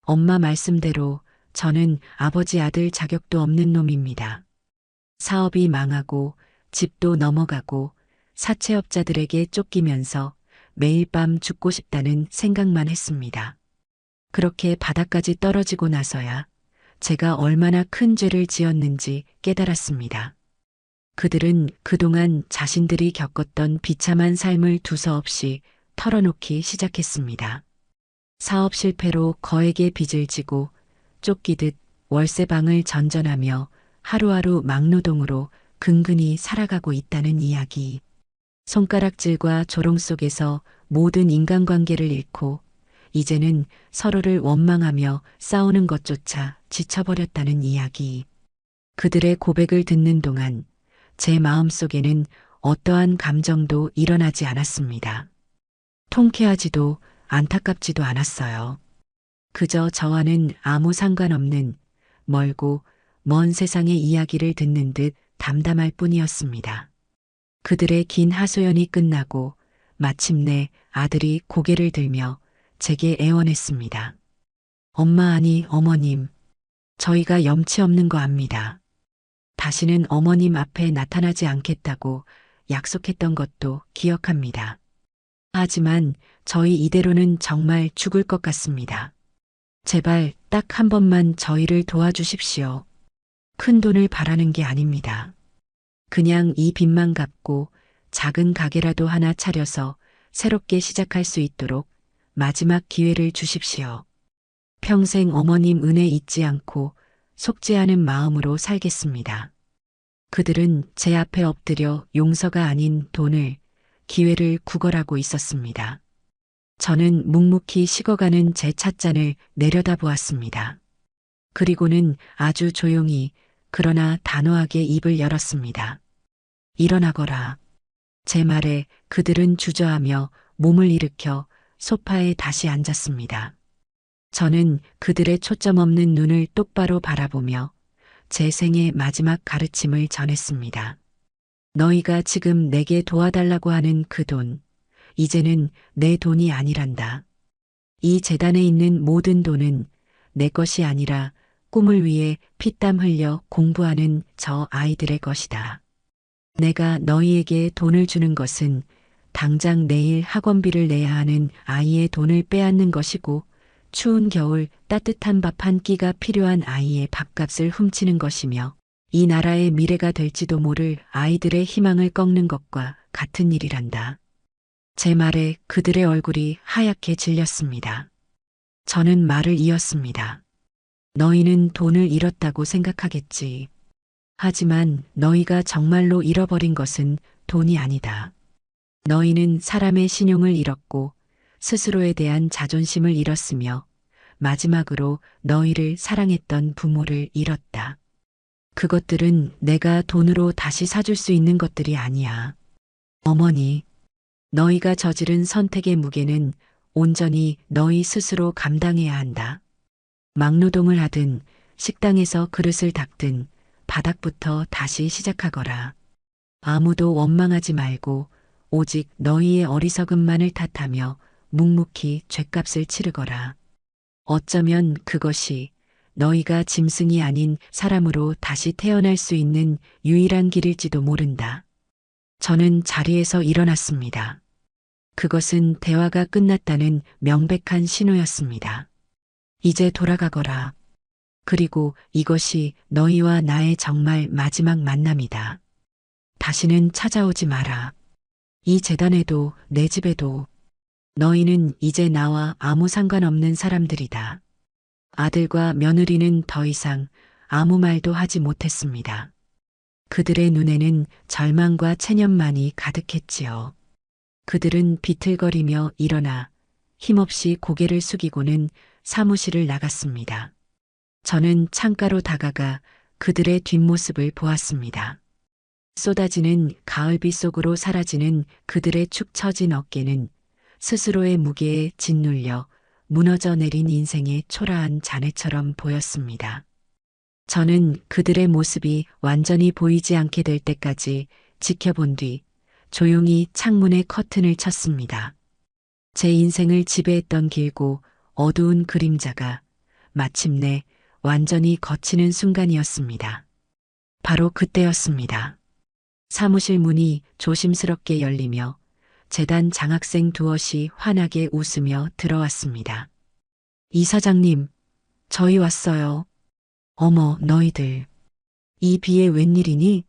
엄마 말씀대로 저는 아버지 아들 자격도 없는 놈입니다. 사업이 망하고 집도 넘어가고 사채업자들에게 쫓기면서 매일 밤 죽고 싶다는 생각만 했습니다. 그렇게 바닥까지 떨어지고 나서야 제가 얼마나 큰 죄를 지었는지 깨달았습니다. 그들은 그동안 자신들이 겪었던 비참한 삶을 두서없이 털어놓기 시작했습니다. 사업 실패로 거액의 빚을 지고 쫓기듯 월세방을 전전하며 하루하루 막노동으로 근근히 살아가고 있다는 이야기. 손가락질과 조롱 속에서 모든 인간관계를 잃고 이제는 서로를 원망하며 싸우는 것조차 지쳐버렸다는 이야기. 그들의 고백을 듣는 동안 제 마음속에는 어떠한 감정도 일어나지 않았습니다. 통쾌하지도 안타깝지도 않았어요. 그저 저와는 아무 상관없는 멀고 먼 세상의 이야기를 듣는 듯 담담할 뿐이었습니다. 그들의 긴 하소연이 끝나고 마침내 아들이 고개를 들며 제게 애원했습니다. 엄마 아니 어머님, 저희가 염치 없는 거 압니다. 다시는 어머님 앞에 나타나지 않겠다고 약속했던 것도 기억합니다. 하지만 저희 이대로는 정말 죽을 것 같습니다. 제발 딱 한 번만 저희를 도와주십시오. 큰 돈을 바라는 게 아닙니다. 그냥 이 빚만 갚고 작은 가게라도 하나 차려서 새롭게 시작할 수 있도록 마지막 기회를 주십시오. 평생 어머님 은혜 잊지 않고 속지 않은 마음으로 살겠습니다. 그들은 제 앞에 엎드려 용서가 아닌 돈을, 기회를 구걸하고 있었습니다. 저는 묵묵히 식어가는 제 찻잔을 내려다보았습니다. 그리고는 아주 조용히 그러나 단호하게 입을 열었습니다. 일어나거라. 제 말에 그들은 주저하며 몸을 일으켜 소파에 다시 앉았습니다. 저는 그들의 초점 없는 눈을 똑바로 바라보며 제 생의 마지막 가르침을 전했습니다. 너희가 지금 내게 도와달라고 하는 그 돈, 이제는 내 돈이 아니란다. 이 재단에 있는 모든 돈은 내 것이 아니라 꿈을 위해 피땀 흘려 공부하는 저 아이들의 것이다. 내가 너희에게 돈을 주는 것은 당장 내일 학원비를 내야 하는 아이의 돈을 빼앗는 것이고 추운 겨울 따뜻한 밥 한 끼가 필요한 아이의 밥값을 훔치는 것이며 이 나라의 미래가 될지도 모를 아이들의 희망을 꺾는 것과 같은 일이란다. 제 말에 그들의 얼굴이 하얗게 질렸습니다. 저는 말을 이었습니다. 너희는 돈을 잃었다고 생각하겠지. 하지만 너희가 정말로 잃어버린 것은 돈이 아니다. 너희는 사람의 신용을 잃었고 스스로에 대한 자존심을 잃었으며 마지막으로 너희를 사랑했던 부모를 잃었다. 그것들은 내가 돈으로 다시 사줄 수 있는 것들이 아니야. 어머니, 너희가 저지른 선택의 무게는 온전히 너희 스스로 감당해야 한다. 막노동을 하든 식당에서 그릇을 닦든 바닥부터 다시 시작하거라. 아무도 원망하지 말고 오직 너희의 어리석음만을 탓하며 묵묵히 죗값을 치르거라. 어쩌면 그것이 너희가 짐승이 아닌 사람으로 다시 태어날 수 있는 유일한 길일지도 모른다. 저는 자리에서 일어났습니다. 그것은 대화가 끝났다는 명백한 신호였습니다. 이제 돌아가거라. 그리고 이것이 너희와 나의 정말 마지막 만남이다. 다시는 찾아오지 마라. 이 재단에도 내 집에도 너희는 이제 나와 아무 상관없는 사람들이다. 아들과 며느리는 더 이상 아무 말도 하지 못했습니다. 그들의 눈에는 절망과 체념만이 가득했지요. 그들은 비틀거리며 일어나 힘없이 고개를 숙이고는 사무실을 나갔습니다. 저는 창가로 다가가 그들의 뒷모습을 보았습니다. 쏟아지는 가을비 속으로 사라지는 그들의 축 처진 어깨는 스스로의 무게에 짓눌려 무너져 내린 인생의 초라한 잔해처럼 보였습니다. 저는 그들의 모습이 완전히 보이지 않게 될 때까지 지켜본 뒤 조용히 창문에 커튼을 쳤습니다. 제 인생을 지배했던 길고 어두운 그림자가 마침내 완전히 걷히는 순간이었습니다. 바로 그때였습니다. 사무실 문이 조심스럽게 열리며 재단 장학생 두엇이 환하게 웃으며 들어왔습니다. 이사장님, 저희 왔어요. 어머, 너희들. 이 비에 웬일이니?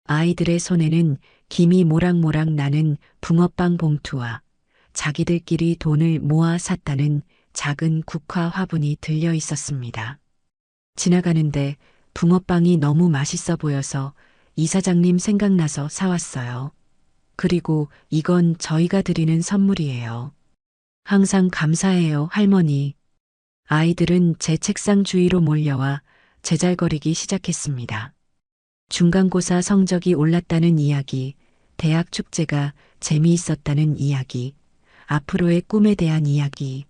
아이들의 손에는 김이 모락모락 나는 붕어빵 봉투와 자기들끼리 돈을 모아 샀다는 작은 국화 화분이 들려 있었습니다. 지나가는데 붕어빵이 너무 맛있어 보여서 이사장님 생각나서 사왔어요. 그리고 이건 저희가 드리는 선물이에요. 항상 감사해요, 할머니. 아이들은 제 책상 주위로 몰려와 제잘거리기 시작했습니다. 중간고사 성적이 올랐다는 이야기, 대학 축제가 재미있었다는 이야기, 앞으로의 꿈에 대한 이야기.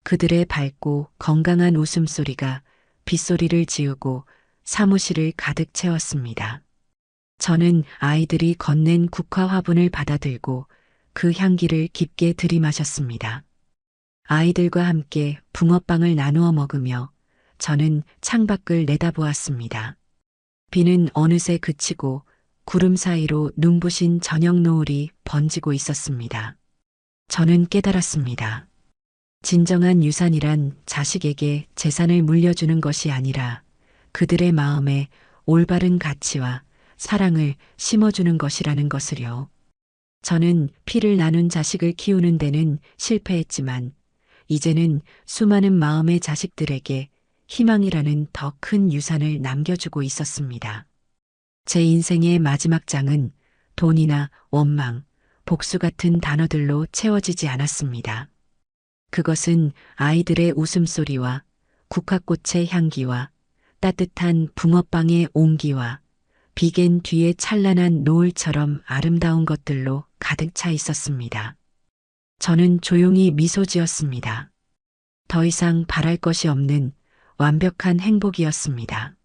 그들의 밝고 건강한 웃음소리가 빗소리를 지우고 사무실을 가득 채웠습니다. 저는 아이들이 건넨 국화 화분을 받아들고 그 향기를 깊게 들이마셨습니다. 아이들과 함께 붕어빵을 나누어 먹으며 저는 창밖을 내다보았습니다. 비는 어느새 그치고 구름 사이로 눈부신 저녁 노을이 번지고 있었습니다. 저는 깨달았습니다. 진정한 유산이란 자식에게 재산을 물려주는 것이 아니라 그들의 마음에 올바른 가치와 사랑을 심어주는 것이라는 것을요. 저는 피를 나눈 자식을 키우는 데는 실패했지만 이제는 수많은 마음의 자식들에게 희망이라는 더 큰 유산을 남겨주고 있었습니다. 제 인생의 마지막 장은 돈이나 원망, 복수 같은 단어들로 채워지지 않았습니다. 그것은 아이들의 웃음소리와 국화꽃의 향기와 따뜻한 붕어빵의 온기와 비갠 뒤의 찬란한 노을처럼 아름다운 것들로 가득 차 있었습니다. 저는 조용히 미소 지었습니다. 더 이상 바랄 것이 없는 완벽한 행복이었습니다.